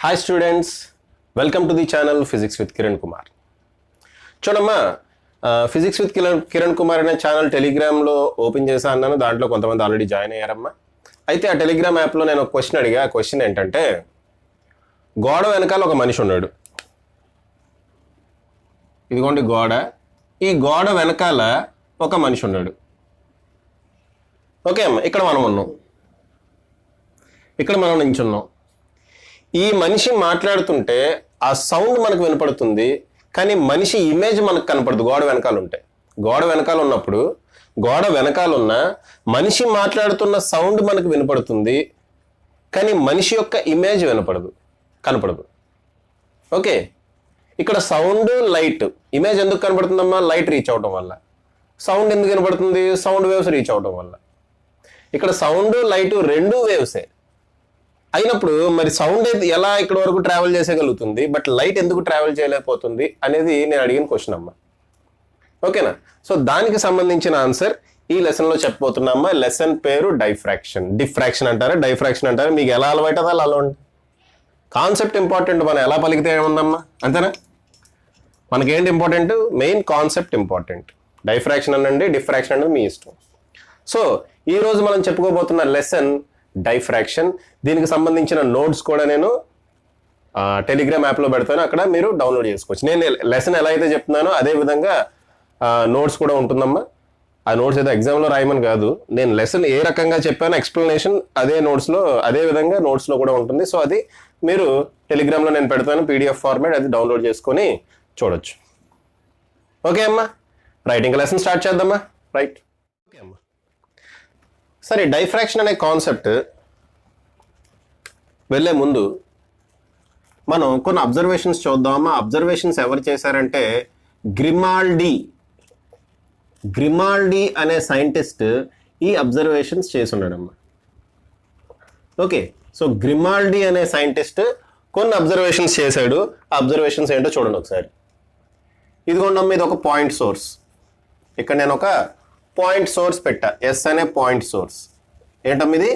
Hi students, welcome to the channel physics with Kiran Kumar. చూడమ్మా, physics with Kiran Kumar అనే channel టెలిగ్రామ్లో open చేశా అన్నాను. దాంట్లో కొంతమంది ఆల్రెడీ జాయిన్ అయ్యారమ్మా. అయితే ఆ టెలిగ్రామ్ యాప్లో నేను ఒక క్వశ్చన్ అడిగా. ఆ క్వశ్చన్ ఏంటంటే, గోడ వెనకాల ఒక మనిషి ఉన్నాడు. ఇదిగోండి గోడ. ఈ గోడ వెనకాల ఒక మనిషి ఉన్నాడు. ఓకే అమ్మా, ఇక్కడ మనం ఉన్నాం, ఇక్కడ మనం నించున్నాం. ఈ మనిషి మాట్లాడుతుంటే ఆ సౌండ్ మనకు వినపడుతుంది, కానీ మనిషి ఇమేజ్ మనకు కనపడదు. గోడ వెనకాల ఉంటే, గోడ వెనకాల ఉన్నప్పుడు గోడ వెనకాల ఉన్న మనిషి మాట్లాడుతున్న సౌండ్ మనకు వినపడుతుంది, కానీ మనిషి యొక్క ఇమేజ్ కనపడదు. ఓకే, ఇక్కడ సౌండ్ లైట్, ఇమేజ్ ఎందుకు కనపడుతుందమ్మా? లైట్ రీచ్ అవడం వల్ల. సౌండ్ ఎందుకు వినపడుతుంది? సౌండ్ వేవ్స్ రీచ్ అవడం వల్ల. ఇక్కడ సౌండ్ లైట్ రెండు వేవ్సే అయినప్పుడు మరి సౌండ్ ఎలా ఇక్కడ వరకు ట్రావెల్ చేసేయగలుగుతుంది, బట్ లైట్ ఎందుకు ట్రావెల్ చేయలేకపోతుంది అనేది నేను అడిగిన క్వశ్చన్ అమ్మా. ఓకేనా? సో దానికి సంబంధించిన ఆన్సర్ ఈ లెసన్లో చెప్పబోతున్నామ్మా. లెసన్ పేరు డైఫ్రాక్షన్. డిఫ్రాక్షన్ అంటారా, డైఫ్రాక్షన్ అంటారా, మీకు ఎలా అలవాటు అలా అలవండి. Concept important. మనం ఎలా పలికితే ఏముందమ్మా, అంతేనా? మనకేంటి important? Main concept important. Diffraction అనండి, డిఫ్రాక్షన్ అనేది మీ ఇష్టం. సో ఈరోజు మనం చెప్పుకోబోతున్న లెసన్ డైఫ్రాక్షన్. దీనికి సంబంధించిన నోట్స్ కూడా నేను టెలిగ్రామ్ యాప్లో పెడతాను, అక్కడ మీరు డౌన్లోడ్ చేసుకోవచ్చు. నేను లెసన్ ఎలా అయితే చెప్తున్నానో అదే విధంగా నోట్స్ కూడా ఉంటుందమ్మా. ఆ నోట్స్ అయితే ఎగ్జామ్లో రాయమని కాదు, నేను లెసన్ ఏ రకంగా చెప్పానో ఎక్స్ప్లెనేషన్ అదే నోట్స్లో, అదే విధంగా నోట్స్లో కూడా ఉంటుంది. సో అది మీరు టెలిగ్రామ్లో నేను పెడతాను, పీడిఎఫ్ ఫార్మాట్, అది డౌన్లోడ్ చేసుకొని చూడొచ్చు. ఓకే అమ్మా, రైట్. ఇంకా లెసన్ స్టార్ట్ చేద్దామా? రైట్. ఓకే అమ్మా, సరే. డైఫ్రాక్షన్ అనే కాన్సెప్ట్ వెళ్ళే ముందు మనం కొన్ని అబ్జర్వేషన్స్ చూద్దామా. అబ్జర్వేషన్స్ ఎవరు చేశారంటే గ్రిమాల్డి అనే సైంటిస్ట్ ఈ అబ్జర్వేషన్స్ చేసున్నాడమ్మా. ఓకే, సో గ్రిమాల్డి అనే సైంటిస్ట్ కొన్ని అబ్జర్వేషన్స్ చేశాడు. ఆ అబ్జర్వేషన్స్ ఏంటో చూడండి ఒకసారి. ఇదిగోండమ్మా, ఇది ఒక పాయింట్ సోర్స్. ఇక్కడ నేను ఒక పాయింట్ సోర్స్ పెట్టా, ఎస్ అనే పాయింట్ సోర్స్. ఏంటమ్మా ఇది?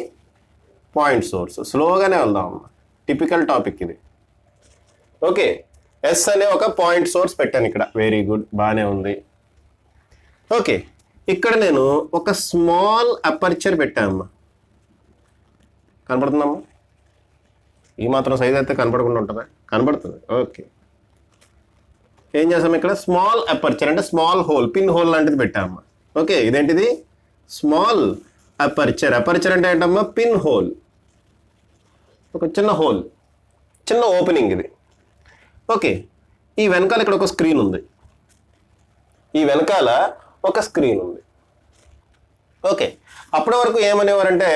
Point source. స్లోగానే వెళ్దామమ్మా, టిపికల్ టాపిక్ ఇది. ఓకే, ఎస్ అనే ఒక పాయింట్ సోర్స్ పెట్టాను ఇక్కడ. వెరీ గుడ్, బాగానే ఉంది. ఓకే, ఇక్కడ నేను ఒక స్మాల్ అపర్చర్ పెట్టానమ్మా. కనపడుతుందమ్మా? ఈ మాత్రం సైజ్ అయితే కనపడకుండా ఉంటుందా? కనపడుతుంది. ఓకే, ఏం చేస్తాం ఇక్కడ? స్మాల్ అపర్చర్ అంటే స్మాల్ హోల్, పిన్ హోల్ లాంటిది పెట్టామమ్మా. ఓకే, ఇదేంటిది? Small aperture. అపర్చర్ అంటే ఏంటమ్మా? పిన్ హోల్, ఒక చిన్న హోల్, చిన్న ఓపెనింగ్ ఇది. ఓకే, ఈ వెనకాల ఇక్కడ ఒక స్క్రీన్ ఉంది. ఓకే, అప్పటి వరకు ఏమనేవారంటే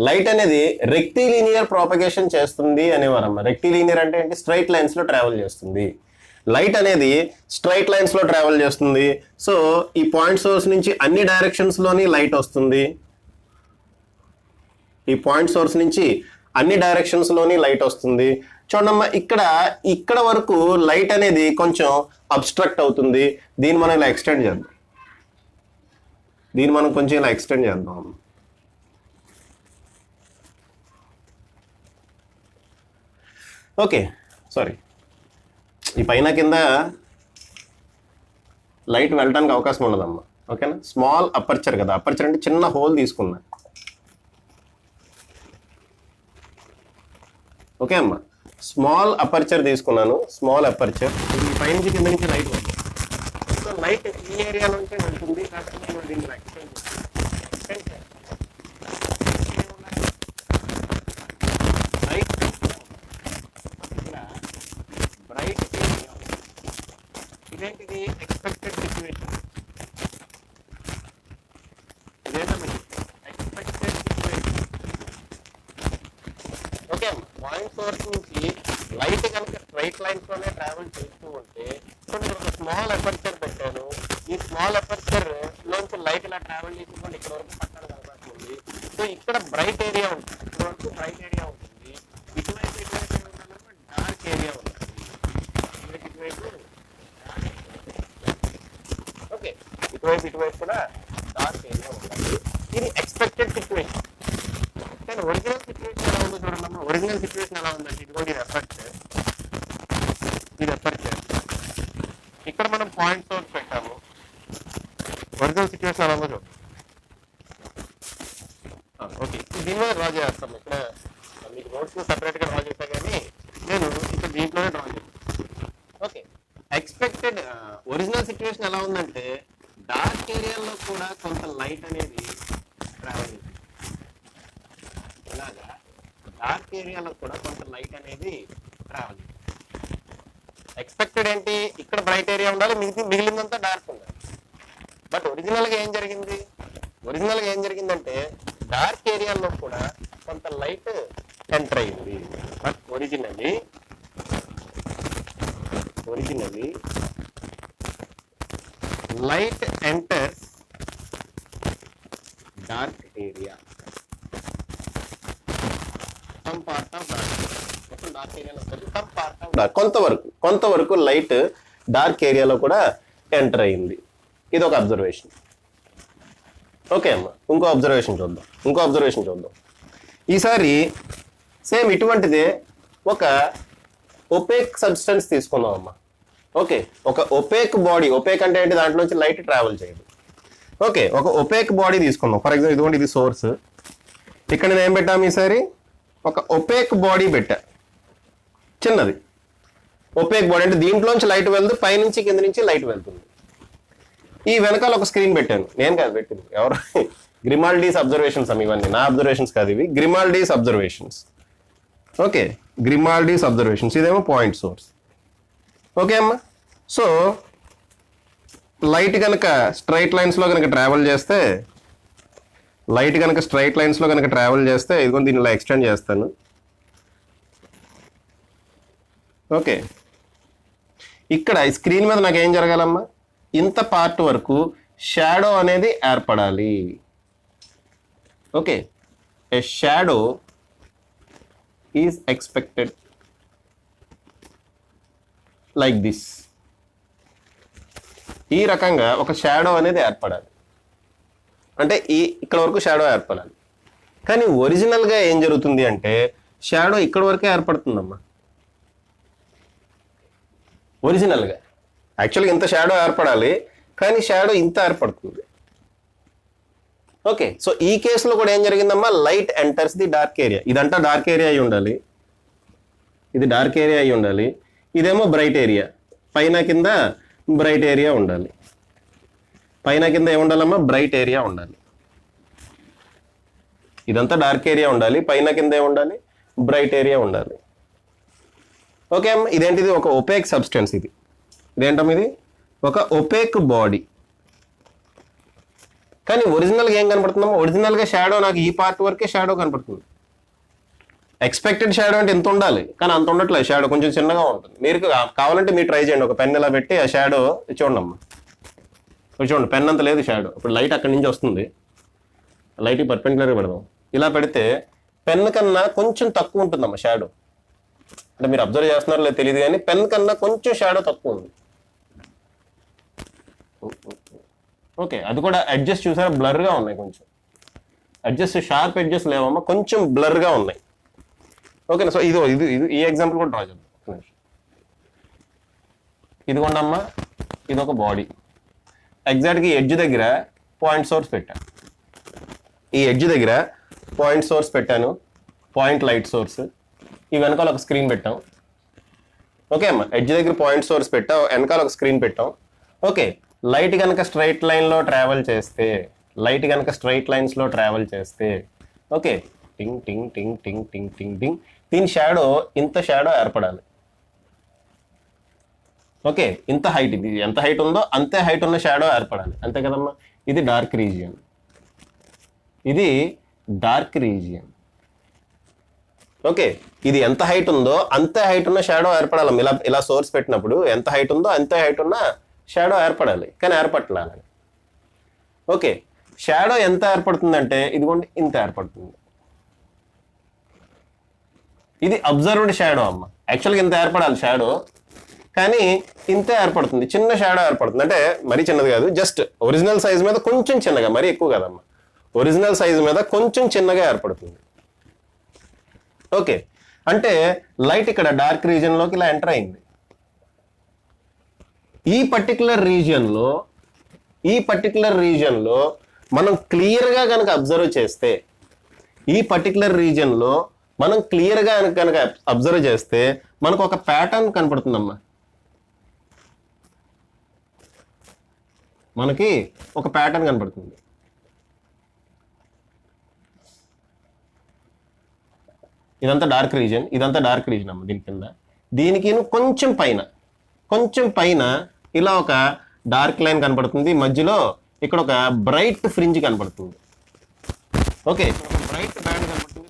లైట్ అనేది రెక్టిలీనియర్ ప్రాపగేషన్ చేస్తుంది అనేవారమ్మా. రెక్టిలీనియర్ అంటే ఏంటి? స్ట్రైట్ లైన్స్లో ట్రావెల్ చేస్తుంది. లైట్ అనేది స్ట్రైట్ లైన్స్లో ట్రావెల్ చేస్తుంది. సో ఈ పాయింట్ సోర్స్ నుంచి అన్ని డైరెక్షన్స్లోని లైట్ వస్తుంది. ఈ పాయింట్ సోర్స్ నుంచి అన్ని డైరెక్షన్స్లోని లైట్ వస్తుంది. చూడమ్మా, ఇక్కడ వరకు లైట్ అనేది కొంచెం అబ్స్ట్రక్ట్ అవుతుంది. దీన్ని మనం ఇలా ఎక్స్టెండ్ చేద్దాం. ఓకే, సారీ, ఈ పైన కింద లైట్ వెళ్ళడానికి అవకాశం ఉండదమ్మా. ఓకేనా? స్మాల్ అపర్చర్ కదా, అపర్చర్ అంటే చిన్న హోల్ తీసుకున్నా. ఓకే అమ్మా, స్మాల్ అపర్చర్ తీసుకున్నాను. స్మాల్ అపర్చర్, ఈ పైనుంచి కింద నుంచి లైట్ వస్తుంది. సో లైట్ ఈ ఏరియా నుంచి వెళ్తుంది. బ్రైట్ ఏరియా ఇదేంటిది? Expected situation. Okay, point source నుంచి లైట్ కనుక స్ట్రైట్ లైన్స్ లోనే ట్రావెల్ చేస్తూ ఉంటే, నేను ఒక స్మాల్ అపర్చర్ పెట్టాను. ఈ స్మాల్ అపర్చర్ లోంచి లైట్ ఇలా ట్రావెల్ చేసుకుంటే ఇక్కడ వరకు పట్టడానికి అవకాశం ఉంది. సో ఇక్కడ బ్రైట్ ఏరియా ఉంటుంది, ఇక్కడ వరకు బ్రైట్ ఏరియా ఉంటుంది. ఇటువైపు డార్క్ ఏరియా ఉంటుంది. ఓకే, ఇటువైపు కూడా డార్క్ ఏరియా ఉంటుంది. ఇది ఎక్స్పెక్టెడ్ సిచ్యువేషన్. కానీ ఒరిజినల్ సిచ్యువేషన్ ఎలా ఉందో చూడండి. ఒరిజినల్ సిచ్యువేషన్ ఎలా ఉందంటే ఇది కూడా ఇది అపర్చర్, ఇది అపర్చర్. ఇక్కడ మనం పాయింట్ సోర్స్ పెట్టాము. ఒరిజినల్ సిచ్యువేషన్ ఎలా ఉందో చూద్దాం. ఓకే, దీని మీద డ్రా చేస్తాం. ఇక్కడ మీకు నోట్స్ సెపరేట్ గా డ్రా చేస్తా కానీ నేను ఇక్కడ దీంట్లోనే డ్రా చేస్తాను. ఓకే, ఎక్స్పెక్టెడ్ ఒరిజినల్ సిచ్యువేషన్ ఎలా ఉందంటే డార్క్ ఏరియాలో కూడా కొంత లైట్ అనేది ట్రావెల్ చేస్తుంది. ఇలాగా డార్క్ ఏరియాలో కూడా కొంత లైట్ అనేది ట్రావెల్ చేస్తుంది. ఎక్స్పెక్టెడ్ ఏంటి, ఇక్కడ బ్రైట్ ఏరియా ఉండాలి, మిగిలిందంతా డార్క్ ఉండాలి. బట్ ఒరిజినల్ గా ఏం జరిగిందంటే డార్క్ ఏరియాలో కూడా కొంత లైట్ ఎంటర్ అయింది. But originally light enters dark area, some part of dark area లో some part of dark, కొంతవరకు లైట్ డార్క్ ఏరియాలో కూడా ఎంటర్ అయింది. ఇది ఒక అబ్జర్వేషన్. ఓకే అమ్మ, ఇంకో అబ్జర్వేషన్ చూద్దాం. ఈసారి సేమ్ ఇటువంటిదే ఒక ఒపేక్ సబ్స్టెన్స్ తీసుకుందాం అమ్మా. ఓకే, ఒక ఒపేక్ బాడీ, ఒపేక్ అంటే ఏంటి, దాంట్లోంచి లైట్ ట్రావెల్ చేయదు. ఓకే, ఒక ఒపేక్ బాడీ తీసుకుందాం. ఫర్ ఎగ్జాంపుల్ ఇదిగోండి, ఇది సోర్స్. ఇక్కడ నేను ఏం పెట్టాము ఈసారి, ఒక ఒపేక్ బాడీ పెట్టా, చిన్నది. ఒపేక్ బాడీ అంటే దీంట్లోంచి లైట్ వెళ్తుంది, పైనుంచి కింద నుంచి లైట్ వెళ్తుంది. ఈ వెనకాల ఒక స్క్రీన్ పెట్టాను, నేను కాదు పెట్టింది, ఎవరు, గ్రిమాల్డీస్ అబ్జర్వేషన్స్ అమ్మ. ఇవన్నీ నా అబ్జర్వేషన్స్ కాదు, ఇవి Grimaldi's observations. Okay, Grimaldi's observations. ఇదేమో పాయింట్ సోర్స్. ఓకే అమ్మా, సో లైట్ కనుక స్ట్రైట్ లైన్స్లో కనుక ట్రావెల్ చేస్తే, ఇదిగో దీన్ని ఇలా ఎక్స్టెండ్ చేస్తాను. ఓకే, ఇక్కడ ఈ స్క్రీన్ మీద నాకు ఏం జరగాలమ్మా, ఇంత పార్ట్ వరకు షాడో అనేది ఏర్పడాలి. Okay, A shadow is expected like this. ఈ రకంగా ఒక షాడో అనేది ఏర్పడాలి. అంటే ఇక్కడ వరకు షాడో ఏర్పడాలి. కానీ ఒరిజినల్గా ఏం జరుగుతుంది అంటే షాడో ఇక్కడ వరకే ఏర్పడుతుందమ్మా. ఒరిజినల్గా యాక్చువల్గా ఇంత షాడో ఏర్పడాలి, కానీ షాడో ఇంత ఏర్పడుతుంది. ఓకే, సో ఈ కేసులో కూడా ఏం జరిగిందమ్మా, light enters the dark area. ఇదంతా డార్క్ ఏరియా అయి ఉండాలి, ఇది డార్క్ ఏరియా అయి ఉండాలి. ఇదేమో బ్రైట్ ఏరియా, పైన కింద బ్రైట్ ఏరియా ఉండాలి. పైన కింద ఏముండాలమ్మా, బ్రైట్ ఏరియా ఉండాలి. ఇదంతా డార్క్ ఏరియా ఉండాలి, పైన కింద ఏముండాలి, బ్రైట్ ఏరియా ఉండాలి. ఓకే అమ్మ, ఇదేంటిది, ఒక ఒపేక్ సబ్స్టెన్స్. ఇదేంటమ్మా, ఇది ఒక ఒపేక్ బాడీ. కానీ ఒరిజినల్గా ఏం కనపడుతుందమ్మా, ఒరిజినల్గా షాడో నాకు ఈ పార్ట్ వరకే షాడో కనపడుతుంది. ఎక్స్పెక్టెడ్ షాడో అంటే ఎంత ఉండాలి, కానీ అంత ఉండట్లేదు, షాడో కొంచెం చిన్నగా ఉంటుంది. మీరు కావాలంటే మీరు ట్రై చేయండి, ఒక పెన్ ఇలా పెట్టి ఆ షాడో చూడండి అమ్మా. చూడండి, పెన్ అంత లేదు షాడో. ఇప్పుడు లైట్ అక్కడి నుంచి వస్తుంది, లైట్ పర్పెండిక్యులర్గా పెడదాం. ఇలా పెడితే పెన్ కన్నా కొంచెం తక్కువ ఉంటుందమ్మా షాడో. అంటే మీరు అబ్జర్వ్ చేస్తున్నారో లేదు తెలియదు, కానీ పెన్ కన్నా కొంచెం షాడో తక్కువ ఉంది. ఓకే, అది కూడా అడ్జస్ట్ చూసారా, బ్లర్గా ఉన్నాయి, కొంచెం అడ్జస్ట్, షార్ప్ అడ్జస్ట్ లేవమ్మా, కొంచెం బ్లర్గా ఉన్నాయి. ఓకేనా, సో ఇది ఈ ఎగ్జాంపుల్ కూడా డ్రా చేద్దాం. ఇదిగోండమ్మా, ఇది ఒక బాడీ. ఎగ్జాక్ట్గా ఈ ఎడ్జ్ దగ్గర పాయింట్ సోర్స్ పెట్టాను. ఈ ఎడ్జ్ దగ్గర పాయింట్ సోర్స్ పెట్టాను, పాయింట్ లైట్ సోర్స్. ఈ వెనకాల ఒక స్క్రీన్ పెట్టాం. ఓకే అమ్మా, ఎడ్జ్ దగ్గర పాయింట్ సోర్స్ పెట్టాం, వెనకాల ఒక స్క్రీన్ పెట్టాం. ఓకే, లైట్ కనుక స్ట్రైట్ లైన్లో ట్రావెల్ చేస్తే, ఓకే, టింగ్ టింగ్ టింగ్ టింగ్ టింగ్ టింగ్ టింగ్, దీని షాడో ఇంత షాడో ఏర్పడాలి. ఓకే, ఇంత హైట్, ఇది ఎంత హైట్ ఉందో అంతే హైట్ ఉన్న షాడో ఏర్పడాలి, అంతే కదమ్మా. ఇది డార్క్ రీజియన్. ఓకే, ఇది ఎంత హైట్ ఉందో అంతే హైట్ ఉన్న షాడో ఏర్పడాలి. ఇలా సోర్స్ పెట్టినప్పుడు ఎంత హైట్ ఉందో అంతే హైట్ ఉన్న షాడో ఏర్పడాలి, కానీ ఏర్పడాలి. ఓకే, షాడో ఎంత ఏర్పడుతుందంటే ఇదిగోండి ఇంత ఏర్పడుతుంది. ఇది అబ్జర్వ్డ్ షాడో అమ్మ. యాక్చువల్గా ఇంత ఏర్పడాలి షాడో, కానీ ఇంతే ఏర్పడుతుంది, చిన్న షాడో ఏర్పడుతుంది. అంటే మరీ చిన్నది కాదు, జస్ట్ ఒరిజినల్ సైజ్ మీద కొంచెం చిన్నగా, మరీ ఎక్కువ కాదమ్మా, ఒరిజినల్ సైజ్ మీద కొంచెం చిన్నగా ఏర్పడుతుంది. ఓకే, అంటే లైట్ ఇక్కడ డార్క్ రీజియన్లోకి ఇలా ఎంటర్ అయింది. ఈ పర్టికులర్ రీజియన్లో మనం క్లియర్గా కనుక అబ్జర్వ్ చేస్తే, మనకు ఒక ప్యాటర్న్ కనపడుతుందమ్మా. మనకి ఒక ప్యాటర్న్ కనపడుతుంది. ఇదంతా డార్క్ రీజియన్ అమ్మ. దీని కింద దీనికి కొంచెం పైన ఇలా ఒక డార్క్ లైన్ కనపడుతుంది. మధ్యలో ఇక్కడ ఒక బ్రైట్ ఫ్రింజ్ కనపడుతుంది. ఓకే, బ్రైట్ బ్యాండ్ కనపడుతుంది.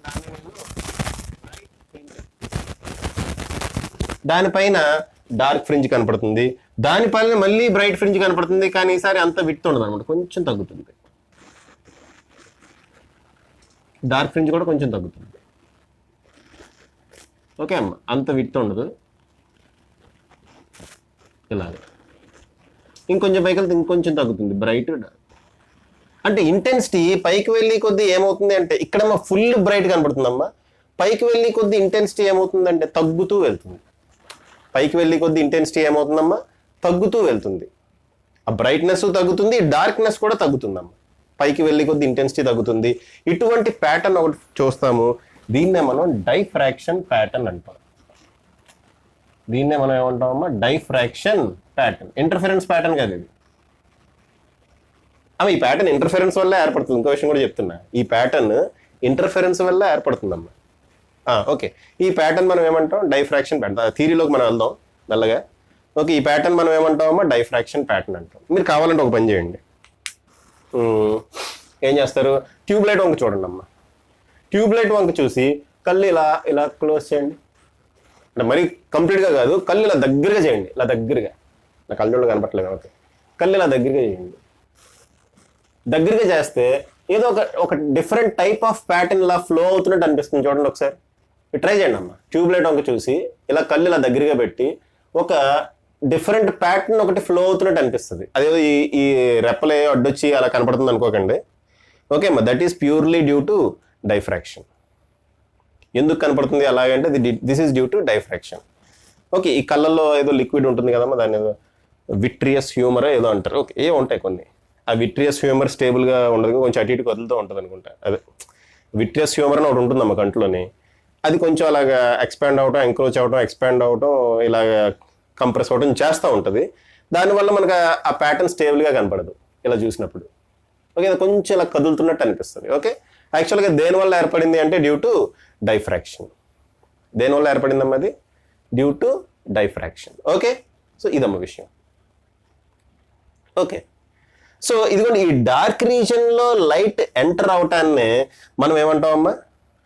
దానిపైన డార్క్ ఫ్రింజ్ కనపడుతుంది. దానిపైన మళ్ళీ బ్రైట్ ఫ్రింజ్ కనపడుతుంది. కానీ ఈసారి అంత విడ్త్ ఉండదు అనమాట, కొంచెం తగ్గుతుంది. డార్క్ ఫ్రింజ్ కూడా కొంచెం తగ్గుతుంది. ఓకే అమ్మ, అంత విడ్త్ ఉండదు. ఇలాగ ఇంకొంచెం పైకి వెళ్తే ఇంకొంచెం తగ్గుతుంది బ్రైట్. అంటే ఇంటెన్సిటీ పైకి వెళ్ళి కొద్దీ ఏమవుతుంది అంటే, ఇక్కడ ఫుల్ బ్రైట్ కనపడుతుందమ్మా. పైకి వెళ్ళి కొద్దీ ఇంటెన్సిటీ ఏమవుతుందంటే తగ్గుతూ వెళ్తుంది. తగ్గుతూ వెళ్తుంది. ఆ బ్రైట్నెస్ తగ్గుతుంది, డార్క్నెస్ కూడా తగ్గుతుందమ్మా. పైకి వెళ్ళి కొద్దీ ఇంటెన్సిటీ తగ్గుతుంది. ఇటువంటి ప్యాటర్న్ ఒకటి చూస్తాము. దీన్నే మనం డైఫ్రాక్షన్ ప్యాటర్న్ అంటాం. ఏమంటామమ్మా? Diffraction pattern. ఇంటర్ఫరెన్స్ ప్యాటర్న్ కాదు ఇది. ఈ ప్యాటర్న్ ఇంటర్ఫరెన్స్ వల్ల ఏర్పడుతుంది. ఇంకో విషయం కూడా చెప్తున్నా, ఈ ప్యాటర్న్ ఇంటర్ఫరెన్స్ వల్ల ఏర్పడుతుందమ్మా. ఓకే, ఈ ప్యాటర్న్ మనం ఏమంటాం? Diffraction pattern. థియరీలోకి మనం వెళ్దాం మెల్లగా. ఓకే, ఈ ప్యాటర్న్ మనం ఏమంటామమ్మా? డైఫ్రాక్షన్ ప్యాటర్న్ అంటాం. మీరు కావాలంటే ఒక పని చేయండి. ఏం చేస్తారు? ట్యూబ్లైట్ వంక చూడండి అమ్మా. ట్యూబ్లైట్ వంక చూసి కళ్ళు ఇలా క్లోజ్ చేయండి. అంటే మరీ కంప్లీట్గా కాదు, కళ్ళు ఇలా దగ్గరగా చేయండి. ఇలా దగ్గరగా, నా కళ్ళు కనపట్లేదు. ఓకే, కళ్ళు ఇలా దగ్గరగా చేయండి. దగ్గరగా చేస్తే ఏదో ఒక డిఫరెంట్ టైప్ ఆఫ్ ప్యాటర్న్ ఇలా ఫ్లో అవుతున్నట్టు అనిపిస్తుంది. చూడండి ఒకసారి, ట్రై చేయండి అమ్మా. ట్యూబ్లైట్ వంక చూసి ఇలా కళ్ళు ఇలా దగ్గరగా పెట్టి ఒక డిఫరెంట్ ప్యాటర్న్ ఒకటి ఫ్లో అవుతున్నట్టు అనిపిస్తుంది. అదేదో ఈ రెప్పలే అడ్డొచ్చి అలా కనపడుతుంది అనుకోకండి. ఓకే అమ్మా, that is purely due to diffraction. ఎందుకు కనపడుతుంది అలాగంటే this is due to diffraction. Okay, ఈ కళ్ళల్లో ఏదో లిక్విడ్ ఉంటుంది కదమ్మా, దాన్ని ఏదో విట్రియస్ హ్యూమర్ ఏదో అంటారు. ఓకే, ఏ ఉంటాయి కొన్ని. ఆ విట్రియస్ హ్యూమర్ స్టేబుల్గా ఉండదు, కొంచెం అటు ఇటు కదులుతూ ఉంటుంది అనుకుంటా. అదే విట్రియస్ హ్యూమర్ అని ఒకటి ఉంటుందమ్మా కంట్లోని. అది కొంచెం అలాగా ఎక్స్పాండ్ అవటం, ఎంక్రోచ్ అవటం, ఎక్స్పాండ్ అవటం, ఇలాగ కంప్రెస్ అవటం చేస్తూ ఉంటుంది. దానివల్ల మనకు ఆ ప్యాటర్న్ స్టేబుల్గా కనపడదు ఇలా చూసినప్పుడు. ఓకే, అది కొంచెం ఇలా కదులుతున్నట్టు అనిపిస్తుంది. ఓకే, యాక్చువల్గా దేనివల్ల ఏర్పడింది అంటే డ్యూ టు డైఫ్రాక్షన్. దేనివల్ల ఏర్పడిందమ్మా? అది due to diffraction. Okay, so ఇదమ్మ విషయం. ఓకే, సో ఇదిగోండి, ఈ డార్క్ రీజన్లో లైట్ ఎంటర్ అవటాన్నే మనం ఏమంటామమ్మా?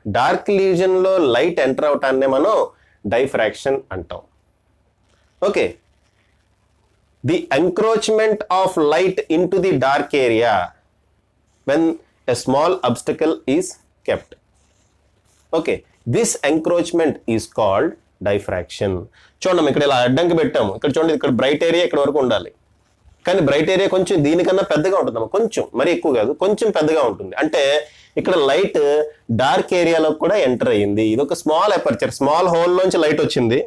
డార్క్ రీజన్లో లైట్ ఎంటర్ అవటాన్నే మనం డైఫ్రాక్షన్ అంటాం. Okay, the encroachment of light into the dark area when a small obstacle is kept. Okay, this encroachment is called diffraction. చూడండి, ఇక్కడ ఇలా అడ్డంకి పెట్టాము. ఇక్కడ చూడండి, ఇక్కడ బ్రైట్ ఏరియా ఇక్కడ వరకు ఉండాలి. కానీ బ్రైట్ ఏరియా కొంచెం దీనికన్నా పెద్దగా ఉంటుందమ్మా. కొంచెం, మరి ఎక్కువ కాదు, కొంచెం పెద్దగా ఉంటుంది. అంటే ఇక్కడ లైట్ డార్క్ ఏరియాలో కూడా ఎంటర్ అయ్యింది. ఇది ఒక స్మాల్ అపర్చర్, స్మాల్ హోల్లోంచి లైట్ వచ్చింది.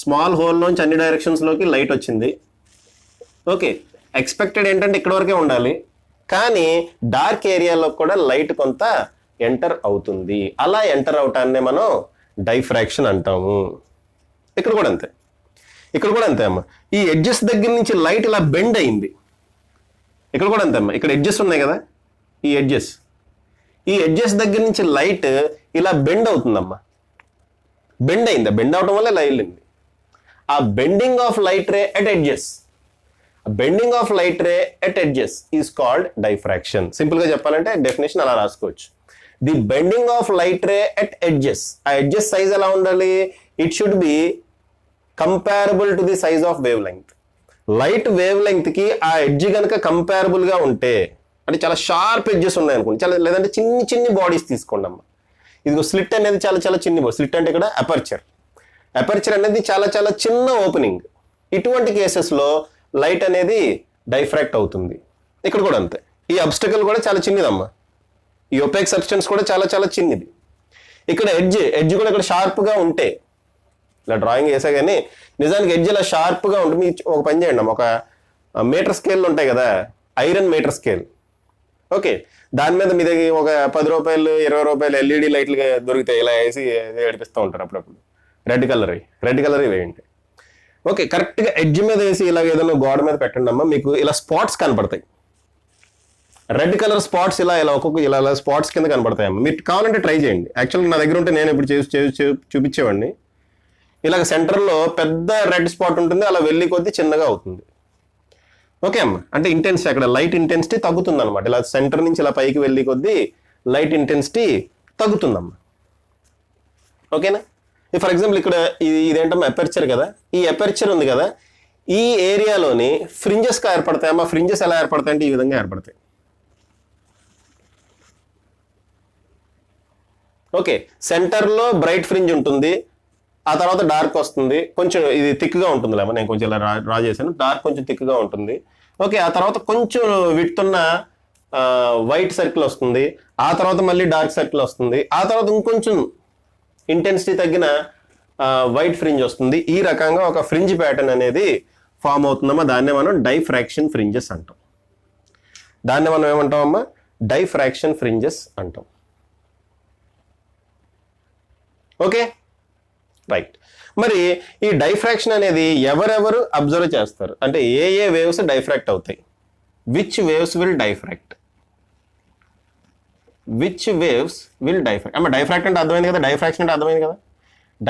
స్మాల్ హోల్లోంచి అన్ని డైరెక్షన్స్లోకి లైట్ వచ్చింది. ఓకే, ఎక్స్పెక్టెడ్ ఏంటంటే ఇక్కడ వరకే ఉండాలి, కానీ డార్క్ ఏరియాలో కూడా లైట్ కొంత ఎంటర్ అవుతుంది. అలా ఎంటర్ అవటాన్నే మనం డైఫ్రాక్షన్ అంటాము. ఇక్కడ కూడా అంతే అమ్మ. ఈ ఎడ్జెస్ దగ్గర నుంచి లైట్ ఇలా బెండ్ అయింది. ఇక్కడ కూడా అంతే అమ్మ. ఇక్కడ ఎడ్జెస్ ఉన్నాయి కదా, ఈ ఎడ్జెస్ దగ్గర నుంచి లైట్ ఇలా బెండ్ అవుతుందమ్మా. బెండ్ అయిందా? బెండ్ అవడం వల్ల ఇలా వెళ్ళింది. ఆ bending of light ray at edges is called diffraction. Simple గా చెప్పాలంటే డెఫినేషన్ అలా రాసుకోవచ్చు. The bending of light ray at edges. ఆ ఎడ్జెస్ సైజ్ ఎలా ఉండాలి? It should be comparable to the size of wave length. Light wave length కి ఆ edge కనుక కంపారబుల్ గా ఉంటే, అంటే చాలా షార్ప్ ఎడ్జెస్ ఉన్నాయి అనుకోండి, చాలా లేదంటే చిన్ని బాడీస్ తీసుకోండి అమ్మా. ఇదిగో స్లిట్ అనేది చాలా చిన్ని బాడీ. స్లిట్ అంటే ఇక్కడ అపర్చర్ అనేది చాలా చిన్న ఓపెనింగ్. ఇటువంటి కేసెస్లో లైట్ అనేది డైఫ్రాక్ట్ అవుతుంది. ఇక్కడ కూడా అంతే. ఈ అబ్స్టకల్ కూడా చాలా చిన్నదమ్మా. ఈ ఒపేక్ సబ్స్టెన్స్ కూడా చాలా చిన్నది. ఇక్కడ ఎడ్జ్ కూడా ఇక్కడ షార్ప్గా ఉంటే, ఇలా డ్రాయింగ్ వేసా కానీ నిజానికి ఎడ్జ్ ఇలా షార్ప్గా ఉంటుంది. మీరు ఒక పని చేయండి అమ్మ, ఒక మీటర్ స్కేల్ ఉంటాయి కదా, ఐరన్ మీటర్ స్కేల్. ఓకే, దాని మీద మీ దగ్గర ఒక 10 రూపాయలు 20 రూపాయలు ఎల్ఈడి లైట్లు దొరుకుతాయి, ఇలా వేసి ఏడిపిస్తూ ఉంటారు అప్పుడప్పుడు. రెడ్ కలర్ వేయండి. ఓకే, కరెక్ట్గా ఎడ్జ్ మీద వేసి ఇలా ఏదైనా గోడ మీద పెట్టండి అమ్మ, మీకు ఇలా స్పాట్స్ కనపడతాయి. రెడ్ కలర్ స్పాట్స్ ఇలా ఒక్కొక్క ఇలా స్పాట్స్ కింద కనపడతాయి అమ్మ. మీరు కావాలంటే ట్రై చేయండి. యాక్చువల్గా నా దగ్గర ఉంటే నేను ఇప్పుడు చూపించేవాడిని. ఇలాగ సెంటర్లో పెద్ద రెడ్ స్పాట్ ఉంటుంది, అలా వెళ్ళి కొద్దీ చిన్నగా అవుతుంది. ఓకే అమ్మ, అంటే ఇంటెన్సిటీ అక్కడ లైట్ ఇంటెన్సిటీ తగ్గుతుంది అనమాట. ఇలా సెంటర్ నుంచి ఇలా పైకి వెళ్ళి కొద్దీ లైట్ ఇంటెన్సిటీ తగ్గుతుందమ్మా. ఓకేనా? ఫర్ ఎగ్జాంపుల్ ఇక్కడ ఇదేంటమ్మా అపర్చర్ కదా, ఈ అపర్చర్ ఉంది కదా, ఈ ఏరియాలోని ఫ్రింజెస్గా ఏర్పడతాయి అమ్మా. ఫ్రింజెస్ ఎలా ఏర్పడతాయి అంటే ఈ విధంగా ఏర్పడతాయి. ఓకే, సెంటర్లో బ్రైట్ ఫ్రింజ్ ఉంటుంది, ఆ తర్వాత డార్క్ వస్తుంది, కొంచెం ఇది థిక్గా ఉంటుంది లేమో, నేను కొంచెం ఇలా డ్రా చేశాను, డార్క్ కొంచెం థిక్గా ఉంటుంది. ఓకే, ఆ తర్వాత కొంచెం విడుతున్న వైట్ సర్కిల్ వస్తుంది, ఆ తర్వాత మళ్ళీ డార్క్ సర్కిల్ వస్తుంది, ఆ తర్వాత ఇంకొంచెం ఇంటెన్సిటీ తగ్గిన వైట్ ఫ్రింజ్ వస్తుంది. ఈ రకంగా ఒక ఫ్రింజ్ ప్యాటర్న్ అనేది ఫామ్ అవుతుందమ్మా. దాన్నే మనం డైఫ్రాక్షన్ ఫ్రింజెస్ అంటాం. దాన్ని మనం ఏమంటామమ్మా? డైఫ్రాక్షన్ ఫ్రింజెస్ అంటాం. Okay, right. మరి ఈ డైఫ్రాక్షన్ అనేది ఎవరెవరు అబ్జర్వ్ చేస్తారు అంటే ఏ వేవ్స్ డైఫ్రాక్ట్ అవుతాయి? Which waves will diffract? Which waves will diffract? అమ్మ డైఫ్రాక్ట్ అంటే అర్థమైంది కదా, డైఫ్రాక్షన్ అంటే అర్థమైంది కదా.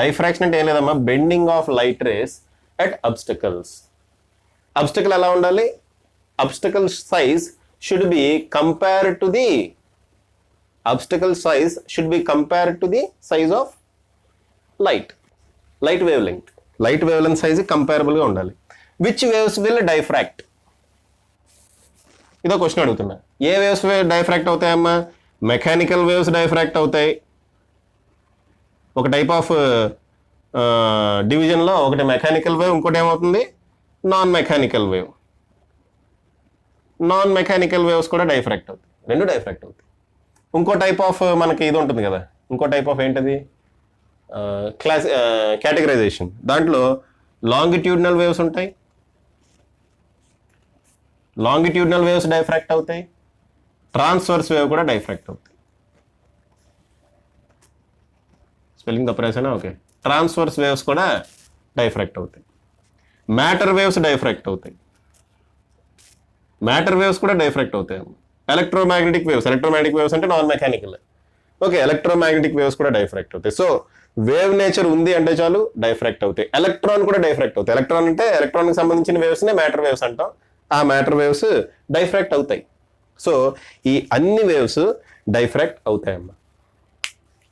డైఫ్రాక్షన్ అంటే ఏం లేదమ్మా, bending of light rays at obstacles. Obstacle ఎలా ఉండాలి? Obstacle size should be compared to the size of light wavelength size comparable గా ఉండాలి. Which waves will diffract? ఇదో క్వశ్చన్ అడుగుతున్నా. ఏ వేవ్స్ డైఫ్రాక్ట్ అవుతాయమ్మా? మెకానికల్ వేవ్స్ డైఫ్రాక్ట్ అవుతాయి. ఒక టైప్ ఆఫ్ డివిజన్లో ఒకటి మెకానికల్ వేవ్, ఇంకోటి ఏమవుతుంది నాన్ మెకానికల్ వేవ్స్ కూడా డైఫ్రాక్ట్ అవుతాయి. రెండు డైఫ్రాక్ట్ అవుతాయి. ఇంకో టైప్ ఆఫ్ మనకి ఇది ఉంటుంది కదా, ఇంకో టైప్ ఆఫ్ ఏంటది కేటగరైజేషన్. దాంట్లో లాంగిట్యూడినల్ వేవ్స్ ఉంటాయి, లాంగిట్యూడినల్ వేవ్స్ డైఫ్రాక్ట్ అవుతాయి, ట్రాన్స్వర్స్ వేవ్ కూడా డైఫ్రాక్ట్ అవుతాయి. స్పెల్లింగ్ తప్పరేసానా? ఓకే, ట్రాన్స్వర్స్ వేవ్స్ కూడా డైఫ్రాక్ట్ అవుతాయి. మ్యాటర్ వేవ్స్ డైఫ్రాక్ట్ అవుతాయి. కూడా డైఫ్రాక్ట్ అవుతాయి. ఎలక్ట్రోమాగ్నెటిక్ వేవ్స్ అంటే non mechanical. Okay, electromagnetic waves కూడా డైఫ్రాక్ట్ అవుతాయి. సో వేవ్ నేచర్ ఉంది అంటే చాలు డైఫ్రాక్ట్ అవుతాయి. ఎలక్ట్రాన్ కూడా డైఫ్రాక్ట్ అవుతాయి. ఎలక్ట్రాన్ అంటే ఎలక్ట్రాన్కి సంబంధించిన వేవ్స్నే మ్యాటర్ వేవ్స్ అంటాం. ఆ మ్యాటర్ వేవ్స్ డైఫ్రాక్ట్ అవుతాయి. సో ఈ అన్ని వేవ్స్ డైఫ్రాక్ట్ అవుతాయమ్మా.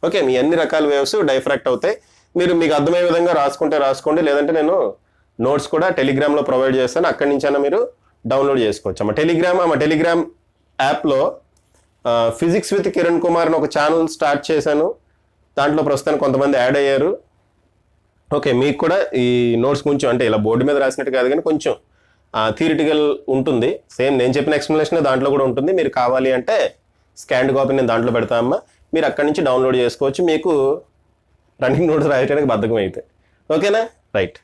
ఓకే, మీ అన్ని రకాల వేవ్స్ డైఫ్రాక్ట్ అవుతాయి. మీకు అర్థమయ్యే విధంగా రాసుకోండి, లేదంటే నేను నోట్స్ కూడా టెలిగ్రామ్లో ప్రొవైడ్ చేస్తాను, అక్కడి నుంచైనా మీరు డౌన్లోడ్ చేసుకోవచ్చు అమ్మ. టెలిగ్రామ్ యాప్లో ఫిజిక్స్ విత్ కిరణ్ కుమార్ అని ఒక ఛానల్ స్టార్ట్ చేశాను. దాంట్లో ప్రస్తుతానికి కొంతమంది యాడ్ అయ్యారు. ఓకే, మీకు కూడా ఈ నోట్స్ కొంచెం అంటే ఇలా బోర్డు మీద రాసినట్టు కాదు కానీ కొంచెం థియరిటికల్ ఉంటుంది. సేమ్ నేను చెప్పిన ఎక్స్ప్లెనేషన్ దాంట్లో కూడా ఉంటుంది. మీరు కావాలి అంటే స్కాన్డ్ కాపీ నేను దాంట్లో పెడతామమ్మా, మీరు అక్కడి నుంచి డౌన్లోడ్ చేసుకోవచ్చు. మీకు రన్నింగ్ నోట్స్ రాయడానికి బద్ధకం అయితే. ఓకేనా? రైట్.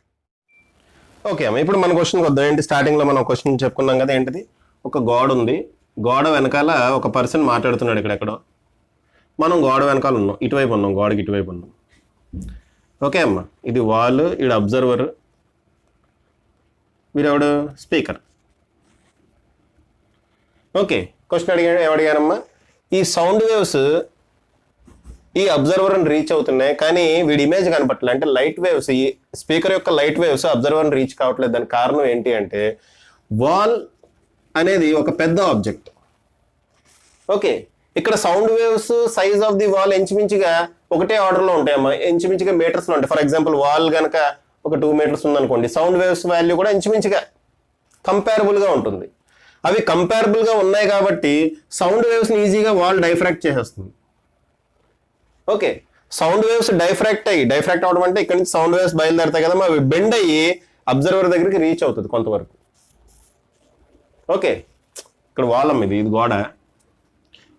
ఓకే అమ్మ, ఇప్పుడు మన క్వశ్చన్కి వద్దాం. ఏంటి స్టార్టింగ్లో మనం క్వశ్చన్ చెప్పుకున్నాం కదా, ఏంటిది? ఒక గోడ ఉంది, గోడ వెనకాల ఒక పర్సన్ మాట్లాడుతున్నాడు. ఇక్కడెక్కడో మనం గోడ వెనకాల ఉన్నాం, ఇటువైపు ఉన్నాం, గోడకి ఇటువైపు ఉన్నాం. ఓకే అమ్మ, ఇది వాల్, ఈడు అబ్జర్వర్, వీరెవడు స్పీకర్. ఓకే, క్వశ్చన్ ఏమడిగానమ్మా, ఈ సౌండ్ వేవ్స్ ఈ అబ్జర్వర్ని రీచ్ అవుతున్నాయి కానీ వీడి ఇమేజ్ కనపట్లేదు. అంటే లైట్ వేవ్స్, ఈ స్పీకర్ యొక్క లైట్ వేవ్స్ అబ్జర్వర్ని రీచ్ కావట్లేదు. దానికి కారణం ఏంటి అంటే వాల్ అనేది ఒక పెద్ద ఆబ్జెక్ట్. ఓకే, ఇక్కడ sound waves size of the wall ఇంచుమించుగా ఒకటే ఆర్డర్లో ఉంటాయమ్మా, ఇంచుమించుగా మీటర్స్లో ఉంటాయి. ఫర్ ఎగ్జాంపుల్ వాల్ కనుక ఒక 2 మీటర్స్ ఉందనుకోండి, సౌండ్ వేవ్స్ వాల్యూ కూడా ఇంచుమించుగా కంపేరబుల్గా ఉంటుంది. అవి కంపేరబుల్గా ఉన్నాయి కాబట్టి సౌండ్ వేవ్స్ని ఈజీగా వాల్ డైఫ్రాక్ట్ చేసేస్తుంది. ఓకే, సౌండ్ వేవ్స్ డైఫ్రాక్ట్ అవడం అంటే ఇక్కడ నుంచి సౌండ్ వేవ్స్ బయలుదేరుతాయి కదా, అవి బెండ్ అయ్యి అబ్జర్వర్ దగ్గరికి రీచ్ అవుతుంది కొంతవరకు. ఓకే, ఇక్కడ వాల్ ఇది గోడ,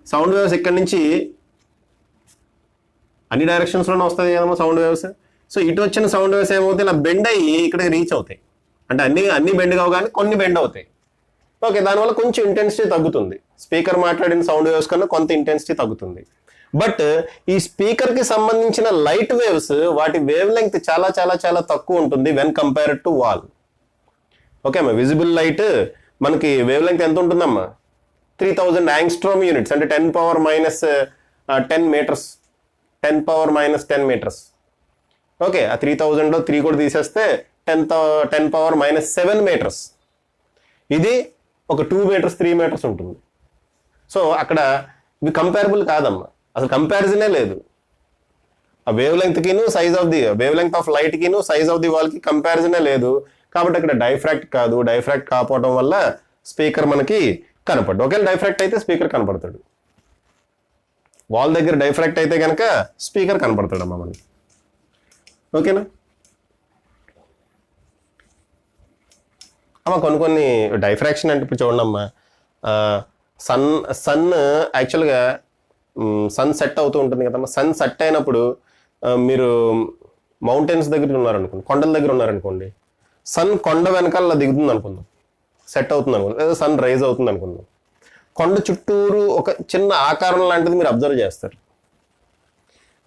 సౌండ్ వేవ్స్ ఇక్కడ నుంచి అన్ని డైరెక్షన్స్లోనే వస్తుంది కదమ్మా సౌండ్ వేవ్స్. సో ఇటు వచ్చిన సౌండ్ వేవ్స్ ఏమవుతాయి, ఇలా బెండ్ అయ్యి ఇక్కడికి రీచ్ అవుతాయి. అంటే అన్ని బెండ్ కావు కానీ కొన్ని బెండ్ అవుతాయి. ఓకే, దానివల్ల కొంచెం ఇంటెన్సిటీ తగ్గుతుంది. స్పీకర్ మాట్లాడిన సౌండ్ వేవ్స్ కన్నా కొంత ఇంటెన్సిటీ తగ్గుతుంది. బట్ ఈ స్పీకర్కి సంబంధించిన లైట్ వేవ్స్ వాటి వేవ్ లెంగ్త్ చాలా చాలా చాలా తక్కువ ఉంటుంది when compared to wall. Okay అమ్మా, విజిబుల్ లైట్ మనకి వేవ్ లెంగ్త్ ఎంత ఉంటుందమ్మా, 3000 యాంగ్స్ట్రోమ్ యూనిట్స్, అంటే 10 power minus 10 meters, 10 power minus 10 meters. Okay, ఆ 3000లో 3 కూడా తీసేస్తే 10 పవర్ మైనస్ 7 మీటర్స్. ఇది ఒక 2 మీటర్స్ 3 మీటర్స్ ఉంటుంది. సో అక్కడ ఇవి కంపేరబుల్ కాదమ్మా, అసలు కంపారిజనే లేదు. ఆ వేవ్ లెంగ్త్కిను size of the wavelength of లైట్కిను సైజ్ ఆఫ్ ది వాల్కి కంపారిజనే లేదు. కాబట్టి అక్కడ డైఫ్రాక్ట్ కాదు. డైఫ్రాక్ట్ కాకపోవడం వల్ల స్పీకర్ మనకి కనపడ్డు. ఒకవేళ డైఫ్రాక్ట్ అయితే స్పీకర్ కనపడతాడు. వాల్ దగ్గర డైఫ్రాక్ట్ అయితే కనుక స్పీకర్ కనపడతాడమ్మా మనకి. ఓకేనా అమ్మా, కొన్ని డైఫ్రాక్షన్ అంటే ఇప్పుడు చూడండి అమ్మా, సన్ యాక్చువల్గా సన్ సెట్ అవుతూ ఉంటుంది కదమ్మా. సన్ సెట్ అయినప్పుడు మీరు మౌంటైన్స్ దగ్గర ఉన్నారనుకోండి, కొండల దగ్గర ఉన్నారనుకోండి, సన్ కొండ వెనకాల దిగుతుంది అనుకుందాం, సెట్ అవుతుంది అనుకుందాం, లేదా సన్ రైజ్ అవుతుంది అనుకుందాం. కొండ చుట్టూరు ఒక చిన్న ఆకారం లాంటిది మీరు అబ్జర్వ్ చేస్తారు.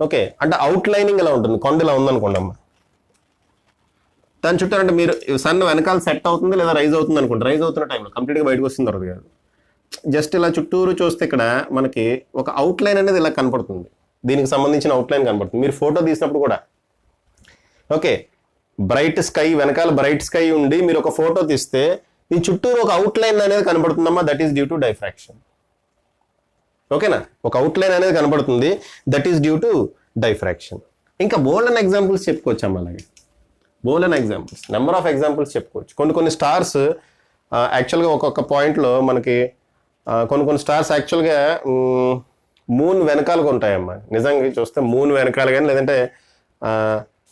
ఓకే, అంటే అవుట్ లైనింగ్ ఇలా ఉంటుంది. కొండ ఇలా ఉందనుకోండి అమ్మ, దాని చుట్టూ అంటే మీరు సన్ వెనకాల సెట్ అవుతుంది లేదా రైజ్ అవుతుంది అనుకోండి. రైజ్ అవుతున్న టైంలో కంప్లీట్గా బయటకు వస్తుంది తర్వాత కాదు, జస్ట్ ఇలా చుట్టూరు చూస్తే ఇక్కడ మనకి ఒక అవుట్ లైన్ అనేది ఇలా కనపడుతుంది. దీనికి సంబంధించిన అవుట్ లైన్ కనపడుతుంది. మీరు ఫోటో తీసినప్పుడు కూడా ఓకే, బ్రైట్ స్కై వెనకాల బ్రైట్ స్కై ఉండి మీరు ఒక ఫోటో తీస్తే ఈ చుట్టూరు ఒక అవుట్ లైన్ అనేది కనపడుతుందమ్మా. That is due to diffraction. ఓకేనా, ఒక అవుట్ లైన్ అనేది కనపడుతుంది, that is due to diffraction. ఇంకా బోల్డెన్ ఎగ్జాంపుల్స్ చెప్పుకోవచ్చమ్మా. అలాగే బోల్డెన్ ఎగ్జాంపుల్స్, నెంబర్ ఆఫ్ ఎగ్జాంపుల్స్ చెప్పుకోవచ్చు. కొన్ని స్టార్స్ యాక్చువల్గా ఒక్కొక్క పాయింట్లో మనకి కొన్ని స్టార్స్ యాక్చువల్గా మూన్ వెనకాలుగా ఉంటాయమ్మా. నిజంగా చూస్తే మూన్ వెనకాల కానీ లేదంటే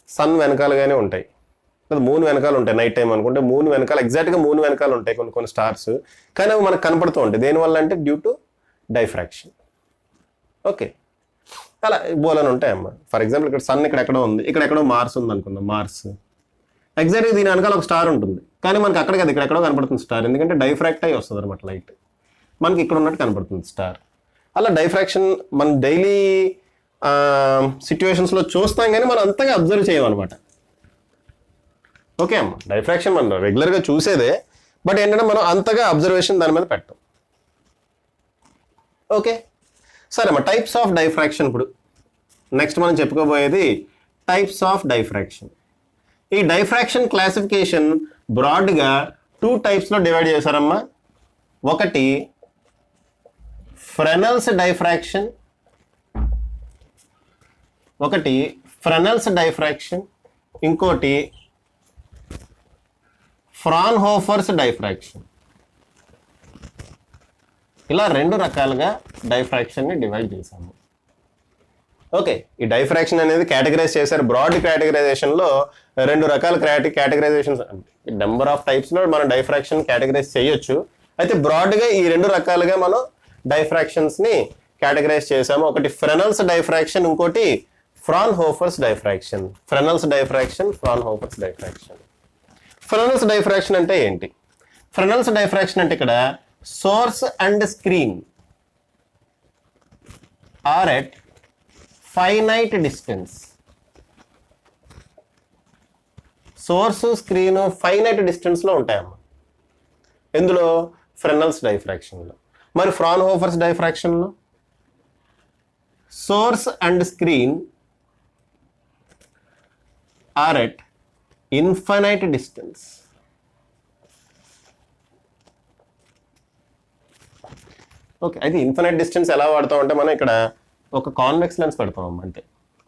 సన్ వెనకాల కానీ ఉంటాయి, లేదా మూన్ వెనకాల ఉంటాయి. నైట్ టైం అనుకుంటే మూన్ వెనకాల, ఎగ్జాక్ట్గా మూన్ వెనకాల ఉంటాయి కొన్ని స్టార్స్. కానీ అవి మనకు కనపడుతూ ఉంటాయి. దేనివల్ల అంటే డ్యూ టు డైఫ్రాక్షన్. ఓకే, అలా బోలని ఉంటాయమ్మా. ఫర్ ఎగ్జాంపుల్ ఇక్కడ సన్ ఇక్కడ ఎక్కడో ఉంది, ఇక్కడ ఎక్కడో మార్స్ ఉంది అనుకుందాం. మార్స్ ఎగ్జాక్ట్గా దీని వెనకాల ఒక స్టార్ ఉంటుంది, కానీ మనకి అక్కడ కదా ఇక్కడెక్కడో కనపడుతుంది స్టార్. ఎందుకంటే డైఫ్రాక్ట్ అయ్యి వస్తుంది అనమాట లైట్, మనకి ఇక్కడ ఉన్నట్టు కనపడుతుంది స్టార్. అలా డైఫ్రాక్షన్ మన డైలీ సిచ్యువేషన్స్లో చూస్తాం కానీ మనం అంతగా అబ్జర్వ్ చేయమన్నమాట. ఓకే అమ్మ, డైఫ్రాక్షన్ మనం రెగ్యులర్గా చూసేదే, బట్ ఏంటంటే మనం అంతగా అబ్జర్వేషన్ దాని మీద పెట్టాం. ఓకే సరే అమ్మా, టైప్స్ ఆఫ్ డైఫ్రాక్షన్. ఇప్పుడు నెక్స్ట్ మనం చెప్పుకోబోయేది టైప్స్ ఆఫ్ డైఫ్రాక్షన్. ఈ డైఫ్రాక్షన్ క్లాసిఫికేషన్ బ్రాడ్గా 2 టైప్స్లో డివైడ్ చేశారమ్మా. ఒకటి ఫ్రెనెల్స్ డైఫ్రాక్షన్, ఇంకోటి ఫ్రాన్హోఫర్స్ డైఫ్రాక్షన్. ఇలా 2 రకాలుగా డైఫ్రాక్షన్ని డివైడ్ చేశాము. ఓకే, ఈ డైఫ్రాక్షన్ అనేది కేటగరైజ్ చేశారు. బ్రాడ్ కేటగరైజేషన్లో 2 రకాల కేటగరైజేషన్స్, నెంబర్ ఆఫ్ టైప్స్లో మనం డైఫ్రాక్షన్ కేటగరైజ్ చేయొచ్చు. అయితే బ్రాడ్గా ఈ 2 రకాలుగా మనం డైఫ్రాక్షన్స్ని కేటగరైజ్ చేసాము. ఒకటి ఫ్రెనెల్స్ డైఫ్రాక్షన్, ఇంకోటి Fraunhofer's diffraction. Fresnel's diffraction, Fraunhofer's diffraction. Fresnel's diffraction అంటే ఏంటి? ఫ్రెనెల్స్ డైఫ్రాక్షన్ అంటే ఇక్కడ source and screen are at finite distance. Source screen finite డిస్టెన్స్లో ఉంటాయమ్మా. ఎందులో? ఫ్రెనెల్స్ డైఫ్రాక్షన్లో. మరి ఫ్రాన్హోఫర్స్ డైఫ్రాక్షన్లో source and screen are at infinite distance. Okay, అయితే ఇన్ఫైనైట్ డిస్టెన్స్ ఎలా వాడతాం అంటే మనం ఇక్కడ ఒక కాన్వెక్స్ లెన్స్ పెడతాం అంటే.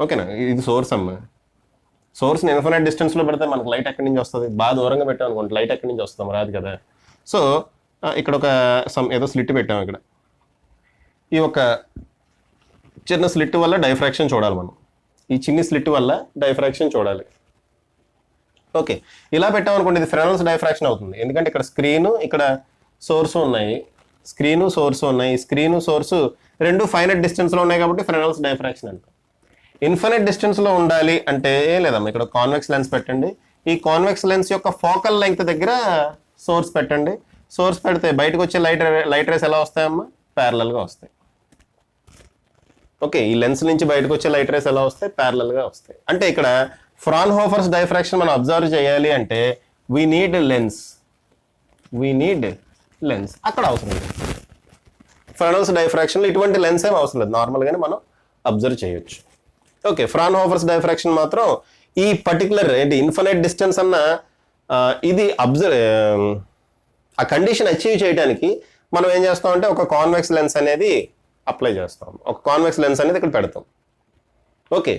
ఓకేనా, ఇది సోర్స్ అమ్మ. సోర్స్ని ఇన్ఫైనైట్ డిస్టెన్స్లో పెడితే మనకు లైట్ ఎక్కడి నుంచి వస్తుంది? బాగా దూరంగా పెట్టాం అనుకోండి, లైట్ ఎక్కడి నుంచి వస్తాం? రాదు కదా. సో ఇక్కడ ఒక ఏదో స్లిట్ పెట్టాము. ఇక్కడ ఈ ఒక చిన్న స్లిట్ వల్ల డైఫ్రాక్షన్ చూడాలి మనం. ఈ చిన్ని స్లిట్ వల్ల డైఫ్రాక్షన్ చూడాలి. ఓకే, ఇలా పెట్టామనుకోండి, ఇది ఫ్రెనెల్స్ డైఫ్రాక్షన్ అవుతుంది. ఎందుకంటే ఇక్కడ స్క్రీను, ఇక్కడ సోర్సు ఉన్నాయి. స్క్రీను సోర్సు 2 ఫైనైట్ డిస్టెన్స్లో ఉన్నాయి కాబట్టి ఫ్రెనెల్స్ డైఫ్రాక్షన్ అంటాం. ఇన్ఫినిట్ డిస్టెన్స్ లో ఉండాలి అంటే ఏం లేదమ్మా, ఇక్కడ కాన్వెక్స్ లెన్స్ పెట్టండి. ఈ కాన్వెక్స్ లెన్స్ యొక్క ఫోకల్ లెంగ్త్ దగ్గర సోర్స్ పెట్టండి. సోర్స్ పెడితే బయటకు వచ్చే లైట్ రేస్ ఎలా వస్తాయమ్మా? ప్యారలల్ గా వస్తాయి. ఓకే, ఈ లెన్స్ నుంచి బయటకు వచ్చే లైట్ రేస్ ఎలా వస్తాయి? ప్యారలల్ గా వస్తాయి. అంటే ఇక్కడ ఫ్రాన్హోఫర్స్ డైఫ్రాక్షన్ మనం అబ్జర్వ్ చేయాలి అంటే వీ నీడ్ లెన్స్. అక్కడ అవసరం లేదు. ఫ్రాన్హోఫర్స్ డైఫ్రాక్షన్ లో ఇటువంటి లెన్స్ ఏం అవసరం లేదు, నార్మల్ గానే మనం అబ్జర్వ్ చేయొచ్చు. ఓకే, ఫ్రాన్హోఫర్స్ డైఫ్రాక్షన్ మాత్రం ఈ పర్టికులర్ ఏంటి ఇన్ఫినైట్ డిస్టెన్స్ అన్న ఇది ఆ కండిషన్ అచీవ్ చేయడానికి మనం ఏం చేస్తాం అంటే ఒక కాన్వెక్స్ లెన్స్ అనేది అప్లై చేస్తాం. ఒక కాన్వెక్స్ లెన్స్ అనేది ఇక్కడ పెడతాం. ఓకే,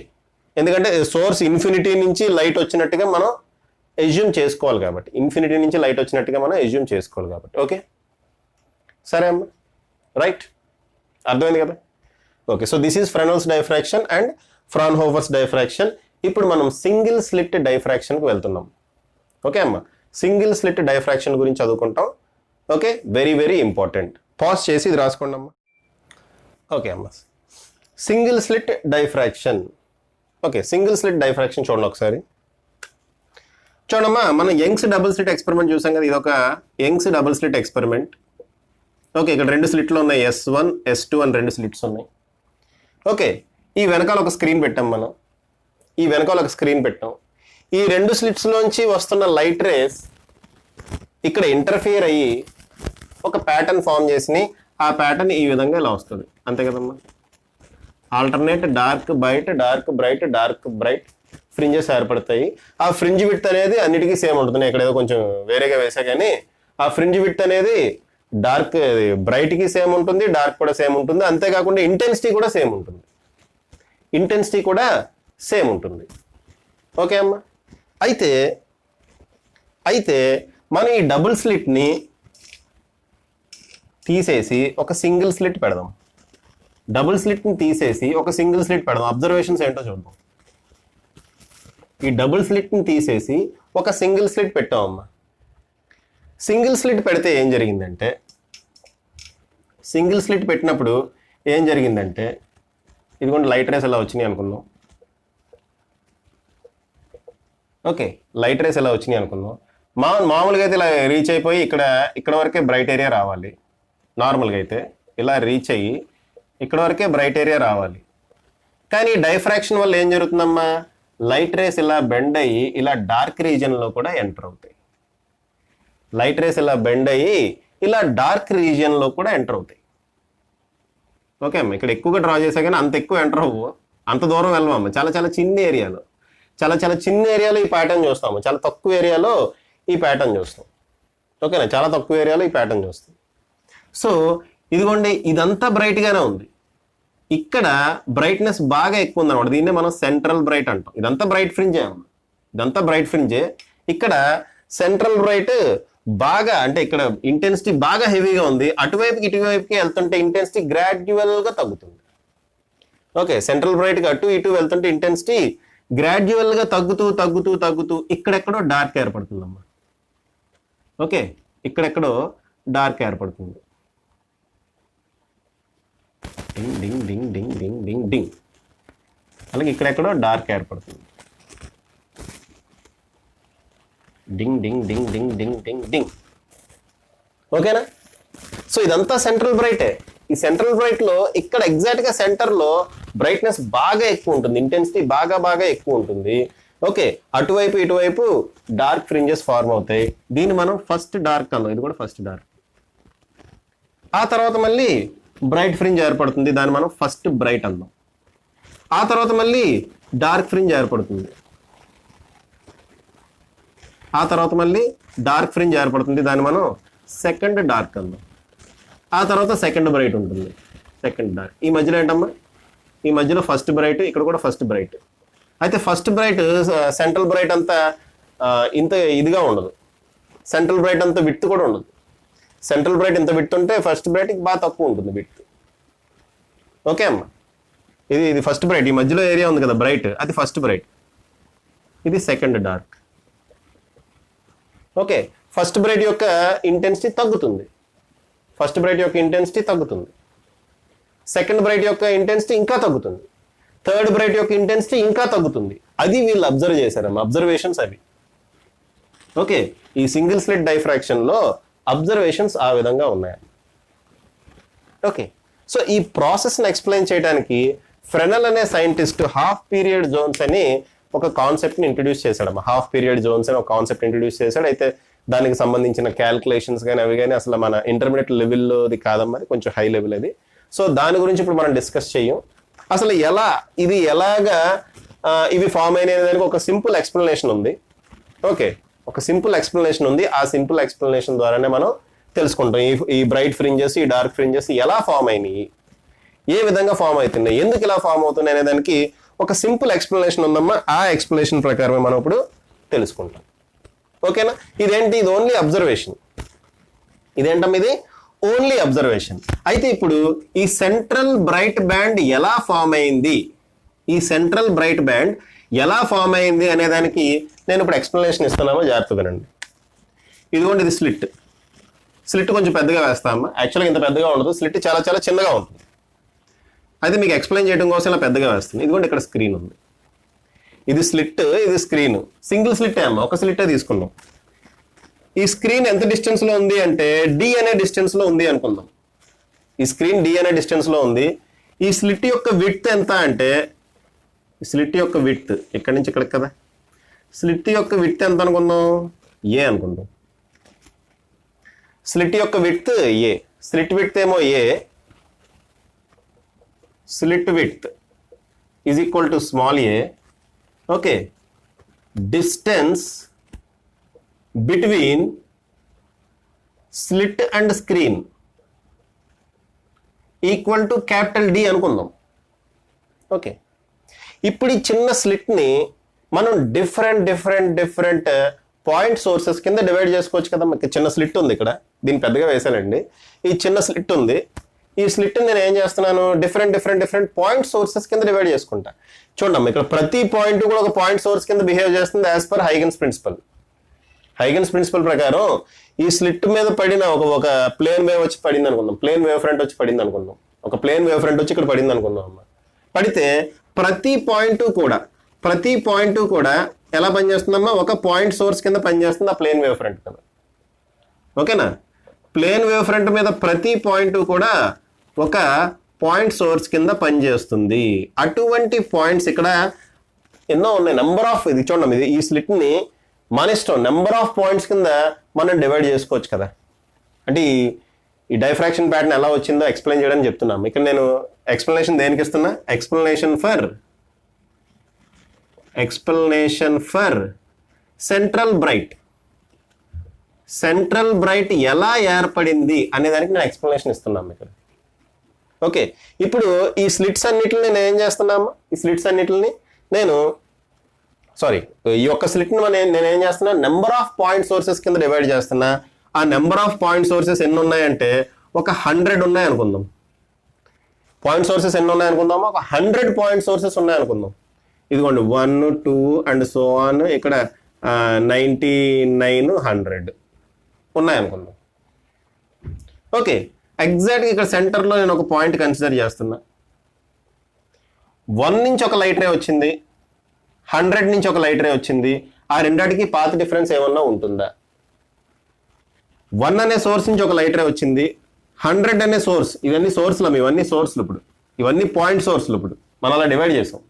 ఎందుకంటే సోర్స్ ఇన్ఫినిటీ నుంచి లైట్ వచ్చినట్టుగా మనం ఎజ్యూమ్ చేసుకోవాలి కాబట్టి, ఇన్ఫినిటీ నుంచి లైట్ వచ్చినట్టుగా మనం ఎజ్యూమ్ చేసుకోవాలి కాబట్టి. ఓకే, సరే అమ్మా, రైట్, అర్థమైంది కదా? Okay, so this is Fresnel's diffraction and Fraunhofer's diffraction. ఇప్పుడు మనం సింగిల్ స్లిట్ డైఫ్రాక్షన్కి వెళ్తున్నాం. ఓకే అమ్మా, సింగిల్ స్లిట్ డైఫ్రాక్షన్ గురించి చదువుకుంటాం. Okay, very very important. Pause చేసి ఇది రాసుకోండి అమ్మా. ఓకే అమ్మా, single slit diffraction. Okay, single slit diffraction చూడండి ఒకసారి. చూడమ్మా, మనం యంగ్స్ డబుల్ స్లిట్ ఎక్స్పెరిమెంట్ చూసాం కదా, ఇది ఒక Young's double slit experiment. Okay, ఇక్కడ 2 స్లిట్లు ఉన్నాయి, S1 S2 అని 2 స్లిట్స్ ఉన్నాయి. ఓకే, ఈ వెనకాల ఒక స్క్రీన్ పెట్టాం మనం. ఈ వెనకాల ఒక స్క్రీన్ పెట్టాం. ఈ 2 స్లిట్స్ లోంచి వస్తున్న లైట్ రేస్ ఇక్కడ ఇంటర్ఫియర్ అయ్యి ఒక ప్యాటర్న్ ఫామ్ చేసి ఆ ప్యాటర్న్ ఈ విధంగా ఇలా వస్తుంది. అంతే కదమ్మా? Alternate dark bright dark bright dark bright fringes ఏర్పడతాయి. ఆ ఫ్రింజ్ విడ్త్ అనేది అన్నిటికీ సేమ్ ఉంటుంది. ఇక్కడ ఏదో కొంచెం వేరేగా వేసా కానీ ఆ ఫ్రింజ్ విడ్త్ అనేది డార్క్ బ్రైట్కి సేమ్ ఉంటుంది, డార్క్ కూడా సేమ్ ఉంటుంది. అంతేకాకుండా ఇంటెన్సిటీ కూడా సేమ్ ఉంటుంది. ఓకే అమ్మా, అయితే మనం ఈ డబుల్ స్లిట్ని తీసేసి ఒక సింగిల్ స్లిట్ పెడదాం. డబుల్ స్లిట్ని తీసేసి ఒక సింగిల్ స్లిట్ పెడదాం. అబ్జర్వేషన్స్ ఏంటో చూద్దాం. ఈ డబుల్ స్లిట్ని తీసేసి ఒక సింగిల్ స్లిట్ పెట్టామమ్మా. సింగిల్ స్లిట్ పెడితే ఏం జరిగిందంటే, సింగిల్ స్లిట్ పెట్టినప్పుడు ఏం జరిగిందంటే, ఇదిగోండి లైట్ రేస్ ఎలా వచ్చినాయి అనుకుందాం. ఓకే, లైట్ రేస్ ఎలా వచ్చినాయి అనుకుందాం. మామూలుగా అయితే ఇలా రీచ్ అయిపోయి ఇక్కడ వరకే బ్రైట్ ఏరియా రావాలి. నార్మల్గా అయితే ఇలా రీచ్ అయ్యి ఇక్కడ వరకే బ్రైట్ ఏరియా రావాలి. కానీ డైఫ్రాక్షన్ వల్ల ఏం జరుగుతుందమ్మా, లైట్ రేస్ ఇలా బెండ్ అయ్యి ఇలా డార్క్ రీజియన్లో కూడా ఎంటర్ అవుతాయి. లైట్ రేస్ ఇలా బెండ్ అయ్యి ఇలా డార్క్ రీజియన్లో కూడా ఎంటర్ అవుతాయి. ఓకే అమ్మ, ఇక్కడ ఎక్కువగా డ్రా చేసా కానీ అంత ఎక్కువ ఎంటర్ అవ్వు, అంత దూరం వెళ్ళమమ్మ. చాలా చిన్న ఏరియాలో చిన్న ఏరియాలో ఈ ప్యాటర్న్ చూస్తాము, చాలా తక్కువ ఏరియాలో ఈ ప్యాటర్న్ చూస్తాం. ఓకేనా, చాలా తక్కువ ఏరియాలో ఈ ప్యాటర్న్ చూస్తాం. సో ఇదిగోండి, ఇదంతా బ్రైట్గానే ఉంది. ఇక్కడ బ్రైట్నెస్ బాగా ఎక్కువ ఉంది అనమాట. దీన్నే మనం సెంట్రల్ బ్రైట్ అంటాం. ఇదంతా బ్రైట్ ఫ్రింజే అమ్మ, ఇదంతా బ్రైట్ ఫ్రింజే. ఇక్కడ సెంట్రల్ బ్రైట్ బాగా, అంటే ఇక్కడ ఇంటెన్సిటీ బాగా హెవీగా ఉంది. అటువైపుకి ఇటువైపుకి వెళ్తుంటే ఇంటెన్సిటీ గ్రాడ్యువల్గా తగ్గుతుంది. ఓకే, సెంట్రల్ బ్రైట్కి అటు ఇటు వెళ్తుంటే ఇంటెన్సిటీ గ్రాడ్యువల్గా తగ్గుతూ ఇక్కడెక్కడో డార్క్ ఏర్పడుతుందమ్మా. ఓకే, ఇక్కడెక్కడో డార్క్ ఏర్పడుతుంది. డింగ్ డింగ్ డింగ్ డింగ్ డింగ్ డింగ్ డింగ్, అలాగే ఇక్కడెక్కడో డార్క్ ఏర్పడుతుంది. డింగ్ డింగ్ డింగ్ డింగ్ డింగ్ డింగ్ డింగ్. ఓకేనా? సో ఇదంతా సెంట్రల్ బ్రైటే. ఈ సెంట్రల్ బ్రైట్ లో ఇక్కడ ఎగ్జాక్ట్ గా సెంటర్ లో బ్రైట్నెస్ బాగా ఎక్కువ ఉంటుంది, ఇంటెన్సిటీ బాగా ఎక్కువ ఉంటుంది. ఓకే, అటువైపు ఇటువైపు డార్క్ ఫ్రింజెస్ ఫార్మ్ అవుతాయి. దీన్ని మనం ఫస్ట్ డార్క్ అన్నాం, ఇది కూడా ఫస్ట్ డార్క్. ఆ తర్వాత మళ్ళీ బ్రైట్ ఫ్రింజ్ ఏర్పడుతుంది, దాన్ని మనం ఫస్ట్ బ్రైట్ అన్నాం. ఆ తర్వాత మళ్ళీ డార్క్ ఫ్రింజ్ ఏర్పడుతుంది, ఆ తర్వాత మళ్ళీ డార్క్ ఫ్రింజ్ ఏర్పడుతుంది, దాన్ని మనం సెకండ్ డార్క్ అన్నాం. ఆ తర్వాత సెకండ్ బ్రైట్ ఉంటుంది, సెకండ్ డార్క్. ఈ మధ్యలో ఏంటమ్మా, ఈ మధ్యలో ఫస్ట్ బ్రైట్, ఇక్కడ కూడా ఫస్ట్ బ్రైట్. అయితే ఫస్ట్ బ్రైట్ సెంట్రల్ బ్రైట్ అంతా ఇంత ఇదిగా ఉండదు, సెంట్రల్ బ్రైట్ అంత విడ్త్ కూడా ఉండదు. సెంట్రల్ బ్రైట్ ఇంత విడ్త్ ఉంటే ఫస్ట్ బ్రైట్ బాగా తక్కువ ఉంటుంది విడ్త్. ఓకే అమ్మా, ఇది ఫస్ట్ బ్రైట్. ఈ మధ్యలో ఏరియా ఉంది కదా బ్రైట్, అది ఫస్ట్ బ్రైట్, ఇది second dark. Okay, first bright యొక్క ఇంటెన్సిటీ తగ్గుతుంది, ఫస్ట్ బ్రైట్ యొక్క ఇంటెన్సిటీ తగ్గుతుంది. సెకండ్ బ్రైట్ యొక్క ఇంటెన్సిటీ ఇంకా తగ్గుతుంది. థర్డ్ బ్రైట్ యొక్క ఇంటెన్సిటీ ఇంకా తగ్గుతుంది. అది వీళ్ళు అబ్జర్వ్ చేశారమ్మా, అబ్జర్వేషన్స్ అవి. ఓకే, ఈ సింగిల్ స్లిట్ డైఫ్రాక్షన్ లో అబ్జర్వేషన్స్ ఆ విధంగా ఉన్నాయి. ఓకే, సో ఈ ప్రాసెస్ ని ఎక్స్ప్లెయిన్ చేయడానికి ఫ్రెనెల్ అనే సైంటిస్ట్ హాఫ్ పీరియడ్ జోన్స్ అని ఒక కాన్సెప్ట్ ని ఇంట్రడ్యూస్ చేశాడమ్మా. హాఫ్ పీరియడ్ జోన్స్ అని ఒక కాన్సెప్ట్ ఇంట్రడ్యూస్ చేశాడు. అయితే దానికి సంబంధించిన క్యాల్కులేషన్స్ కానీ అవి కానీ అసలు మన ఇంటర్మీడియట్ లెవెల్లోది కాదమ్మా, అది కొంచెం హై లెవెల్ అది. సో దాని గురించి ఇప్పుడు మనం డిస్కస్ చెయ్యం. అసలు ఇది ఎలాగా ఇవి ఫామ్ అయిన దానికి ఒక సింపుల్ ఎక్స్ప్లెనేషన్ ఉంది. ఓకే, ఒక సింపుల్ ఎక్స్ప్లెనేషన్ ఉంది. ఆ సింపుల్ ఎక్స్ప్లెనేషన్ ద్వారానే మనం తెలుసుకుంటాం ఈ బ్రైట్ ఫ్రింజెస్, ఈ డార్క్ ఫ్రింజెస్ ఎలా ఫామ్ అయినాయి, ఏ విధంగా ఫామ్ అవుతున్నాయి, ఎందుకు ఇలా ఫామ్ అవుతున్నాయి అనే దానికి ఒక సింపుల్ ఎక్స్ప్లెనేషన్ ఉందమ్మా. ఆ ఎక్స్ప్లెనేషన్ ప్రకారమే మనం ఇప్పుడు తెలుసుకుంటాం. ఓకేనా, ఇదేంటి, ఇది ఓన్లీ అబ్జర్వేషన్. ఇదేంటమ్మా, ఇది ఓన్లీ అబ్జర్వేషన్. అయితే ఇప్పుడు ఈ సెంట్రల్ బ్రైట్ బ్యాండ్ ఎలా ఫామ్ అయింది, ఈ సెంట్రల్ బ్రైట్ బ్యాండ్ ఎలా ఫామ్ అయింది అనే దానికి నేను ఇప్పుడు ఎక్స్ప్లెనేషన్ ఇస్తున్నామో జాగ్రత్తగా వినండి. ఇదిగోండి, ఇది స్లిట్ కొంచెం పెద్దగా వేస్తామా. యాక్చువల్గా ఇంత పెద్దగా ఉండదు, స్లిట్ చాలా చాలా చిన్నగా ఉంటుంది. అయితే మీకు ఎక్స్ప్లెయిన్ చేయడం కోసం ఇలా పెద్దగా వేస్తుంది. ఇదిగోండి, ఇక్కడ స్క్రీన్ ఉంది. ఇది స్లిట్, ఇది స్క్రీన్. సింగిల్ స్లిట్టే అమ్మా, ఒక స్లిట్టే తీసుకున్నాం. ఈ స్క్రీన్ ఎంత డిస్టెన్స్ లో ఉంది అంటే డి అనే డిస్టెన్స్ లో ఉంది అనుకుందాం. ఈ స్క్రీన్ డి అనే డిస్టెన్స్ లో ఉంది. ఈ స్లిట్ యొక్క విడ్త్ ఎంత అంటే, స్లిట్ యొక్క విడ్త్ ఇక్కడి నుంచి ఇక్కడికి కదా, స్లిట్ యొక్క విడ్త్ ఎంత అనుకుందాం, ఏ అనుకుందాం. స్లిట్ యొక్క విడ్త్ ఏ, స్లిట్ విడ్త్ ఏమో a, slit width is equal to small a. Okay, distance between slit and screen equal to capital D అనుకుందాం. ఓకే, ఇప్పుడు ఈ చిన్న స్లిట్ని మనం డిఫరెంట్ పాయింట్ సోర్సెస్ కింద డివైడ్ చేసుకోవచ్చు కదా. మనకి చిన్న స్లిట్ ఉంది ఇక్కడ, దీన్ని పెద్దగా వేసానండి. ఈ చిన్న స్లిట్ ఉంది, ఈ స్లిట్ నేను ఏం చేస్తున్నాను, డిఫరెంట్ పాయింట్ సోర్సెస్ కింద డివైడ్ చేసుకుంటా. చూడమ్మా, ఇక్కడ ప్రతి పాయింట్ కూడా ఒక పాయింట్ సోర్స్ కింద బిహేవ్ చేస్తుంది as per Huygens principle. Huygens principle ప్రకారం ఈ స్లిట్ మీద పడిన ఒక ప్లేన్ వేవ్ వచ్చి పడింది అనుకుందాం, ప్లేన్ వేవ్ ఫ్రంట్ వచ్చి పడింది అనుకుందాం, ఒక ప్లేన్ వేవ్ ఫ్రంట్ వచ్చి ఇక్కడ పడింది అనుకుందాం అమ్మా. పడితే ప్రతి పాయింట్ కూడా ఎలా పనిచేస్తుందమ్మా, ఒక పాయింట్ సోర్స్ కింద పనిచేస్తుంది ఆ ప్లేన్ వేవ్ ఫ్రంట్ కదా. ఓకేనా, ప్లేన్ వేవ్ ఫ్రంట్ మీద ప్రతి పాయింట్ కూడా ఒక పాయింట్ సోర్స్ కింద పనిచేస్తుంది. అటువంటి పాయింట్స్ ఇక్కడ ఎన్నో ఉన్నాయి, నెంబర్ ఆఫ్. ఇది చూడండి, ఇది ఈ స్లిట్ని మన ఇష్టం నెంబర్ ఆఫ్ పాయింట్స్ కింద మనం డివైడ్ చేసుకోవచ్చు కదా. అంటే ఈ డైఫ్రాక్షన్ ప్యాటర్న్ ఎలా వచ్చిందో ఎక్స్ప్లెయిన్ చేయడానికి చెప్తున్నాం. ఇక్కడ నేను ఎక్స్ప్లెనేషన్ దేనికి ఇస్తున్నా, ఎక్స్ప్లెనేషన్ ఫర్ సెంట్రల్ బ్రైట్ ఎలా ఏర్పడింది అనే దానికి నేను ఎక్స్ప్లెనేషన్ ఇస్తున్నాను ఇక్కడ. ఓకే, ఇప్పుడు ఈ స్లిట్స్ అన్నిటిని నేను ఏం చేస్తున్నాము, ఈ స్లిట్స్ అన్నిటిని ఈ యొక్క స్లిట్ని నేను ఏం చేస్తున్నా, నెంబర్ ఆఫ్ పాయింట్ సోర్సెస్ కింద డివైడ్ చేస్తున్నా. ఆ నెంబర్ ఆఫ్ పాయింట్ సోర్సెస్ ఎన్ని ఉన్నాయంటే ఒక 100 ఉన్నాయి అనుకుందాం. పాయింట్ సోర్సెస్ ఎన్ని ఉన్నాయి అనుకుందాము, ఒక 100 పాయింట్ సోర్సెస్ ఉన్నాయి అనుకుందాం. ఇదిగోండి 1, 2 అండ్ సో ఆన్, ఇక్కడ 99, 100 ఉన్నాయి అనుకుందాం. ఓకే, ఎగ్జాక్ట్గా ఇక్కడ సెంటర్లో నేను ఒక పాయింట్ కన్సిడర్ చేస్తున్నా. 1 నుంచి ఒక లైట్ రే వచ్చింది, 100 నుంచి ఒక లైట్ రే వచ్చింది. ఆ రెండాటికి పాత్ డిఫరెన్స్ ఏమన్నా ఉంటుందా? 1 అనే సోర్స్ నుంచి ఒక లైట్ రే వచ్చింది, 100 అనే సోర్స్, ఇవన్నీ సోర్స్లు, ఇవన్నీ సోర్స్లు, ఇప్పుడు ఇవన్నీ పాయింట్ సోర్స్లు. ఇప్పుడు మనం అలా డివైడ్ చేసాం.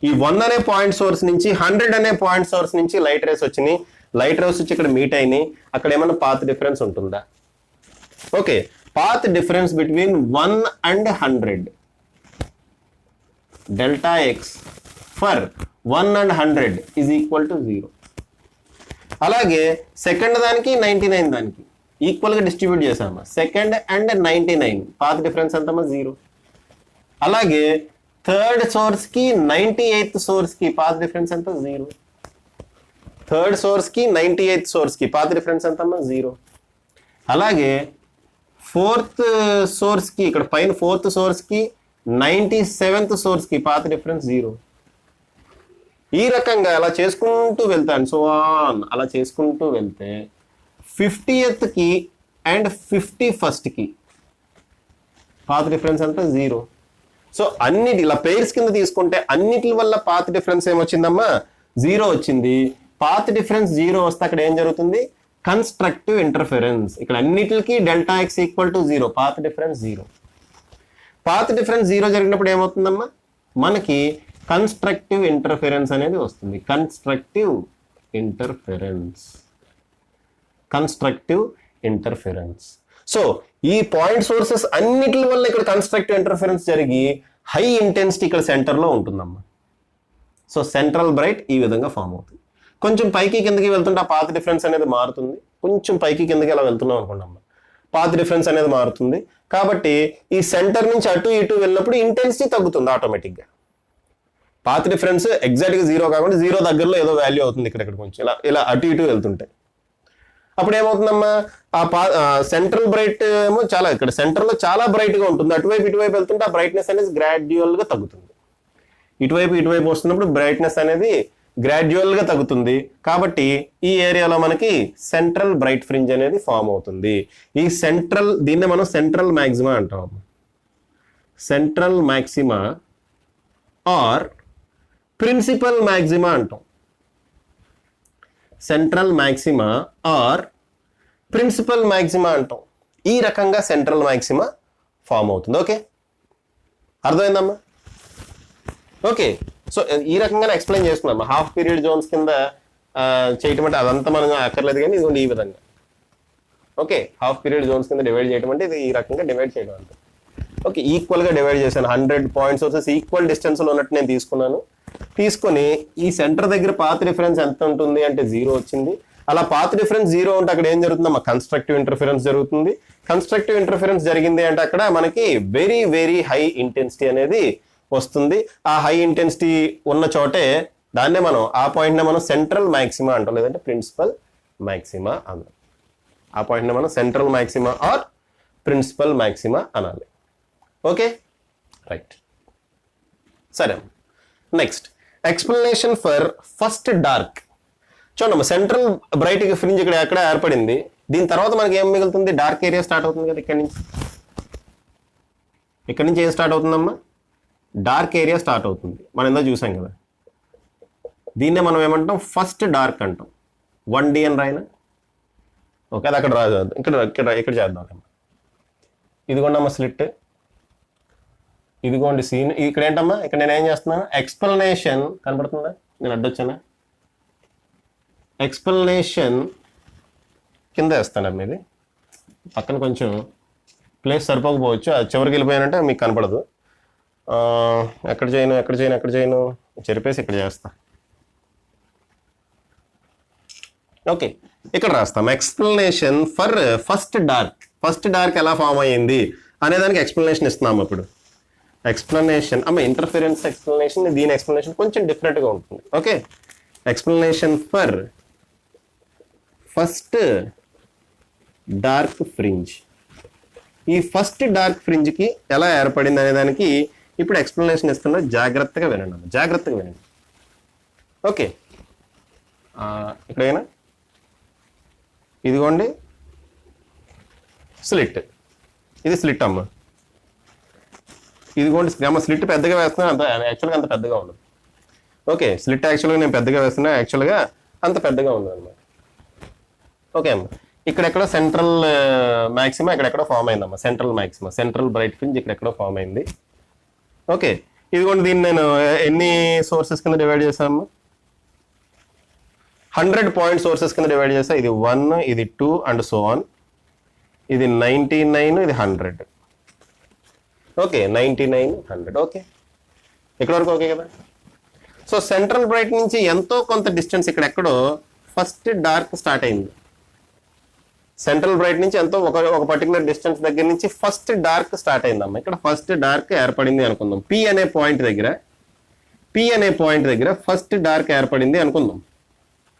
ఈ 1 అనే పాయింట్ సోర్స్ నుంచి 100 అనే పాయింట్ సోర్స్ నుంచి లైట్ రేస్ వచ్చినాయి. లైట్ రేస్ వచ్చి ఇక్కడ మీట్ అయినాయి. అక్కడ ఏమన్నా పాత్ డిఫరెన్స్ ఉంటుందా? Okay, path difference between 1 and 100 delta X for 1 and 100 is equal to 0. అలాగే సెకండ్ దానికి 99 దానికి ఈక్వల్గా డిస్ట్రిబ్యూట్ చేసామా. సెకండ్ అండ్ 99 పాత్ డిఫరెన్స్ ఎంతమా, 0. అలాగే థర్డ్ సోర్స్కి 98th సోర్స్కి పాత్ డిఫరెన్స్ ఎంత, 0. థర్డ్ సోర్స్కి 98th సోర్స్కి పాత్ డిఫరెన్స్ ఎంతమ్మా, 0. అలాగే ఫోర్త్ సోర్స్కి, ఇక్కడ పైన ఫోర్త్ సోర్స్కి 97th సోర్స్కి పాత్ డిఫరెన్స్ 0. ఈ రకంగా అలా చేసుకుంటూ వెళ్తాను, సో ఆన్ అలా చేసుకుంటూ వెళ్తే 50th and 51st path difference అంతా 0. సో అన్నిటి ఇలా పెయిర్స్ కింద తీసుకుంటే అన్నిటి వల్ల పాత్ డిఫరెన్స్ ఏమొచ్చిందమ్మా 0 వచ్చింది. పాత్ డిఫరెన్స్ 0 వస్తే అక్కడ ఏం జరుగుతుంది కన్స్ట్రక్టివ్ ఇంటర్ఫరెన్స్. ఇక్కడ అన్నిటికి delta X equal to 0, path difference 0. Path difference 0 జరిగినప్పుడు ఏమవుతుందమ్మా మనకి కన్స్ట్రక్టివ్ ఇంటర్ఫరెన్స్ అనేది వస్తుంది. Constructive interference. సో ఈ పాయింట్ సోర్సెస్ అన్నిటి వల్ల ఇక్కడ కన్స్ట్రక్టివ్ ఇంటర్ఫరెన్స్ జరిగి హై ఇంటెన్సిటీ ఇక్కడ సెంటర్లో ఉంటుందమ్మా. సో సెంట్రల్ బ్రైట్ ఈ విధంగా ఫామ్ అవుతుంది. కొంచెం పైకి కిందకి వెళ్తుంటే ఆ పాత్ డిఫరెన్స్ అనేది మారుతుంది. కొంచెం పైకి కిందకి అలా వెళ్తున్నాం అనుకోండి, పాత్ డిఫరెన్స్ అనేది మారుతుంది. కాబట్టి ఈ సెంటర్ నుంచి అటు ఇటు వెళ్ళినప్పుడు ఇంటెన్సిటీ తగ్గుతుంది ఆటోమేటిక్గా. పాత్ డిఫరెన్స్ ఎగ్జాక్ట్గా 0 కాకుండా 0 దగ్గరలో ఏదో వాల్యూ అవుతుంది ఇక్కడ కొంచెం ఇలా ఇలా అటు ఇటు వెళ్తుంటే. అప్పుడు ఏమవుతుందమ్మా సెంట్రల్ బ్రైట్ ఏమో చాలా ఇక్కడ సెంటర్లో చాలా బ్రైట్గా ఉంటుంది. అటువైపు ఇటువైపు వెళ్తుంటే ఆ బ్రైట్నెస్ అనేది గ్రాడ్యువల్గా తగ్గుతుంది. ఇటువైపు వస్తున్నప్పుడు బ్రైట్నెస్ అనేది గ్రాడ్యువల్గా తగ్గుతుంది. కాబట్టి ఈ ఏరియాలో మనకి సెంట్రల్ బ్రైట్ ఫ్రింజ్ అనేది ఫామ్ అవుతుంది. ఈ దీన్నే మనం సెంట్రల్ మ్యాక్సిమా అంటాం. Central maxima or principal maxima అంటాం. Central maxima or principal maxima అంటాం. ఈ రకంగా సెంట్రల్ మ్యాక్సిమా ఫామ్ అవుతుంది. ఓకే, అర్థమైందమ్మా? ఓకే, సో ఈ రకంగా ఎక్స్ప్లెయిన్ చేస్తున్నాం. హాఫ్ పీరియడ్ జోన్స్ కింద చేయటం అంటే అదంతా మనం అక్కర్లేదు, కానీ ఇదిగోండి ఈ విధంగా. ఓకే, హాఫ్ పీరియడ్ జోన్స్ కింద డివైడ్ చేయడం అంటే ఇది ఈ రకంగా డివైడ్ చేయడం అంటే. ఓకే, ఈక్వల్గా డివైడ్ చేశాను. 100 పాయింట్ సోర్సెస్ ఈక్వల్ డిస్టెన్స్లో ఉన్నట్టు నేను తీసుకొని ఈ సెంటర్ దగ్గర పాత్ డిఫరెన్స్ ఎంత ఉంటుంది అంటే 0 వచ్చింది. అలా పాత్ డిఫరెన్స్ 0 ఉంటే అక్కడ ఏం జరుగుతుందమ్మా కన్స్ట్రక్టివ్ ఇంటర్ఫరెన్స్ జరుగుతుంది. కన్స్ట్రక్టివ్ ఇంటర్ఫరెన్స్ జరిగింది అంటే అక్కడ మనకి వెరీ వెరీ హై ఇంటెన్సిటీ అనేది వస్తుంది. ఆ హై ఇంటెన్సిటీ ఉన్న చోటే దాన్నే మనం ఆ పాయింట్నే మనం సెంట్రల్ మ్యాక్సిమా అంటాం, లేదంటే ప్రిన్సిపల్ మ్యాక్సిమా అన్నాం. ఆ పాయింట్నే మనం central maxima or principal maxima అనాలి. Okay, right. సరే, next explanation for first dark. చూడమ్మా, సెంట్రల్ బ్రైట్ ఫ్రింజ్ ఇక్కడ ఎక్కడ ఏర్పడింది. దీని తర్వాత మనకి ఏం మిగులుతుంది? డార్క్ ఏరియా స్టార్ట్ అవుతుంది కదా ఇక్కడి నుంచి ఏం స్టార్ట్ అవుతుందమ్మా? డార్క్ ఏరియా స్టార్ట్ అవుతుంది. మనం ఎంతో చూసాం కదా. దీన్నే మనం ఏమంటాం? ఫస్ట్ డార్క్ అంటాం. 1D అని రాయినా. ఓకే, అది అక్కడ రాదు, ఇక్కడ చేద్దాం. ఇదిగోండమ్మా స్లిట్, ఇదిగోండి సీన్. ఇక్కడ ఏంటమ్మా, ఇక్కడ నేను ఏం చేస్తున్నాను? ఎక్స్ప్లెనేషన్ కనపడుతుందా? నేను అడ్డొచ్చానా? ఎక్స్ప్లెనేషన్ కింద వేస్తాను. మీది పక్కన కొంచెం ప్లేస్ సరిపోకపోవచ్చు, అది చివరికి వెళ్ళిపోయానంటే మీకు కనపడదు. ఎక్కడ చేయను చెరిపేసి ఇక్కడ చేస్తా. ఓకే, ఇక్కడ రాస్తాం ఎక్స్ప్లెనేషన్ ఫర్ ఫస్ట్ డార్క్ ఎలా ఫామ్ అయ్యింది అనేదానికి ఎక్స్ప్లెనేషన్ ఇస్తున్నాము. ఇప్పుడు ఎక్స్ప్లెనేషన్ ఇంటర్ఫరెన్స్ ఎక్స్ప్లెనేషన్, దీని ఎక్స్ప్లెనేషన్ కొంచెం డిఫరెంట్గా ఉంటుంది. Okay, explanation for first dark fringe. ఈ ఫస్ట్ డార్క్ ఫ్రింజ్కి ఎలా ఏర్పడింది అనే దానికి ఇప్పుడు ఎక్స్ప్లెనేషన్ ఇస్తున్నా. జాగ్రత్తగా వినండి. ఓకే, ఇక్కడైనా ఇదిగోండి స్లిట్. ఇది స్లిట్ అమ్మ. ఇదిగోండి స్లిట్ పెద్దగా వేస్తున్నా, యాక్చువల్గా అంత పెద్దగా ఉండదు. ఓకే, స్లిట్ యాక్చువల్గా నేను పెద్దగా వేస్తున్నా, యాక్చువల్గా అంత పెద్దగా ఉండదు అనమాట. ఓకే అమ్మ, ఇక్కడెక్కడ సెంట్రల్ మ్యాక్సిమా ఇక్కడెక్కడ ఫామ్ అయిందమ్మా. సెంట్రల్ బ్రైట్ ఫ్రింజ్ ఇక్కడెక్కడో ఫామ్ అయింది. ఓకే, ఇదిగోండి దీన్ని నేను ఎన్ని సోర్సెస్ కింద డివైడ్ చేశాను? 100 పాయింట్ సోర్సెస్ కింద డివైడ్ చేసా. ఇది 1, ఇది 2 అండ్ సో ఆన్. ఇది 99, ఇది 100. ఓకే, 99, 100. ఓకే, ఇక్కడ వరకు ఓకే కదా. సో సెంట్రల్ బ్రైట్ నుంచి ఎంతో కొంత డిస్టెన్స్ ఇక్కడెక్కడో ఫస్ట్ డార్క్ స్టార్ట్ అయింది. సెంట్రల్ బ్రైట్ నుంచి ఎంతో ఒక పర్టికులర్ డిస్టెన్స్ దగ్గర నుంచి ఫస్ట్ డార్క్ స్టార్ట్ అయిందమ్మా. ఇక్కడ ఫస్ట్ డార్క్ ఏర్పడింది అనుకుందాం. పి అనే పాయింట్ దగ్గర ఫస్ట్ డార్క్ ఏర్పడింది అనుకుందాం.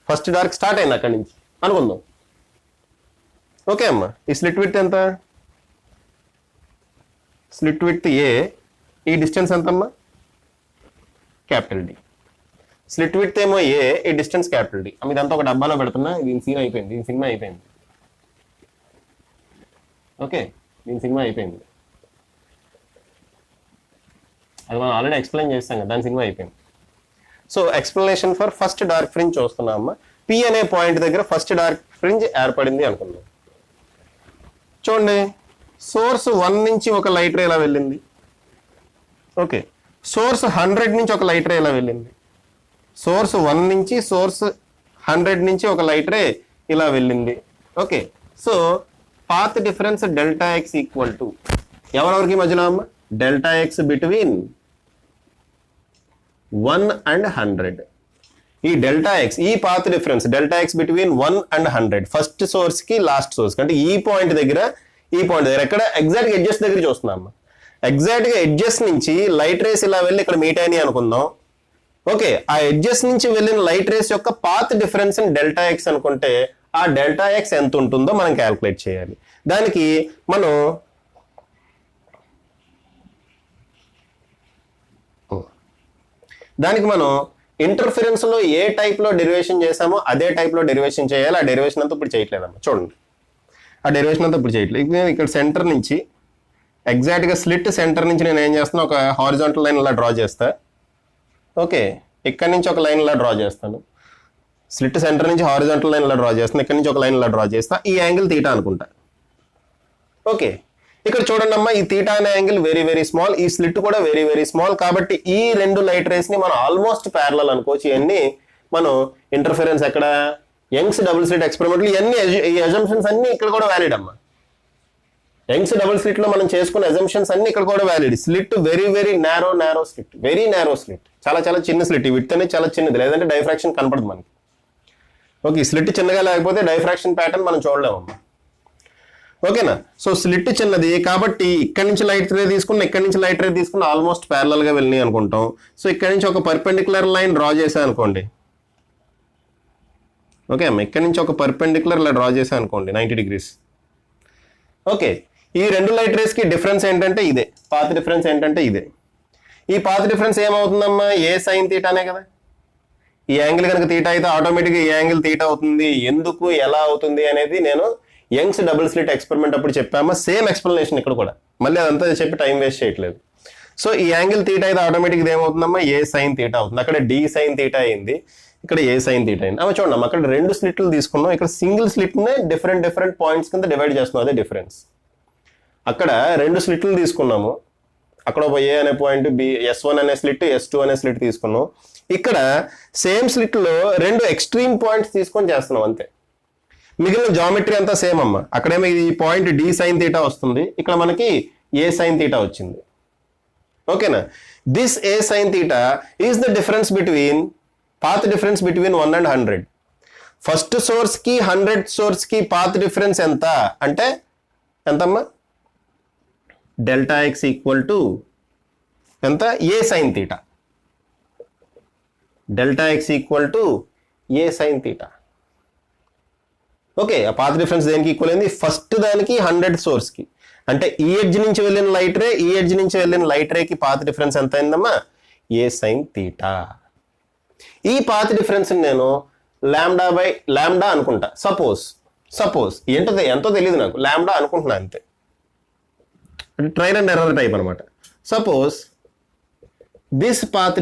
ఫస్ట్ డార్క్ స్టార్ట్ అయింది అక్కడి నుంచి అనుకుందాం. ఓకే అమ్మా, ఈ స్లిట్ విడ్త్ ఎంత? స్లిట్ విడ్త్ ఏ. ఈ డిస్టెన్స్ ఎంతమ్మా? Capital D. స్లిట్ విడ్త్ ఏమో ఏ, ఈ డిస్టెన్స్ క్యాపిటల్ డి. ఇదంతా ఒక డబ్బాలో పెడుతున్నా. దీని సినిమా అయిపోయింది. ఓకే, దీని సినిమా అయిపోయింది. అది మనం ఆల్రెడీ ఎక్స్ప్లెయిన్ చేస్తాం కదా, దాని సినిమా అయిపోయింది. So explanation for first dark fringe చూస్తున్నాం అమ్మా. పి అనే పాయింట్ దగ్గర ఫస్ట్ డార్క్ ఫ్రింజ్ ఏర్పడింది అనుకుందాం. చూడండి, సోర్స్ 1 నుంచి ఒక లైట్ రే ఇలా వెళ్ళింది. ఓకే, సోర్స్ 100 నుంచి ఒక లైట్ రే ఇలా వెళ్ళింది. సోర్స్ 1 నుంచి సోర్స్ 100 నుంచి ఒక లైట్ రే ఇలా వెళ్ళింది. Okay, so path difference delta X equal to ఎవరెవరికి మధ్యలో అమ్మ? Delta X between 1 and 100. ఈ డెల్టా ఎక్స్, ఈ path difference delta X between 1 and 100 first source కి లాస్ట్ సోర్స్ అంటే ఈ పాయింట్ దగ్గర ఎక్కడ ఎగ్జాక్ట్ గా ఎడ్జెస్ దగ్గర చూస్తున్నాం. ఎగ్జాక్ట్ గా ఎడ్జెస్ నుంచి లైట్ రేస్ ఇలా వెళ్ళి ఇక్కడ మీట్ అయినాయి అనుకుందాం. ఓకే, ఆ ఎడ్జెస్ నుంచి వెళ్ళిన లైట్ రేస్ యొక్క పాత్ డిఫరెన్స్ డెల్టా ఎక్స్ అనుకుంటే ఆ డెల్టా ఎక్స్ ఎంత ఉంటుందో మనం క్యాల్కులేట్ చేయాలి. దానికి మనం ఇంటర్ఫిరెన్స్ లో ఏ టైప్ లో డెరివేషన్ చేసామో అదే టైప్ లో డెరివేషన్ చేయాలి. ఆ డెరివేషన్ అంతా ఇప్పుడు చేయట్లేదమ్మా. చూడండి, ఆ డెరివేషన్ అంతా ఇప్పుడు చేయట్లేదు. నేను ఇక్కడ సెంటర్ నుంచి ఎగ్జాక్ట్ గా స్లిట్ సెంటర్ నుంచి నేను ఏం చేస్తున్నా, ఒక హారిజాంటల్ లైన్ ఇలా డ్రా చేస్తా. ఓకే, ఇక్కడ నుంచి ఒక లైన్ ఇలా డ్రా చేస్తాను. స్లిట్ సెంటర్ నుంచి హారిజాంటల్ లైన్ ఇలా డ్రా చేస్తాను. ఇక్కడ నుంచి ఒక లైన్ ఇలా డ్రా చేస్తా. ఈ యాంగిల్ తీటా అనుకుంటా. ఓకే, ఇక్కడ చూడండి అమ్మా, ఈ తీటా అనే యాంగిల్ వెరీ వెరీ స్మాల్, ఈ స్లిట్ కూడా వెరీ వెరీ స్మాల్. కాబట్టి ఈ రెండు లైట్ రేస్ ని మనం ఆల్మోస్ట్ ప్యారలల్ అనుకోవచ్చు. ఇవన్నీ మనం ఇంటర్ఫిరెన్స్ ఎక్కడ యంగ్స్ డబుల్ స్లిట్ ఎక్స్పెరిమెంట్లు ఇవన్నీ ఈ అజంప్షన్స్ అన్ని ఇక్కడ కూడా వ్యాలిడ్ అమ్మా. యంగ్స్ డబుల్ స్లిట్ లో మనం చేసుకున్న అజంప్షన్స్ అన్ని ఇక్కడ కూడా valid. Slit very very narrow slit, very narrow slit, చాలా చాలా చిన్న స్లిట్. ఈ విడ్త్ అనేది చాలా చిన్నది, లేదంటే డైఫ్రాక్షన్ కనపడదు మనకి. ఓకే, స్లిట్ చిన్నగా లేకపోతే డైఫ్రాక్షన్ ప్యాటర్న్ మనం చూడలేమమ్మా. ఓకేనా, సో స్లిట్ చిన్నది కాబట్టి ఇక్కడ నుంచి లైట్ రే తీసుకున్న, ఇక్కడ నుంచి లైట్ రే తీసుకున్న ఆల్మోస్ట్ ప్యారలల్ గా వెళ్ళినాయి అనుకుంటాం. సో ఇక్కడ నుంచి ఒక పర్పెండిక్యులర్ లైన్ డ్రా చేశాను అనుకోండి. ఓకే అమ్మ, ఇక్కడ నుంచి ఒక పర్పెండిక్యులర్ ఇలా డ్రా చేశాను అనుకోండి 90 degrees. ఓకే, ఈ రెండు లైట్ రేస్ కి డిఫరెన్స్ ఏంటంటే ఇదే, పాత్ డిఫరెన్స్ ఏంటంటే ఇదే. ఈ పాత్ డిఫరెన్స్ ఏమవుతుందమ్మా? ఏ సైన్ తీటానే కదా. ఈ యాంగిల్ కనుక తీటా అయితే ఆటోమేటిక్గా ఈ యాంగిల్ తీటా అవుతుంది. ఎందుకు, ఎలా అవుతుంది అనేది నేను యంగ్స్ డబుల్ స్లిట్ ఎక్స్పెరిమెంట్ అప్పుడు చెప్పామా. సేమ్ ఎక్స్ప్లెనేషన్ ఇక్కడ కూడా, మళ్ళీ అదంతా చెప్పి టైం వేస్ట్ చేయట్లేదు. సో ఈ యాంగిల్ తీటా అయితే ఆటోమేటిక్గా ఏమవుతుందమ్మా? ఏ సైన్ తీటా అవుతుంది. అక్కడ డి సైన్ తీటా అయింది, ఇక్కడ ఏ సైన్ తీటా అయింది. అవి చూడమ్మా, అక్కడ రెండు స్లిట్లు తీసుకున్నాం, ఇక్కడ సింగిల్ స్లిట్ నే డిఫరెంట్ పాయింట్స్ కింద డివైడ్ చేస్తున్నాం. అదే డిఫరెన్స్. అక్కడ రెండు స్లిట్లు తీసుకున్నాము, అక్కడ ఒక ఏ అనే పాయింట్, బి S1 అనే స్లిట్, S2 అనే స్లిట్ తీసుకున్నాం. ఇక్కడ సేమ్ స్లిట్ లో రెండు ఎక్స్ట్రీమ్ పాయింట్స్ తీసుకొని చేస్తున్నాం అంతే. మిగిలిన జామెట్రీ అంతా సేమ్ అమ్మ. అక్కడేమో ఈ పాయింట్ డి సైన్ తీటా వస్తుంది, ఇక్కడ మనకి ఏ సైన్ తీటా వచ్చింది. ఓకేనా, this A sine theta is the difference between, path difference between 1 and 100. First source కి 100 సోర్స్ కి పాత్ డిఫరెన్స్ ఎంత అంటే ఎంతమ్మా? డెల్టా ఎక్స్ ఈక్వల్ టు ఎంత? A sine theta. Delta X equal to a sine theta. Okay, ఆ path difference దేనికి equal అయింది? First దానికి 100 సోర్స్ కి. అంటే ఈ ఎడ్జ్ నుంచి వెళ్ళిన లైట్ రే, ఈ ఎడ్జ్ నుంచి వెళ్ళిన లైట్ రేకి పాత్ డిఫరెన్స్ ఎంత అయిందమ్మా? A sine theta. ఈ పాత్ డిఫరెన్స్ నేను లాంబ్డా అనుకుంటా. సపోజ్ ఎంతో తెలియదు నాకు, లాంబ్డా అనుకుంటున్నా అంతే. ట్రైల్ అండ్ ఎర్రర్ టైప్ అనమాట. Suppose this path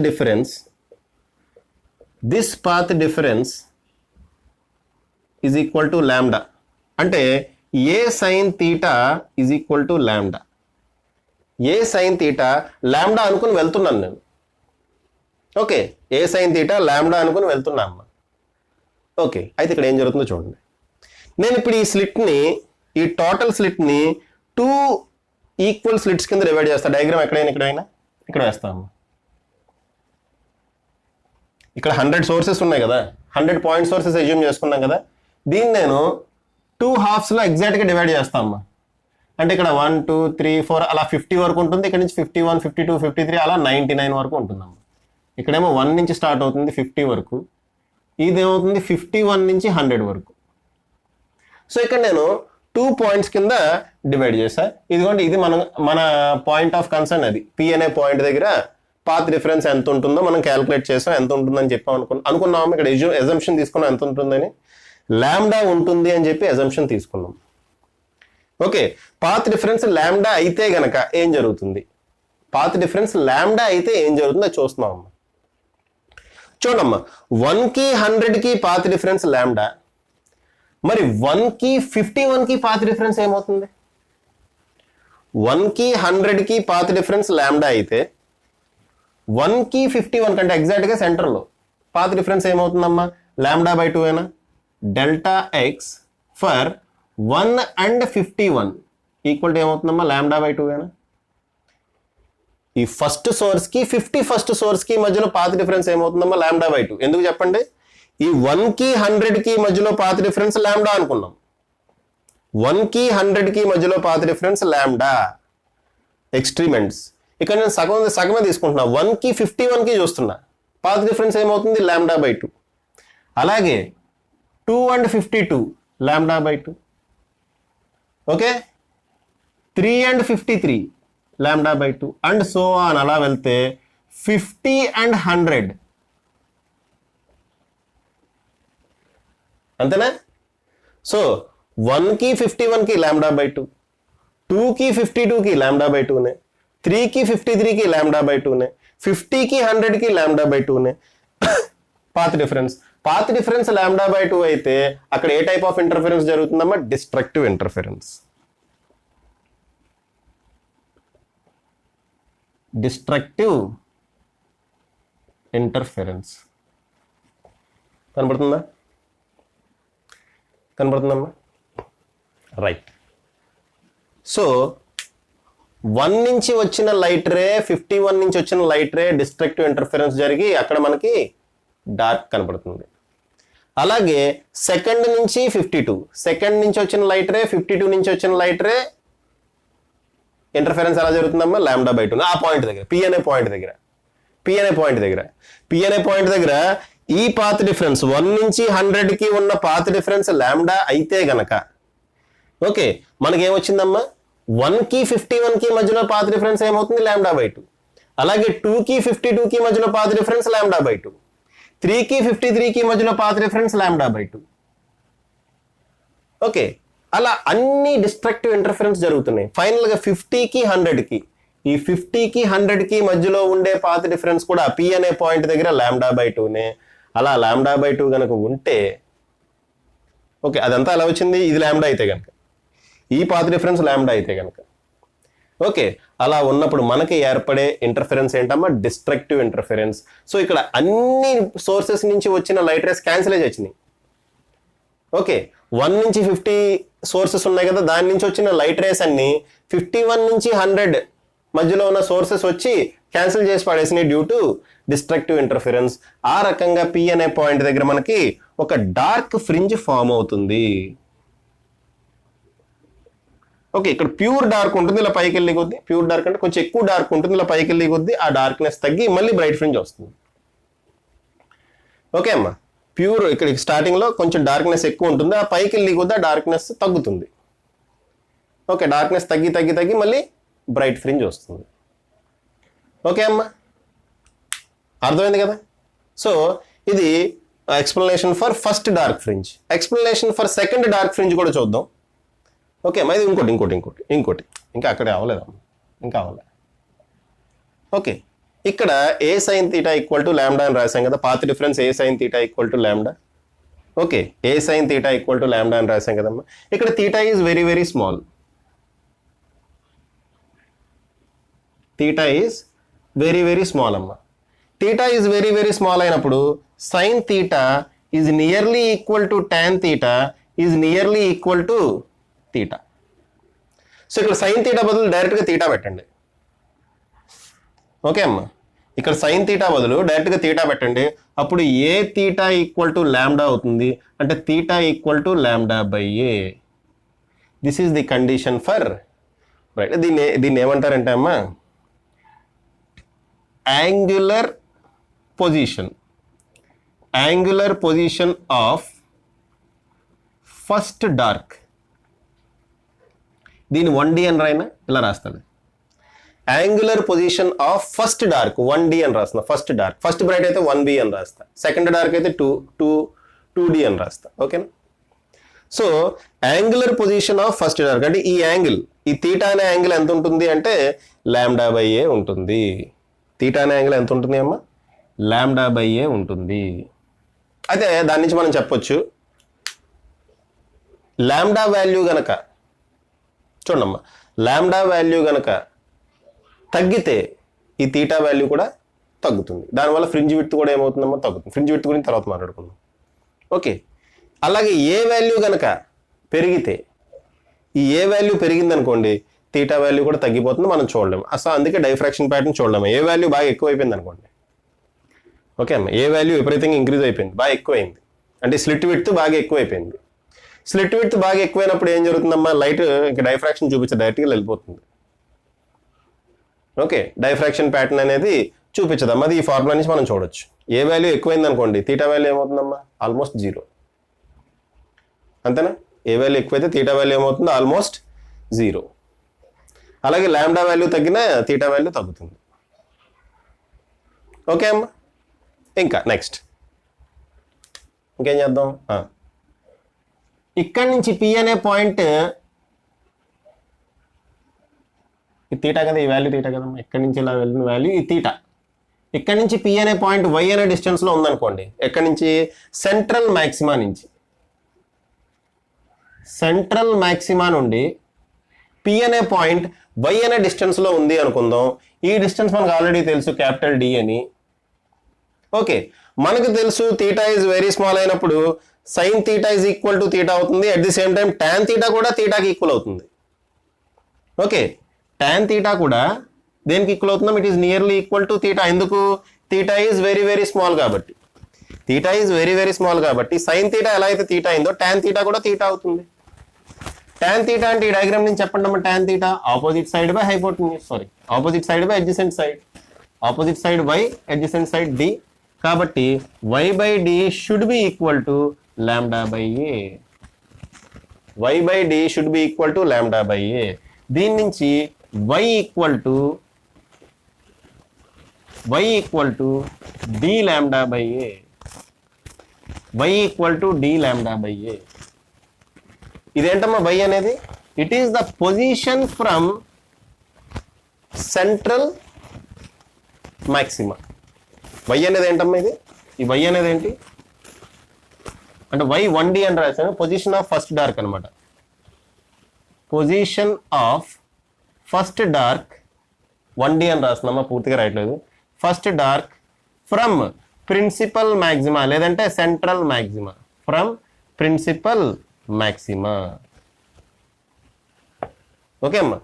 difference is equal to lambda. అంటే a sine theta is equal to lambda. A sine theta lambda అనుకుని వెళ్తున్నాను నేను. Okay, a sine theta lambda అనుకుని వెళ్తున్నా అమ్మ. ఓకే, అయితే ఇక్కడ ఏం జరుగుతుందో చూడండి. నేను ఇప్పుడు ఈ టోటల్ స్లిట్ని 2 ఈక్వల్ స్లిట్స్ కింద డివైడ్ చేస్తా. డయాగ్రామ్ ఎక్కడైనా ఇక్కడ వేస్తాము. ఇక్కడ 100 సోర్సెస్ ఉన్నాయి కదా, 100 పాయింట్ సోర్సెస్ అజ్యూమ్ చేసుకున్నాం కదా. దీన్ని నేను 2 halves లో ఎగ్జాక్ట్గా డివైడ్ చేస్తామమ్మా. అంటే ఇక్కడ 1 2 3 4 అలా 50 వరకు ఉంటుంది. ఇక్కడ నుంచి 51 52 53 అలా 99 వరకు ఉంటుందమ్మా. ఇక్కడేమో 1 నుంచి స్టార్ట్ అవుతుంది 50 వరకు, ఇదేమవుతుంది 51 నుంచి 100 వరకు. సో ఇక్కడ నేను 2 పాయింట్స్ కింద డివైడ్ చేశా. ఇదిగోండి, ఇది మన పాయింట్ ఆఫ్ కన్సర్న్. అది పి అనే పాయింట్ దగ్గర పాత్ డిఫరెన్స్ ఎంత ఉంటుందో మనం క్యాల్కులేట్ చేసాం. ఎంత ఉంటుందని చెప్పాం అనుకున్నాము. ఇక్కడ ఎజంప్షన్ తీసుకున్నాం ఎంత ఉంటుందని. లాంబ్డా ఉంటుంది అని చెప్పి ఎజంప్షన్ తీసుకున్నాం. ఓకే, పాత్ డిఫరెన్స్ లాంబ్డా అయితే గనక ఏం జరుగుతుంది? పాత్ డిఫరెన్స్ లాంబ్డా అయితే ఏం జరుగుతుందో చూస్తున్నాం అమ్మా. చూడమ్మా, 1కి 100కి పాత్ డిఫరెన్స్ లాంబ్డా, మరి 1కి 51కి పాత్ డిఫరెన్స్ ఏమవుతుంది? 1కి 100కి పాత్ డిఫరెన్స్ లాంబ్డా అయితే 1కి 51 కంటే ఎగ్జాక్ట్గా సెంటర్లో పాత్ డిఫరెన్స్ ఏమవుతుందమ్మా? లాంబ్డా బై 2 ఏనా? Delta X for 1 and 51 equal to ఏమవుతుందమ్మా? లాంబ్డా బై 2 ఏనా? ఈ ఫస్ట్ సోర్స్కి 51st సోర్స్కి మధ్యలో పాత్ డిఫరెన్స్ ఏమవుతుందమ్మా? Lambda by 2. ఎందుకు చెప్పండి? ఈ 1కి 100కి మధ్యలో పాత్ డిఫరెన్స్ లాంబ్డా అనుకున్నాం. 1కి 100కి మధ్యలో పాత్ డిఫరెన్స్ లాంబ్డా ఎక్స్ట్రీమెంట్స్. ఇక్కడ నేను సగమే తీసుకుంటున్నా. 1కి 51కి చూస్తున్నా, పాత్ డిఫరెన్స్ ఏమవుతుంది? Lambda by 2. అలాగే 2 and 52 lambda by 2. Okay, 3 and 53 lambda by 2 and so on. అలా వెళ్తే 50 అండ్ 100 అంతేనా? సో 1కి 51కి లాంబ్డా బై 2, 2కి 52కి లాంబ్డా బై 2నే, 3కి 53కి లాంబ్డా బై 2నే, 50కి 100కి లాంబ్డా బై 2నే path difference. Path difference lambda by 2 అయితే అక్కడ ఏ టైప్ ఆఫ్ ఇంటర్ఫరెన్స్ జరుగుతుందమ్మా? Destructive interference. డిస్ట్రక్టివ్ ఇంటర్ఫరెన్స్ కనబడుతుందా? కనబడుతుందమ్మా? రైట్. సో 1 నుంచి వచ్చిన లైట్ రే, 51 నుంచి వచ్చిన లైట్ రే డిస్ట్రక్టివ్ ఇంటర్ఫరెన్స్ జరిగి అక్కడ మనకి డార్క్ కనబడుతుంది. అలాగే సెకండ్ నుంచి 52, సెకండ్ నుంచి వచ్చిన లైట్ రే, 52 నుంచి వచ్చిన లైట్ రే ఇంటర్ఫరెన్స్ ఎలా జరుగుతుందమ్మా? Lambda by 2. ఆ పాయింట్ దగ్గర, పి అనే పాయింట్ దగ్గర ఈ పాత్ డిఫరెన్స్ 1 నుంచి 100కి ఉన్న పాత్ డిఫరెన్స్ లాంబ్డా అయితే గనక ఓకే, మనకేమొచ్చిందమ్మా? 1కి 51కి మధ్యలో పాత్ డిఫరెన్స్ ఏమవుతుంది? Lambda by 2. అలాగే 2కి 52కి మధ్యలో పాత్ డిఫరెన్స్ లాంబ్డా బై 2, 3కి 53కి మధ్యలో path difference lambda by 2. Okay, అలా అన్ని డిస్ట్రక్టివ్ ఇంటర్ఫరెన్స్ జరుగుతున్నాయి. ఫైనల్గా 50కి 100కి, ఈ 50కి 100కి మధ్యలో ఉండే పాత్ డిఫరెన్స్ కూడా పి అనే పాయింట్ దగ్గర లాంబ్డా బై 2నే. అలా లాంబ్డా బై 2 కనుక ఉంటే ఓకే, అదంతా ఎలా వచ్చింది? ఇది లాంబ్డా అయితే కనుక, ఈ పాత్ డిఫరెన్స్ లాంబ్డా అయితే కనుక ఓకే, అలా ఉన్నప్పుడు మనకి ఏర్పడే ఇంటర్ఫరెన్స్ ఏంటమ్మా? Destructive interference. సో ఇక్కడ అన్ని సోర్సెస్ నుంచి వచ్చిన లైట్ రేస్ క్యాన్సిల్ అయ్యి వచ్చినాయి. ఓకే, 1 నుంచి 50 సోర్సెస్ ఉన్నాయి కదా, దాని నుంచి వచ్చిన లైట్ రేస్ అన్ని 51 నుంచి 100 మధ్యలో ఉన్న సోర్సెస్ వచ్చి క్యాన్సిల్ చేసి పడేసినాయి డ్యూ టు డిస్ట్రక్టివ్ ఇంటర్ఫరెన్స్. ఆ రకంగా పి అనే పాయింట్ దగ్గర మనకి ఒక డార్క్ ఫ్రింజ్ ఫామ్ అవుతుంది. ఓకే, ఇక్కడ ప్యూర్ డార్క్ ఉంటుంది, ఇలా పైకి వెళ్ళి కొద్దీ ప్యూర్ డార్క్ అంటే కొంచెం ఎక్కువ డార్క్ ఉంటుంది, ఇలా పైకి వెళ్ళి కొద్దీ ఆ డార్క్నెస్ తగ్గి మళ్ళీ బ్రైట్ ఫ్రింజ్ వస్తుంది. ఓకే అమ్మా, ప్యూర్ ఇక్కడ స్టార్టింగ్లో కొంచెం డార్క్నెస్ ఎక్కువ ఉంటుంది, ఆ పైకి వెళ్ళి కొద్దీ ఆ డార్క్నెస్ తగ్గుతుంది. ఓకే, డార్క్నెస్ తగ్గి మళ్ళీ బ్రైట్ ఫ్రింజ్ వస్తుంది. ఓకే అమ్మా, అర్థమైంది కదా? సో ఇది explanation for first dark fringe. Explanation for second dark fringe కూడా చూద్దాం. ఓకే అమ్మా, ఇది ఇంకోటి ఇంకా అక్కడే అవ్వలేదమ్మా, ఇంకా అవ్వలే. ఓకే, ఇక్కడ a sine theta equal to lambda అని రాసాం కదా, path difference a sine theta equal to lambda. Okay, a sine theta equal to lambda అని రాసాం కదమ్మా. ఇక్కడ theta is very very small. Theta is very very small అమ్మా. Theta is very very small అయినప్పుడు sine theta is nearly equal to tan theta is nearly equal to theta. So ఇక్కడ sine theta బదులు డైరెక్ట్గా theta పెట్టండి. Okay అమ్మా, ఇక్కడ sine theta బదులు డైరెక్ట్గా తీటా పెట్టండి. అప్పుడు ఏ తీటా ఈక్వల్ టు లాంబ్డా అవుతుంది అంటే theta equal to lambda by A. This is the condition for right. దీన్ని ఏమంటారంటే అమ్మా angular position of first dark. దీన్ని 1D అని రాయినా ఇలా రాస్తాను. Angular position of first dark 1D అని రాస్తున్నా. ఫస్ట్ డార్క్, ఫస్ట్ బ్రైట్ అయితే 1B అని రాస్తా, సెకండ్ డార్క్ అయితే 2D అని రాస్తా. ఓకేనా? So angular position of first dark అంటే ఈ యాంగిల్ ఈ తీటా అనే యాంగిల్ ఎంత ఉంటుంది అంటే λ/a ఉంటుంది. తీటా అనే యాంగిల్ ఎంత ఉంటుంది అమ్మా? λ/a ఉంటుంది. అయితే దాని నుంచి మనం చెప్పొచ్చు లాంబ్డా వాల్యూ గనక చూడమ్మా, లాంబ్డా వాల్యూ గనక తగ్గితే ఈ తీటా వాల్యూ కూడా తగ్గుతుంది. దానివల్ల ఫ్రింజ్ విడ్త్ కూడా ఏమవుతుందమ్మా? తగ్గుతుంది. ఫ్రింజ్ విడ్త్ గురించి తర్వాత మాట్లాడుకుందాం. ఓకే, అలాగే ఏ వాల్యూ గనక పెరిగితే, ఈ ఏ వాల్యూ పెరిగింది అనుకోండి తీటా వాల్యూ కూడా తగ్గిపోతుంది, మనం చూడలేము. అసలు అందుకే డైఫ్రాక్షన్ ప్యాటర్న్ చూడలేము. ఏ వాల్యూ బాగా ఎక్కువ అయిపోయింది అనుకోండి, ఓకే అమ్మ, ఏ వాల్యూ విపరీతంగా ఇంక్రీజ్ అయిపోయింది, బాగా ఎక్కువైంది అంటే స్లిట్ విడ్త్ బాగా ఎక్కువైపోయింది. స్లిట్ విడ్త్ బాగా ఎక్కువైనప్పుడు ఏం జరుగుతుందమ్మా? లైట్ ఇంకా డైఫ్రాక్షన్ చూపించే డైరెక్ట్గా వెళ్ళిపోతుంది. ఓకే, డైఫ్రాక్షన్ ప్యాటర్న్ అనేది చూపించదమ్మా. అది ఈ ఫార్ములా నుంచి మనం చూడొచ్చు. ఏ వాల్యూ ఎక్కువైంది అనుకోండి తీటా వాల్యూ ఏమవుతుందమ్మా? ఆల్మోస్ట్ 0. అంతేనా? ఏ వాల్యూ ఎక్కువైతే తీటా వాల్యూ ఏమవుతుంది? ఆల్మోస్ట్ 0. అలాగే లాంబ్డా వాల్యూ తగ్గినా తీటా వాల్యూ తగ్గుతుంది. ఓకే అమ్మా, ఇంకా నెక్స్ట్ ఇంకేం చేద్దాం? ఇక్కడి నుంచి పి అనే పాయింట్, ఈ తీటా కదా, ఈ వాల్యూ తీటా కదమ్మా, ఇక్కడి నుంచి ఇలా వెళ్ళిన వాల్యూ ఈ తీటా. ఇక్కడి నుంచి పి అనే పాయింట్ వై అనే డిస్టెన్స్లో ఉందనుకోండి, ఎక్కడి నుంచి? సెంట్రల్ మ్యాక్సిమా నుంచి. సెంట్రల్ మ్యాక్సిమా నుండి పి అనే పాయింట్ వై అనే డిస్టెన్స్లో ఉంది అనుకుందాం. ఈ డిస్టెన్స్ మనకు ఆల్రెడీ తెలుసు, క్యాపిటల్ డి అని. ఓకే, మనకు తెలుసు తీటా ఈజ్ వెరీ స్మాల్ అయినప్పుడు sine theta is equal to theta అవుతుంది. At the same time tan theta కూడా తీటాకి ఈక్వల్ అవుతుంది. ఓకే, టాన్ తీటా కూడా దేనికి ఈక్వల్ అవుతుందో? It is nearly equal to theta. ఎందుకు? Theta is very very small కాబట్టి. Theta is very very small కాబట్టి సైన్ తీటా ఎలా అయితే తీటా అయిందో టాన్ తీటా కూడా తీటా అవుతుంది. టాన్ తీటా అంటే ఈ డయాగ్రామ్ నుంచి చెప్పండి అమ్మా. Tan theta opposite side by hypotenuse, opposite side by adjacent side, opposite side by adjacent side D. కాబట్టి y/d should be equal to λ/a. y/d should be equal to λ/a. దీని నుంచి y equal to dλ/a. y equal to dλ/a. ఇదేంటమ్మా y అనేది? It is the position from central maxima. y అనేది ఏంటమ్మా? ఇది ఈ y అనేది ఏంటి అంటే y1d అని రాశాను. పొజిషన్ ఆఫ్ ఫస్ట్ డార్క్ అనమాట. Position of first dark 1d అని రాస్తున్నామా, పూర్తిగా రాయట్లేదు. First dark from principal maxima లేదంటే central maxima. From principal maxima. Okay అమ్మా,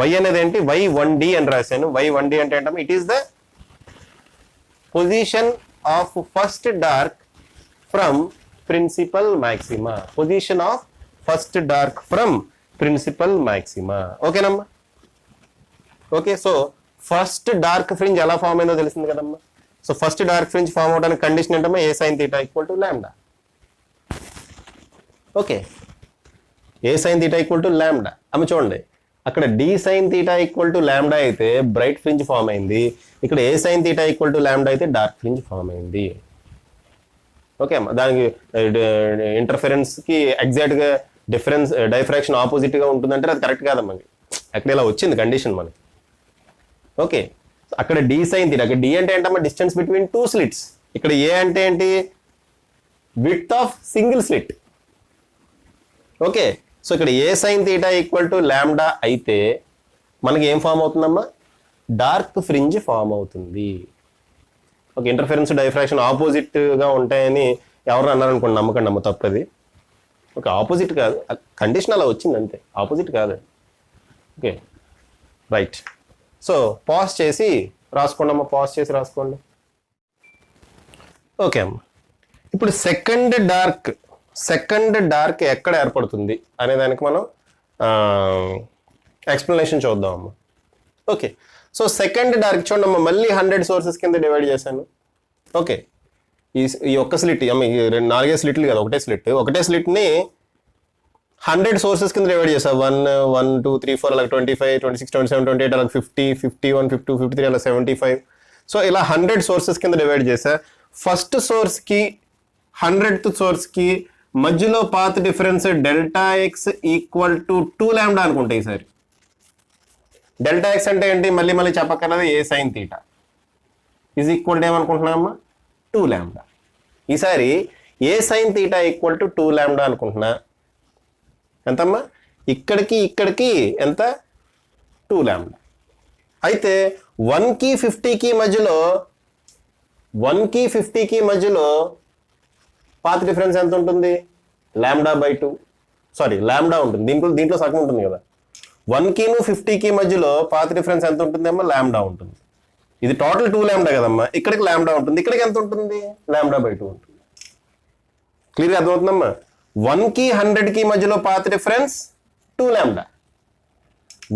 y అనేది ఏంటి? y1d అని రాశాను. y1d అంటే ఏంటమ్మా? It is the position of first dark from principal maxima. Position of first dark from principal maxima. ఓకేనమ్మా? Okay, so first dark fringe ఎలా form అయిందో తెలిసింది కదమ్మా. So first dark fringe form అవడానికి కండిషన్ ఏంటమ్మా? A sine theta equal to lambda. Okay, a sine theta equal to lambda. అమ్మ చూడండి, అక్కడ d sine theta equal to lambda అయితే బ్రైట్ ఫ్రింజ్ ఫామ్ అయింది. ఇక్కడ a sine theta equal to lambda అయితే dark fringe form అయింది. Okay అమ్మా, దానికి ఇంటర్ఫరెన్స్కి ఎగ్జాక్ట్గా డిఫరెన్స్ డైఫ్రాక్షన్ ఆపోజిట్గా ఉంటుందంటే అది కరెక్ట్ కాదమ్మా. అక్కడ ఇలా వచ్చింది కండిషన్ మనకి. ఓకే, అక్కడ డి సైన్ తీటా, అక్కడ డి అంటే ఏంటమ్మా? Distance between two slits. ఇక్కడ ఏ అంటే ఏంటి? Width of single slit. Okay, so ఇక్కడ a sine theta equal to lambda అయితే మనకి ఏం ఫామ్ అవుతుందమ్మా? డార్క్ ఫ్రింజ్ ఫామ్ అవుతుంది. ఓకే, ఇంటర్ఫరెన్స్ డైఫ్రాక్షన్ ఆపోజిట్గా ఉంటాయని ఎవరు అన్నారనుకోండి, నమ్మకండి అమ్మ, తప్పది. ఓకే, ఆపోజిట్ కాదు, కండిషన్ అలా వచ్చింది అంతే, ఆపోజిట్ కాదు. Okay right. సో పాజ్ చేసి రాసుకోండి అమ్మ, పాజ్ చేసి రాసుకోండి. ఓకే అమ్మ, ఇప్పుడు సెకండ్ డార్క్ ఎక్కడ ఏర్పడుతుంది అనే దానికి మనం ఎక్స్ప్లెనేషన్ చూద్దాం అమ్మ. ఓకే, సో సెకండ్ డార్క్ చూడమ్మా, మళ్ళీ 100 సోర్సెస్ కింద డివైడ్ చేశాను. ఓకే, ఈ ఒక్క స్లిట్ అమ్మ, ఈ 4 స్లిట్లు కదా, ఒకటే స్లిట్ని 100 సోర్సెస్ కింద డివైడ్ చేసావు. 1 1 2 3 4 అలాగే 25 26 27 28 అలాగే 50 51 52 53 అలా 75. సో ఇలా 100 సోర్సెస్ కింద డివైడ్ చేసా. ఫస్ట్ సోర్స్కి 100th సోర్స్కి మధ్యలో path difference delta X equal to 2 lambda అనుకుంటే ఈసారి డెల్టా ఎక్స్ అంటే ఏంటి, మళ్ళీ మళ్ళీ చెప్పక్కర్లేదు, a sine theta is equal to ఏమనుకుంటున్నామా 2 లాంబ్డా. ఈసారి a sine theta equal to 2 lambda అనుకుంటున్నా. ఎంతమ్మా, ఇక్కడికి ఇక్కడికి ఎంత 2 లాంబ్డా. అయితే 1కి 50కి మధ్యలో 1కి 50కి మధ్యలో పాత్ డిఫరెన్స్ ఎంత ఉంటుంది, λ/2 సారీ లాంబ్డా ఉంటుంది. దీంట్లో సగం ఉంటుంది కదా. 1కిను 50కి మధ్యలో పాత్ డిఫరెన్స్ ఎంత ఉంటుందేమో లాంబ్డా ఉంటుంది. ఇది టోటల్ 2 లాంబ్డా కదమ్మా, ఇక్కడికి లాంబ్డా ఉంటుంది, ఇక్కడికి ఎంత ఉంటుంది λ/2 ఉంటుంది. క్లియర్గా అర్థమవుతుందమ్మా. 1కి 100కి మధ్యలో పాత్ డిఫరెన్స్ 2 లాంబ్డా,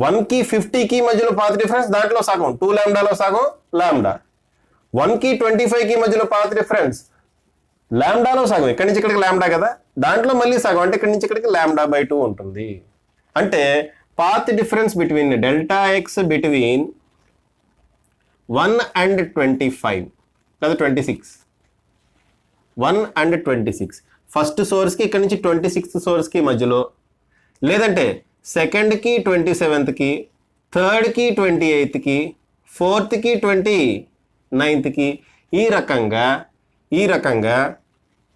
1కి 50కి మధ్యలో పాత్ డిఫరెన్స్ దాంట్లో సగం 2 లాంబ్డాలో సగం లాంబ్డా, 1కి 25కి మధ్యలో పాత్ డిఫరెన్స్ లాంబ్డాలో సగం ఇక్కడి నుంచి ఇక్కడికి లాంబ్డా కదా, దాంట్లో మళ్ళీ సగం అంటే ఇక్కడి నుంచి ఇక్కడికి λ/2 ఉంటుంది. అంటే path difference between delta X between 1 and 25 లేదా 26, 1 and 26 ఫస్ట్ సోర్స్కి ఇక్కడ నుంచి 26th సోర్స్కి మధ్యలో, లేదంటే సెకండ్కి 27th, థర్డ్కి 28కి, ఫోర్త్కి 29th, ఈ రకంగా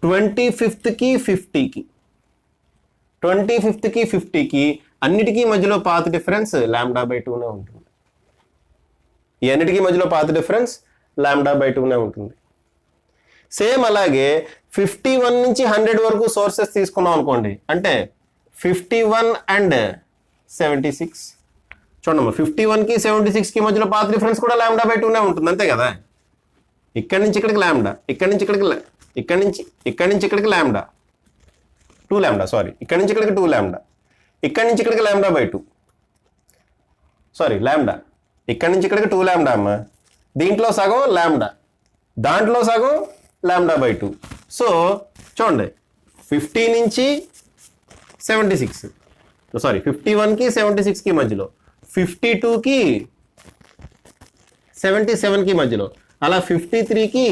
25th, 50కి అన్నిటికీ మధ్యలో పాత్ డిఫరెన్స్ λ/2నే ఉంటుంది. ఈ అన్నిటికీ మధ్యలో పాత్ డిఫరెన్స్ λ/2నే ఉంటుంది. సేమ్ అలాగే 51 నుంచి 100 వరకు సోర్సెస్ తీసుకున్నాం అనుకోండి, అంటే 51 and 76 చూడమ్మా, 51కి 76కి మధ్యలో పాత్ డిఫరెన్స్ కూడా λ/2నే ఉంటుంది, అంతే కదా. ఇక్కడి నుంచి ఇక్కడికి లాంబ్డా, ఇక్కడి నుంచి ఇక్కడికి లాంబ్డా 2 లాంబ్డా సారీ, ఇక్కడి నుంచి ఇక్కడికి 2 లాంబ్డా, ఇక్కడి నుంచి ఇక్కడికి λ/2 సారీ లాంబ్డా, ఇక్కడి నుంచి ఇక్కడికి 2 లాంబ్డా అమ్మ, దీంట్లో సగం లాంబ్డా, దాంట్లో సగం λ/2. సో చూడండి 50 నుంచి 76 సారీ 51కి 76కి మధ్యలో, 52కి 77కి మధ్యలో, అలా 53కి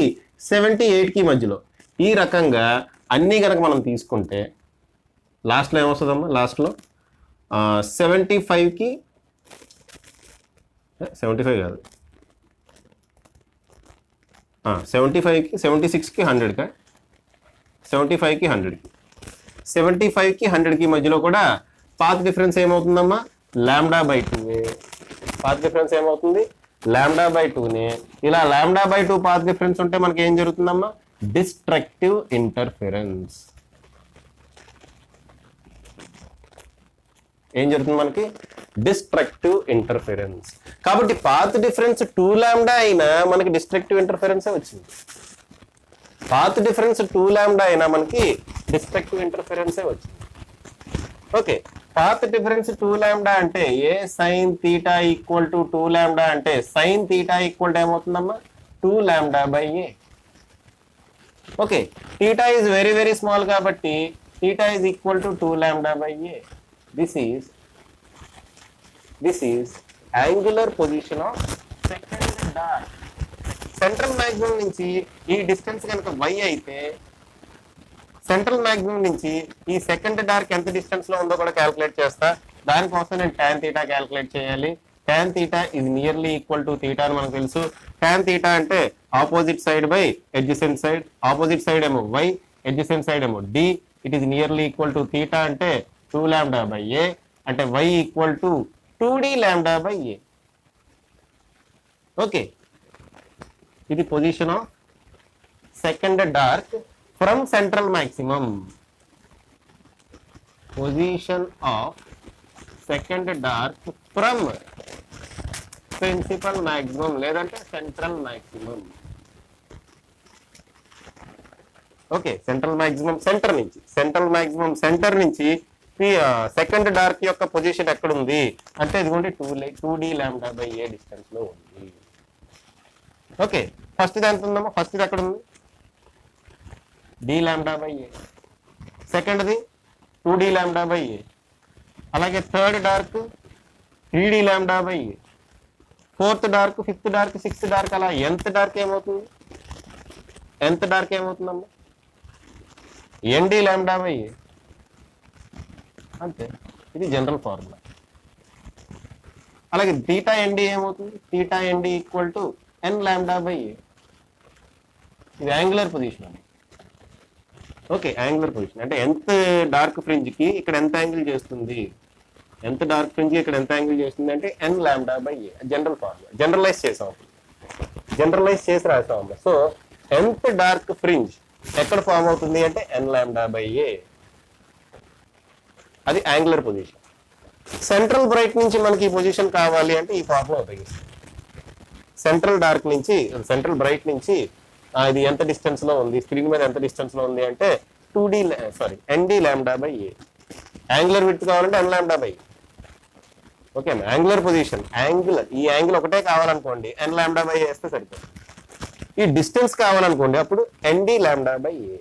78కి మధ్యలో, ఈ రకంగా అన్నీ కనుక మనం తీసుకుంటే లాస్ట్లో ఏమొస్తుందమ్మా, లాస్ట్లో 75కి 75 కాదు 75కి 76కి 100కా 75కి 100కి 75కి 100కి మధ్యలో కూడా పాత్ డిఫరెన్స్ ఏమవుతుందమ్మా λ/2. పాత్ డిఫరెన్స్ ఏమవుతుంది λ/2నే. ఇలా λ/2 పాత్ డిఫరెన్స్ ఉంటే మనకి ఏం జరుగుతుందమ్మా, డిస్ట్రక్టివ్ ఇంటర్ఫిరెన్స్. ఏం జరుగుతుంది మనకి, డిస్ట్రక్టివ్ ఇంటర్ఫిరెన్స్. కాబట్టి పాత్ డిఫరెన్స్ 2 లాంబ్డా అయినా మనకి డిస్ట్రక్టివ్ ఇంటర్ఫిరెన్సే వచ్చింది. పాత్ డిఫరెన్స్ 2 లాంబ్డా అయినా మనకి డిస్ట్రక్టివ్ ఇంటర్ఫిరెన్సే వచ్చింది. ఓకే, పాత్ డిఫరెన్స్ 2 లాంబ్డా అంటే a sine theta equal to 2 lambda అంటే సైన్ తీటా ఈక్వల్ టు ఏమవుతుందమ్మా 2 λ/a. Okay, theta is very very small కాబట్టి theta is equal to 2 λ/a. This is angular position of second dart. Central maximum నుంచి ఈ distance కనుక y అయితే central maximum నుంచి ఈ second dark ఎంత distance లో ఉందో కూడా క్యాలిక్యులేట్ చేస్తా. దానికోసం నేను tan తీటా క్యాలిక్యులేట్ చేయాలి. tan theta is nearly equal to theta అని మనకు తెలుసు. tan తీటా అంటే opposite side by adjacent side. Opposite side ఏమో y, అడ్జసెంట్ సైడ్ ఏమో d. It is nearly equal to theta అంటే 2 λ/a అంటే y equal to 2d λ/a. Okay, ఇది position of second dark from central maximum. Position of second dark from principal maximum లేదంటే central maximum. Okay, central maximum centre నుంచి second dark యొక్క position ఎక్కడ ఉంది అంటే ఇదిగోండి 2d λ/a డిస్టెన్స్ లో ఉంది. ఓకే, ఫస్ట్ ఇది ఎంత ఉందమ్మా, ఫస్ట్ ఇది ఎక్కడ ఉంది d λ/a, సెకండ్ది 2d λ/a, అలాగే third dark 3d λ/a, fourth dark, fifth dark, sixth dark, అలా ఎంత డార్క్ ఏమవుతుందమ్మా ఎన్డి లాంబ్డా బై ఏ అంతే. ఇది జనరల్ ఫార్ములా. అలాగే థీటా ఎన్డి ఏమవుతుంది? Theta n d equal to n lambda by a. ఇది యాంగులర్ పొజిషన్ అండి. ఓకే, యాంగులర్ పొజిషన్ అంటే ఎంత డార్క్ ఫ్రింజ్ కి ఇక్కడ ఎంత యాంగిల్ చేస్తుంది, ఎంత డార్క్ ఫ్రింజ్ కి ఇక్కడ ఎంత యాంగిల్ చేస్తుంది అంటే n lambda by a. General formula generalize చేసాం, జనరలైజ్ చేసి రాసాం. సో ఎంత డార్క్ ఫ్రింజ్ ఎక్కడ ఫామ్ అవుతుంది అంటే ఎన్ లాంబ్డా బై ఏ. అది యాంగులర్ పొజిషన్. సెంట్రల్ బ్రైట్ నుంచి మనకి ఈ పొజిషన్ కావాలి అంటే ఈ ఫార్ములా ఉపయోగిస్తాం. సెంట్రల్ డార్క్ నుంచి, సెంట్రల్ బ్రైట్ నుంచి ఇది ఎంత డిస్టెన్స్ లో ఉంది, స్క్రీన్ మీద ఎంత డిస్టెన్స్ లో ఉంది అంటే n d lambda by a. Angular width కావాలంటే n lambda by. Okay, angular position, angular ఈ యాంగిల్ ఒకటే కావాలనుకోండి ఎన్ లాంబ్డా బై వేస్తే సరిపోతుంది. ఈ డిస్టెన్స్ కావాలనుకోండి అప్పుడు n d lambda by a.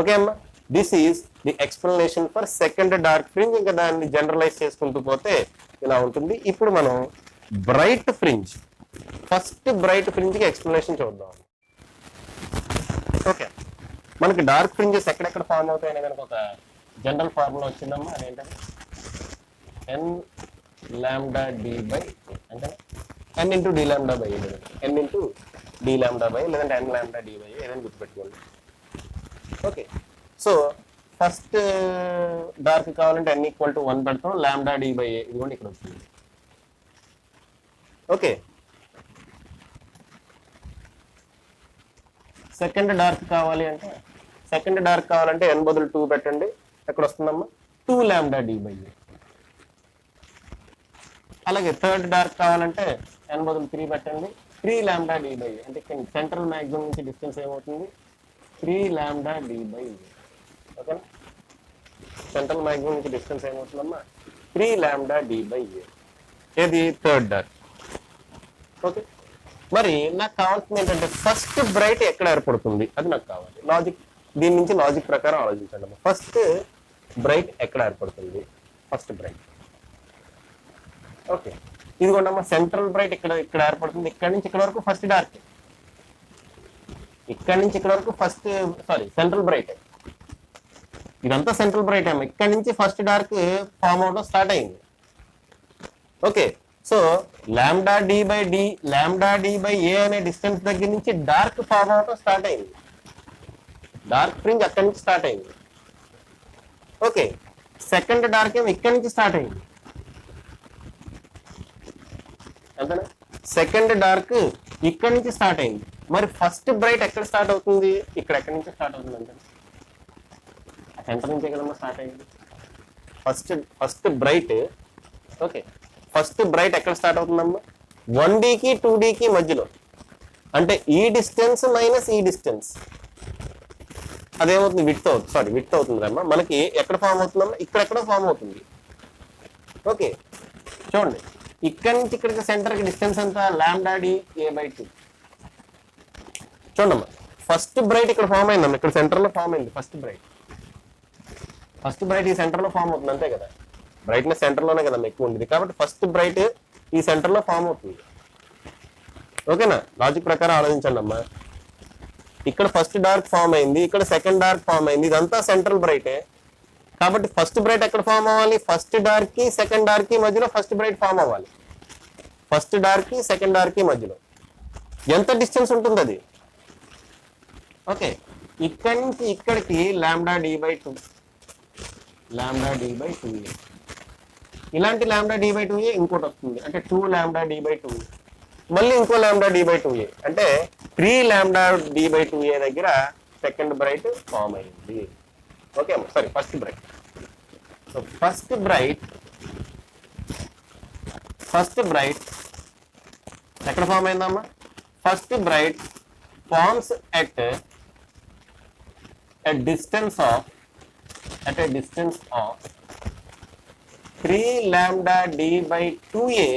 Okay అమ్మా, this is the explanation for second dark fringe. ఇంకా దాన్ని జనరలైజ్ చేసుకుంటూ పోతే ఇలా ఉంటుంది. ఇప్పుడు మనం bright fringe, first bright fringe కి ఎక్స్ప్లెనేషన్ చూద్దాం. ఓకే, మనకి డార్క్ ఫ్రింజెస్ ఎక్కడెక్కడ ఫామ్ అవుతాయని కనుక ఒక జనరల్ ఫార్ములా వచ్చిందమ్మా. అదేంటంటే ఎన్ లాంబ్డా డి బై అంటే n into d lambda by, n into d lambda by, లేదంటే ఎన్ లాంబ్డా డి బై ఏదైనా గుర్తుపెట్టుకోండి. ఓకే, సో ఫస్ట్ డార్క్ కావాలంటే ఎన్ ఈక్వల్ టు 1 పెడతాం, లాంబ్డా డి బై ఏ ఇది కూడా ఇక్కడ వస్తుంది. ఓకే, సెకండ్ డార్క్ కావాలి అంటే, సెకండ్ డార్క్ కావాలంటే ఎన్ బదులు 2 పెట్టండి. ఎక్కడ వస్తుందమ్మా? 2 లాంబ్డా డి బై ఏ. అలాగే థర్డ్ డార్క్ కావాలంటే ఎన్ బదులు 3 పెట్టండి, 3 లాంబ్డా డి బై ఏ. అంటే సెంట్రల్ మ్యాక్సిమం నుంచి డిస్టెన్స్ ఏమవుతుంది? 3 లాంబ్డా డి బై ఏ. ఓకేనా, సెంట్రల్ మ్యాక్సిమం నుంచి డిస్టెన్స్ ఏమవుతుందమ్మా? 3 లాంబ్డా డి బై ఏ. ఏది? Third dark. ఓకే, మరి నాకు కావాల్సింది ఏంటంటే ఫస్ట్ బ్రైట్ ఎక్కడ ఏర్పడుతుంది అది నాకు కావాలి. లాజిక్, దీని నుంచి లాజిక్ ప్రకారం ఆలోచించండి. ఫస్ట్ బ్రైట్ ఎక్కడ ఏర్పడుతుంది? ఫస్ట్ బ్రైట్ ఓకే, ఇదిగోండమ్మా సెంట్రల్ బ్రైట్ ఇక్కడ ఏర్పడుతుంది. ఇక్కడ నుంచి ఇక్కడ వరకు ఫస్ట్ డార్క్, ఇక్కడ నుంచి ఇక్కడ వరకు సెంట్రల్ బ్రైట్. ఇదంతా సెంట్రల్ బ్రైట్ అమ్మ. ఇక్కడ నుంచి ఫస్ట్ డార్క్ ఫామ్ అవడం స్టార్ట్ అయింది. Okay, so lambda d by a అనే డిస్టెన్స్ దగ్గర నుంచి డార్క్ ఫామ్ అవడం స్టార్ట్ అయింది. డార్క్ ఫ్రింజ్ అక్కడి నుంచి స్టార్ట్ అయింది. ఓకే, సెకండ్ డార్క్ ఏమో ఇక్కడి నుంచి స్టార్ట్ అయింది. అంతేనా? సెకండ్ డార్క్ ఇక్కడి నుంచి స్టార్ట్ అయింది. మరి ఫస్ట్ బ్రైట్ ఎక్కడ స్టార్ట్ అవుతుంది? ఎక్కడి నుంచి స్టార్ట్ అవుతుంది అంటే సెంటర్ నుంచే కదమ్మా స్టార్ట్ అయింది. First bright. Okay, first bright ఎక్కడ స్టార్ట్ అవుతుందమ్మా? 1Dకి 2Dకి మధ్యలో. అంటే ఈ డిస్టెన్స్ మైనస్ ఈ డిస్టెన్స్ అదేమవుతుంది? విడ్త్ అవుతుంది అమ్మా. మనకి ఎక్కడ ఫామ్ అవుతుందమ్మా? ఇక్కడెక్కడ ఫామ్ అవుతుంది. ఓకే, చూడండి, ఇక్కడ నుంచి ఇక్కడికి సెంటర్కి డిస్టెన్స్ ఎంత? Lambda D A by 2. చూడమ్మా, ఫస్ట్ బ్రైట్ ఇక్కడ ఫామ్ అయిందమ్మా, ఇక్కడ సెంటర్లో ఫామ్ అయింది. ఫస్ట్ బ్రైట్ ఈ సెంటర్లో ఫామ్ అవుతుంది, అంతే కదా. బ్రైట్నెస్ సెంటర్లోనే కదా ఎక్కువ ఉండేది, కాబట్టి ఫస్ట్ బ్రైట్ ఈ సెంటర్లో ఫామ్ అవుతుంది. ఓకేనా, లాజిక్ ప్రకారం ఆలోచించండి అమ్మా. ఇక్కడ ఫస్ట్ డార్క్ ఫామ్ అయింది, ఇక్కడ సెకండ్ డార్క్ ఫామ్ అయింది, ఇదంతా సెంట్రల్ బ్రైటే. కాబట్టి ఫస్ట్ బ్రైట్ ఎక్కడ ఫామ్ అవ్వాలి? ఫస్ట్ డార్క్ కి సెకండ్ డార్క్ కి మధ్యలో ఫస్ట్ బ్రైట్ ఫామ్ అవ్వాలి. ఫస్ట్ డార్క్ కి సెకండ్ డార్క్ కి మధ్యలో ఎంత డిస్టెన్స్ ఉంటుంది అది? ఓకే, ఇక్కడి నుంచి ఇక్కడికి లాంబ్డా డి బై 2 ఇలాంటి లాంబ్డా డి బై 2a ఇంకోటి వస్తుంది, అంటే 2 లాంబ్డా డి బై 2a. మళ్ళీ ఇంకో లాంబ్డా డి బై 2a అంటే 3 లాంబ్డా డి బై 2a దగ్గర సెకండ్ బ్రైట్ ఫామ్ అయింది. ఓకే అమ్మా, sorry first bright. So first bright ఎక్కడ ఫామ్ అయిందమ్మా? First bright forms at a distance of 3 lambda d by 2a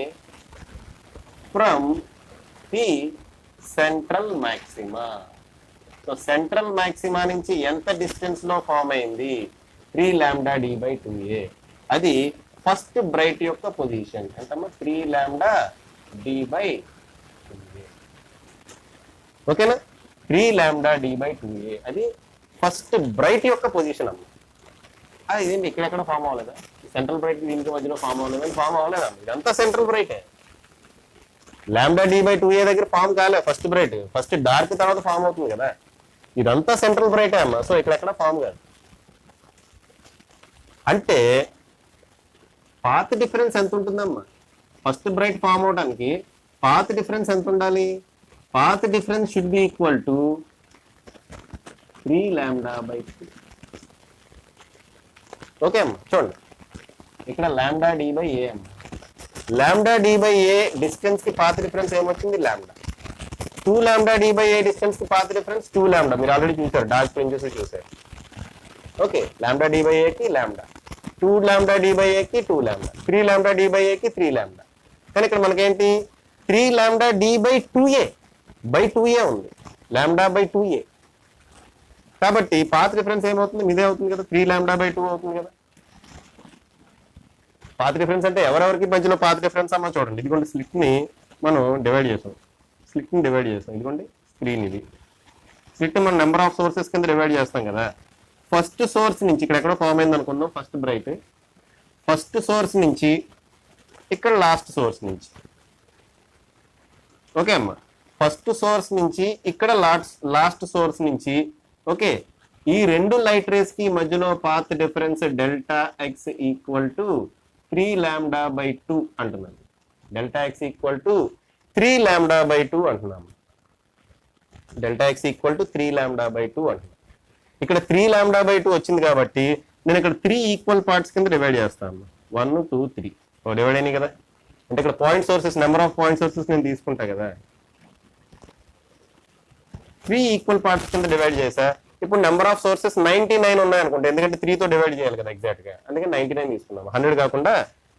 from the central maxima. So central maxima నుంచి ఎంత distance లో form అయింది? 3 lambda d by 2a. అది first bright యొక్క position ఎంతమ్మా? 3 lambda d by 2a. ఓకేనా? 3 lambda d by 2a అది first bright యొక్క పొజిషన్ అమ్మ. ఇదేంటి ఇక్కడెక్కడ ఫామ్ అవ్వలేదా? సెంట్రల్ బ్రైట్ దీనికి మధ్యలో ఫామ్ అవ్వలేదని ఫామ్ అవ్వలేదా? ఇదంతా సెంట్రల్ బ్రైటే. లాంబ్డా d/2a దగ్గర ఫామ్ కాలే ఫస్ట్ బ్రైట్, ఫస్ట్ డార్క్ తర్వాత ఫామ్ అవుతుంది కదా. ఇదంతా సెంట్రల్ బ్రైటే అమ్మ. సో ఇక్కడెక్కడ ఫామ్ కాదు. అంటే పాత్ డిఫరెన్స్ ఎంత ఉంటుందమ్మా? ఫస్ట్ బ్రైట్ ఫామ్ అవడానికి పాత్ డిఫరెన్స్ ఎంత ఉండాలి? Path difference should be equal to 3λ/2. Okay అమ్మా, చూడండి ఇక్కడ లాంబ్డా d/a అమ్మ. లాంబ్డా d/a డిస్టెన్స్ కి పాత్ డిఫరెన్స్ ఏమొచ్చింది? లాంబ్డా. 2λ d/a డిస్టెన్స్ కి పాత్ డిఫరెన్స్ 2λ. మీరు ఆల్రెడీ చూసారు, డార్క్ ఫ్రింజెస్ చూసారు. ఓకే, లాంబ్డా d/a కి లాంబ్డా, 2λ d/a కి 2λ, 3λ d/a కి 3λ. కానీ ఇక్కడ మనకేంటి 3λ d/2a ఉంది, λ/2a. కాబట్టి పాత్ డిఫరెన్స్ ఏమవుతుంది? ఇదే అవుతుంది కదా, 3λ/2 అవుతుంది కదా. పాత్ డిఫరెన్స్ అంటే ఎవరెవరికి మధ్యలో పాత్ డిఫరెన్స్ అమ్మా? చూడండి, ఇదిగోండి స్లిట్ ని మనం డివైడ్ చేసాం. ఇదిగోండి స్క్రీన్, ఇది స్లిట్ మనం నెంబర్ ఆఫ్ సోర్సెస్ కింద డివైడ్ చేస్తాం కదా. ఫస్ట్ సోర్స్ నుంచి ఇక్కడ ఎక్కడో ఫామ్ అయింది అనుకున్నాం, ఫస్ట్ బ్రైట్. ఫస్ట్ సోర్స్ నుంచి ఇక్కడ లాస్ట్ సోర్స్ నుంచి. ఓకే అమ్మా, ఫస్ట్ సోర్స్ నుంచి ఇక్కడ లాస్ట్ సోర్స్ నుంచి. ఓకే, ఈ రెండు లైట్ రేస్ కి మధ్యలో path difference Δx equal to 3λ/2 అంటున్నాను. Δx ఈక్వల్ టు 3λ/2 అంటున్నాము. Δx ఈక్వల్ టు 3λ/2 అంటున్నాను. ఇక్కడ 3λ/2 వచ్చింది కాబట్టి నేను ఇక్కడ 3 ఈక్వల్ పార్ట్స్ కింద డివైడ్ చేస్తాను. 1 2 3 డివైడ్ అయినాయి కదా. అంటే ఇక్కడ point sources, number of point sources నేను తీసుకుంటా కదా. 3 ఈక్వల్ పార్ట్స్ కింద డివైడ్ చేసా. ఇప్పుడు నెంబర్ ఆఫ్ సోర్సెస్ 99 ఉన్నాయి అనుకుంటే, ఎందుకంటే 3తో డివైడ్ చేయాలి కదా ఎగ్జాక్ట్ గా. అందుకే 99 తీసుకున్నాం. 100 కాకుండా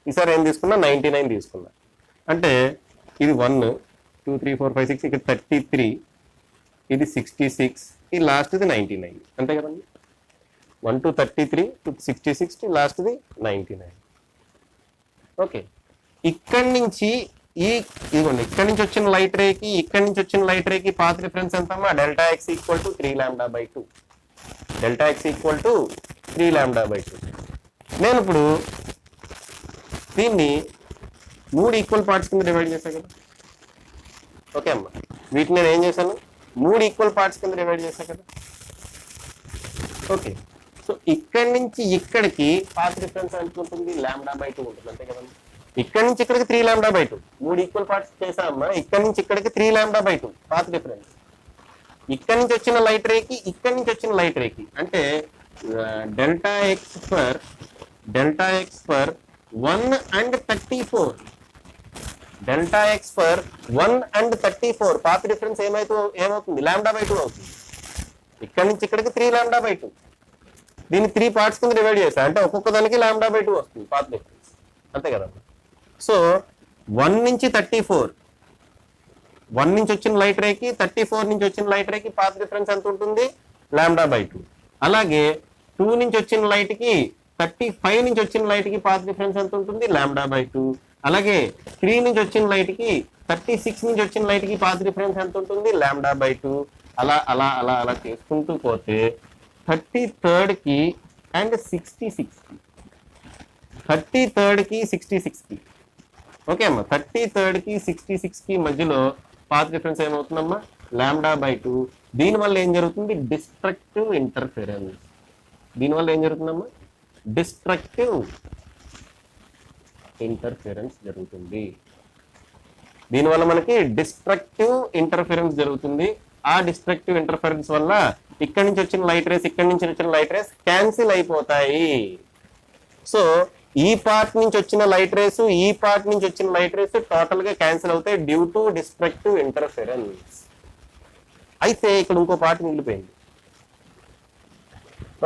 ఈసారి ఏం తీసుకున్నా 99 తీసుకున్నా. అంటే ఇది 1 2 3 4 5 6, ఇక్కడ 33, ఇది 66, ఈ లాస్ట్ ఇది 99. అంతే కదండి. 1 to 33 to 66 లాస్ట్ ఇది 99. ఓకే, ఇక్కడి నుంచి ఇదిగోండి ఇక్కడి నుంచి వచ్చిన లైట్ రేకి ఇక్కడి నుంచి వచ్చిన లైట్ రేకి పాత్ డిఫరెన్స్ ఎంతమ్మా? Δx equal to 3λ/2. Δx equal to 3λ/2. నేను ఇప్పుడు దీన్ని 3 ఈక్వల్ పార్ట్స్ కింద డివైడ్ చేశాను కదా. ఓకే అమ్మా, వీటిని నేను ఏం చేశాను? 3 ఈక్వల్ పార్ట్స్ కింద డివైడ్ చేశాను కదా. ఓకే, సో ఇక్కడి నుంచి ఇక్కడికి పాత్ డిఫరెన్స్ ఎంత ఉంటుంది? λ/2 ఉంటుంది. అంతే కదండి. ఇక్కడి నుంచి ఇక్కడికి 3λ/2, 3 ఈక్వల్ పార్ట్స్ చేసామమ్మా. ఇక్కడి నుంచి ఇక్కడికి 3λ/2 పాత్ డిఫరెన్స్. ఇక్కడి నుంచి వచ్చిన లైట్ రేకి ఇక్కడి నుంచి వచ్చిన లైట్ రేకి అంటే Δx for 1 and 34. Δx for 1 and 34 path difference ఏమవుతుంది? λ/2 అవుతుంది. ఇక్కడి నుంచి ఇక్కడికి 3λ/2. దీన్ని 3 పార్ట్స్ కింద డివైడ్ చేశా అంటే ఒక్కొక్క దానికి λ/2 వస్తుంది పాత్ డిఫరెన్స్. అంతే కదా. సో 1 నుంచి 34, 1 నుంచి వచ్చిన లైట్ రేకి 34 నుంచి వచ్చిన లైట్ రేకి పాత్ డిఫరెన్స్ ఎంత ఉంటుంది? λ/2. అలాగే 2 నుంచి వచ్చిన లైట్ కి 35 నుంచి వచ్చిన లైట్ కి పాత్ డిఫరెన్స్ ఎంత ఉంటుంది? λ/2. అలాగే 3 నుంచి వచ్చిన లైట్ కి 36 నుంచి వచ్చిన లైట్ కి పాత్ డిఫరెన్స్ ఎంత ఉంటుంది? λ/2. అలా అలా అలా అలా చేసుకుంటూ పోతే 33rd కి అండ్ 66 కి, 33rd కి 66 కి. ఓకే అమ్మా, 33rd కి 66 కి మధ్యలో పాత్ డిఫరెన్స్ ఏమవుతుందమ్మా? λ/2. దీనివల్ల ఏం జరుగుతుంది? Destructive interference. దీనివల్ల ఏం జరుగుతుందమ్మా? డిస్ట్రక్టివ్ ఇంటర్ఫిరెన్స్ జరుగుతుంది. దీనివల్ల మనకి డిస్ట్రక్టివ్ ఇంటర్ఫిరెన్స్ జరుగుతుంది. ఆ డిస్ట్రక్టివ్ ఇంటర్ఫరెన్స్ వల్ల ఇక్కడి నుంచి వచ్చిన లైట్ రేస్ ఇక్కడి నుంచి వచ్చిన లైట్ రేస్ క్యాన్సిల్ అయిపోతాయి. సో ఈ పార్ట్ నుంచి వచ్చిన లైట్ రేస్ ఈ పార్ట్ నుంచి వచ్చిన లైట్ రేస్ టోటల్ గా క్యాన్సిల్ అవుతాయి డ్యూ టు డిస్ట్రక్టివ్ ఇంటర్ఫరెన్స్. అయితే ఇక్కడ ఇంకో పార్ట్ మిగిలిపోయింది.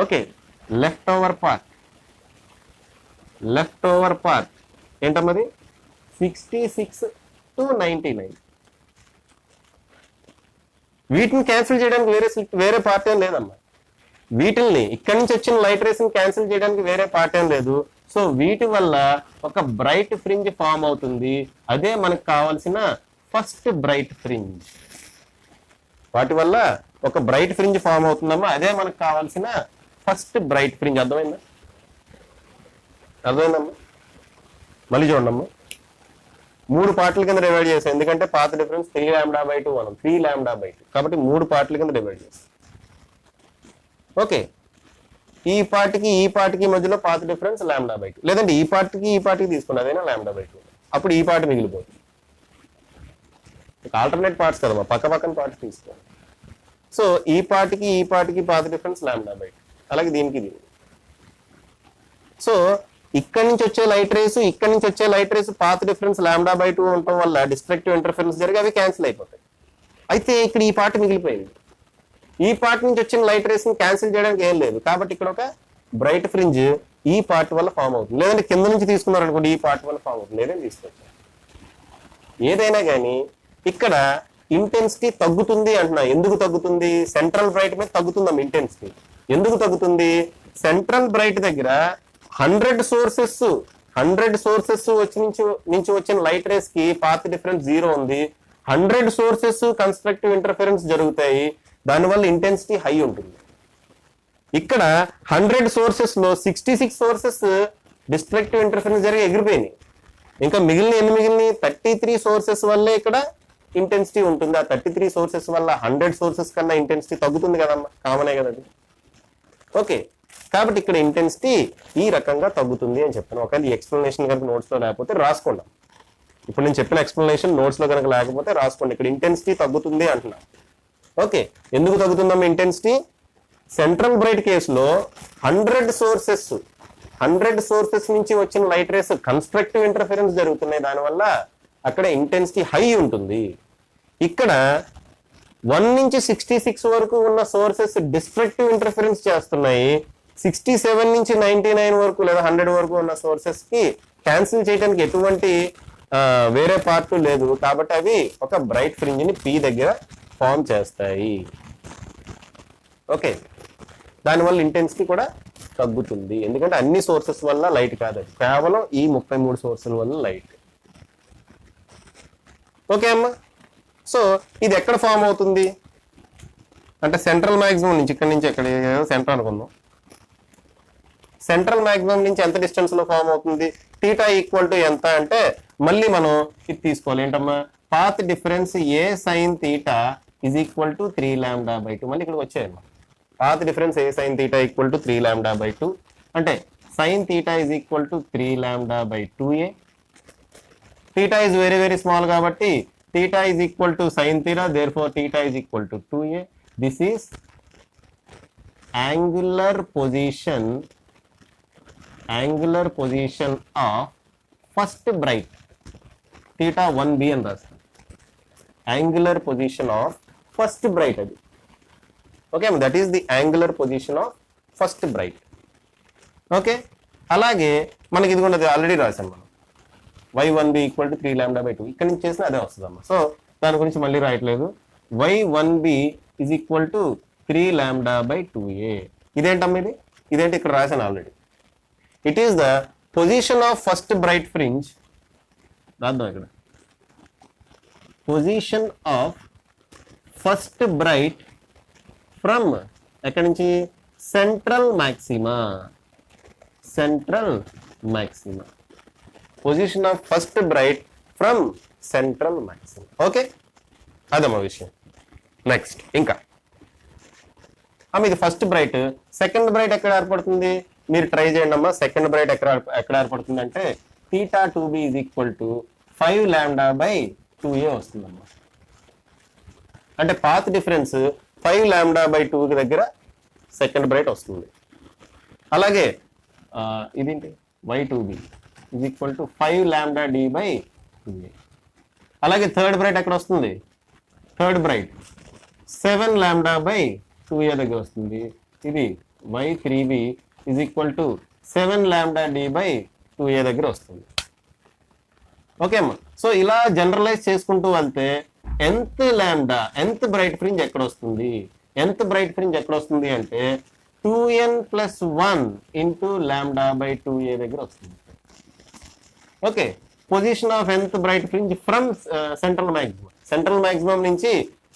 ఓకే, లెఫ్ట్ ఓవర్ పార్ట్ ఏంటన్నది? 66 to 99. వీటిని క్యాన్సిల్ చేయడానికి వేరే పార్ట్ ఏం లేదమ్మా. వీటిల్ని ఇక్కడి నుంచి వచ్చిన లైట్ రేస్ ని క్యాన్సిల్ చేయడానికి వేరే పార్ట్ ఏం లేదు. సో వీటి వల్ల ఒక బ్రైట్ ఫ్రింజ్ ఫామ్ అవుతుంది. అదే మనకు కావాల్సిన ఫస్ట్ బ్రైట్ ఫ్రింజ్. వాటి వల్ల ఒక బ్రైట్ ఫ్రింజ్ ఫామ్ అవుతుందమ్మా. అదే మనకు కావాల్సిన ఫస్ట్ బ్రైట్ ఫ్రింజ్. అర్థమైందా? అర్థమైందమ్మా? మళ్ళీ చూడండమ్మా. 3 పార్ట్ల కింద డివైడ్ చేస్తాం, ఎందుకంటే పాత్ డిఫరెన్స్ 3 λ/2 మనం 3 λ/2 కాబట్టి 3 పార్ట్ల కింద డివైడ్ చేస్తాం. ఓకే, ఈ పార్ట్కి మధ్యలో పాత్ డిఫరెన్స్ λ/2, లేదంటే ఈ పార్ట్కి తీసుకున్న అదైనా λ/2, అప్పుడు ఈ పార్ట్ మిగిలిపోతుంది. ఆల్టర్నేట్ పార్ట్స్ కదమ్మా, పక్కన పార్ట్స్ తీసుకోవాలి. సో ఈ పార్ట్కి పాత్ డిఫరెన్స్ λ/2, అలాగే దీనికి. సో ఇక్కడి నుంచి వచ్చే లైట్ రేస్ పాత్ డిఫరెన్స్ λ/2 ఉండటం వల్ల డిస్ట్రక్టివ్ ఇంటర్ఫరెన్స్ జరిగి అవి క్యాన్సిల్ అయిపోతాయి. అయితే ఇక్కడ ఈ పార్ట్ మిగిలిపోయింది. ఈ పార్ట్ నుంచి వచ్చిన లైట్ రేస్ ని క్యాన్సిల్ చేయడానికి ఏం లేదు, కాబట్టి ఇక్కడ ఒక బ్రైట్ ఫ్రింజ్ ఈ పార్ట్ వల్ల ఫామ్ అవుతుంది. లేదంటే కింద నుంచి తీసుకున్నారు అనుకోండి, ఈ పార్ట్ వల్ల ఫామ్ అవుతుంది. లేదని తీసుకొచ్చారు. ఏదైనా కానీ ఇక్కడ ఇంటెన్సిటీ తగ్గుతుంది అంటున్నా. ఎందుకు తగ్గుతుంది? సెంట్రల్ బ్రైట్ మీద తగ్గుతుందమ్మా ఇంటెన్సిటీ. ఎందుకు తగ్గుతుంది? సెంట్రల్ బ్రైట్ దగ్గర 100 సోర్సెస్ నుంచి వచ్చిన లైట్ రేస్ కి పాత్ డిఫరెన్స్ 0 ఉంది. 100 సోర్సెస్ కన్స్ట్రక్టివ్ ఇంటర్ఫరెన్స్ జరుగుతాయి, దానివల్ల ఇంటెన్సిటీ హై ఉంటుంది. ఇక్కడ 100 సోర్సెస్ లో 66 సోర్సెస్ డిస్ట్రక్టివ్ ఇంటర్ఫరెన్స్ జరిగి ఎగిరిపోయినాయి. ఇంకా మిగిలిన 33 సోర్సెస్ వల్లే ఇక్కడ ఇంటెన్సిటీ ఉంటుంది. ఆ 33 సోర్సెస్ వల్ల 100 సోర్సెస్ కన్నా ఇంటెన్సిటీ తగ్గుతుంది కదమ్మా, కామనే కదండి. ఓకే, కాబట్టి ఇక్కడ ఇంటెన్సిటీ ఈ రకంగా తగ్గుతుంది అని చెప్తాను. ఒకవేళ ఈ ఎక్స్ప్లెనేషన్ కనుక నోట్స్ లో లేకపోతే రాసుకోండి. ఇప్పుడు నేను చెప్పిన ఎక్స్ప్లెనేషన్ నోట్స్ లో కనుక లేకపోతే రాసుకోండి. ఇక్కడ ఇంటెన్సిటీ తగ్గుతుంది అంటున్నా. ఓకే, ఎందుకు తగ్గుతుందమ్మా ఇంటెన్సిటీ? సెంట్రల్ బ్రైట్ కేసులో 100 సోర్సెస్ నుంచి వచ్చిన లైట్ రేస్ కన్స్ట్రక్టివ్ ఇంటర్ఫరెన్స్ జరుగుతున్నాయి, దానివల్ల అక్కడ ఇంటెన్సిటీ హై ఉంటుంది. ఇక్కడ 1 నుంచి 66 వరకు ఉన్న సోర్సెస్ డిస్ట్రక్టివ్ ఇంటర్ఫరెన్స్ చేస్తున్నాయి. 67 నుంచి 99 వరకు లేదా 100 వరకు ఉన్న సోర్సెస్ కి క్యాన్సిల్ చేయడానికి ఎటువంటి వేరే పార్ట్ లేదు, కాబట్టి అవి ఒక బ్రైట్ ఫ్రింజ్ ని P దగ్గర ఫామ్ చేస్తాయి. ఓకే, దానివల్ల ఇంటెన్సిటీ కూడా తగ్గుతుంది, ఎందుకంటే అన్ని సోర్సెస్ వల్ల లైట్ కాదు, కేవలం ఈ 33 సోర్సుల వల్ల లైట్. ఓకే అమ్మా. సో ఇది ఎక్కడ ఫామ్ అవుతుంది అంటే సెంట్రల్ మాక్సిమం నుంచి, ఇక్కడ నుంచి ఎక్కడ సెంటర్ అనుకుందాం. సెంట్రల్ మాక్సిమం నుంచి ఎంత డిస్టెన్స్ లో ఫామ్ అవుతుంది? θ ఈక్వల్ టు ఎంత అంటే మళ్ళీ మనం ఇది తీసుకోవాలి. ఏంటమ్మా? Path difference A sin θ is equal to 3 λ/2. మళ్ళీ ఇక్కడికి వచ్చాయమ్మా. Path difference A sin θ equal to 3 λ/2 అంటే sin θ is equal to 3 λ/2a. θ is very very small కాబట్టి θ is equal to sin θ, therefore θ is equal to 2a. This is angular position of first bright. θ 1b అని రాస్తాం. angular position of first bright అది. Okay, that is the angular position of first bright. Okay, అలాగే మనకి ఇది కూడా already రాసాం మనం. y1b equal to 3 λ/2 ఇక్కడ నుంచి చేసిన అదే వస్తుందమ్మా. సో దాని గురించి మళ్ళీ రాయట్లేదు. y1b is equal to 3 λ/2a. ఇదేంటమ్మా? ఇదేంటి? ఇక్కడ రాశాను already. It is the position of first bright fringe. రాద్దాం ఇక్కడ. Position of first bright from ఎక్కడి నుంచి? Central maxima. Position of first bright from central maxima. Okay, అదమ్మా విషయం. నెక్స్ట్ ఇంకా ఇది ఫస్ట్ బ్రైట్. సెకండ్ బ్రైట్ ఎక్కడ ఏర్పడుతుంది? మీరు ట్రై చేయండి అమ్మా. సెకండ్ బ్రైట్ ఎక్కడ ఏర్పడుతుంది అంటే θ 2b is equal to 5 λ/2a వస్తుందమ్మా. అంటే పాత్ డిఫరెన్స్ 5 λ/2 దగ్గర సెకండ్ బ్రైట్ వస్తుంది. అలాగే ఇదేంటి? y2b is equal to 5 λd/2a. అలాగే థర్డ్ బ్రైట్ ఎక్కడ వస్తుంది? థర్డ్ బ్రైట్ 7 λ/2a దగ్గర వస్తుంది. ఇది y3b is equal to 7 λd/2a దగ్గర వస్తుంది. ఓకే అమ్మా. సో ఇలా జనరలైజ్ చేసుకుంటూ వెళ్తే nth బ్రైట్ ఫ్రింజ్ ఎక్కడ వస్తుంది? nth బ్రైట్ ఫ్రింజ్ ఎక్కడ వస్తుంది అంటే 2n + 1 ఇంటూ λ/2a దగ్గర వస్తుంది. Okay, position of nth bright fringe from central maximum నుంచి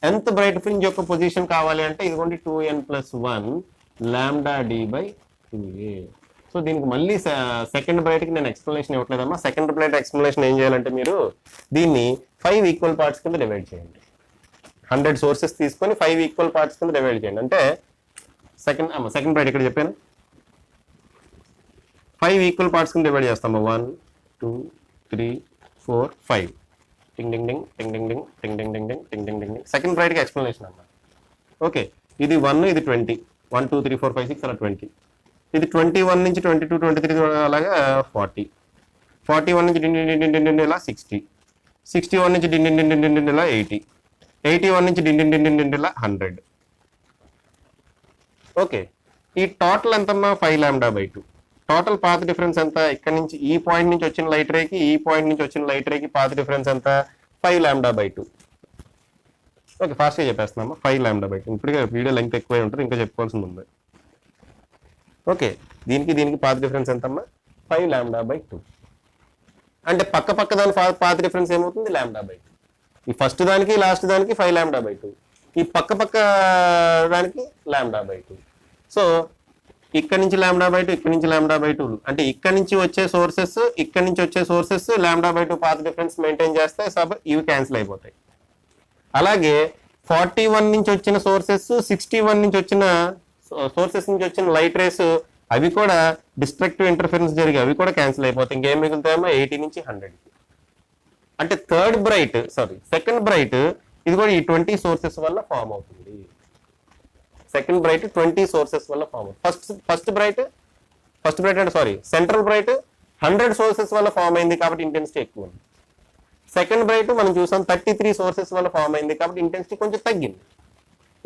nth బ్రైట్ ఫ్రింజ్ యొక్క పొజిషన్ కావాలి అంటే ఇదిగోండి 2n+1 lambda d by 2a. So దీనికి మళ్ళీ సెకండ్ బ్రైట్ కి నేను ఎక్స్ప్లెనేషన్ ఇవ్వట్లేదమ్మా. సెకండ్ బ్రైట్ ఎక్స్ప్లెనేషన్ ఏం చేయాలంటే మీరు దీన్ని 5 ఈక్వల్ పార్ట్స్ కింద డివైడ్ చేయండి. 100 సోర్సెస్ తీసుకొని 5 ఈక్వల్ పార్ట్స్ కింద డివైడ్ చేయండి. అంటే సెకండ్ బ్రైట్ ఇక్కడ చెప్పాను 5 ఈక్వల్ పార్ట్స్ కింద డివైడ్ చేస్తాము. 1 2 3 4 5 టింగ్ డింగ్ డింగ్ టింగ్ డింగ్ డింగ్ టింగ్ డింగ్ డింగ్ డింగ్ టింగ్ డింగ్ డింగ్ డింగ్. సెకండ్ బ్రైట్ కి ఎక్స్ప్లెనేషన్ అమ్మా. ఓకే, ఇది 1, ఇది 20, 1 2 3 4 5 6 అలా 20. ఇది 21 నుంచి 22 23 అలాగా 40, 41 నుంచి డిండి ఇలా 60, 61 నుంచి డిండి ఇలా 80, 81 నుంచి డిండి ఇలా 100. ఓకే, ఈ టోటల్ ఎంతమ్మా 5 lambda by 2. Total path difference ఎంత? ఇక్కడ నుంచి ఈ పాయింట్ నుంచి వచ్చిన లైట్ రేకి ఈ పాయింట్ నుంచి వచ్చిన లైట్ రేకి పాత్ డిఫరెన్స్ ఎంత? 5 లాంబ్డా బై 2. ఓకే, ఫాస్ట్గా చెప్పేస్తున్నామా 5 లాంబ్డా బై 2. ఇప్పటికే వీడియో లెంగ్త్ ఎక్కువై ఉంటుంది, ఇంకా చెప్పుకోవాల్సింది ఉంది. ఓకే, దీనికి పాత్ డిఫరెన్స్ ఎంతమ్మా 5 లాంబ్డా బై 2. అంటే పక్క దాని పాత్ డిఫరెన్స్ ఏమవుతుంది? Lambda by 2. ఈ ఫస్ట్ దానికి లాస్ట్ దానికి 5 లాంబ్డా బై 2, ఈ పక్క దానికి లాంబ్డా బై 2. సో ఇక్కడ నుంచి లాంబ్డా బై 2, ఇక్కడ నుంచి లాంబ్డా బై 2, అంటే ఇక్కడ నుంచి వచ్చే sources lambda by 2 path difference maintain చేస్తే సబ్ ఇవి క్యాన్సిల్ అయిపోతాయి. అలాగే 41 నుంచి వచ్చిన సోర్సెస్ 61 నుంచి వచ్చిన సోర్సెస్ నుంచి వచ్చిన లైట్ రేస్ అవి కూడా డిస్ట్రక్టివ్ ఇంటర్ఫరెన్స్ జరిగి అవి కూడా క్యాన్సిల్ అయిపోతాయి. ఇంకేం మిగులుతాయేమో 80 నుంచి 100. అంటే సెకండ్ బ్రైట్ ఇది కూడా ఈ 20 సోర్సెస్ వల్ల ఫామ్ అవుతుంది. సెకండ్ బ్రైట్ 20 సోర్సెస్ వల్ల ఫామ్ అవుతుంది. ఫస్ట్ బ్రైట్ అంటే సెంట్రల్ బ్రైట్ 100 సోర్సెస్ వల్ల ఫామ్ అయింది కాబట్టి ఇంటెన్సిటీ ఎక్కువ ఉంది. సెకండ్ బ్రైట్ మనం చూసాం 33 సోర్సెస్ వల్ల ఫామ్ అయింది కాబట్టి ఇంటెన్సిటీ కొంచెం తగ్గింది.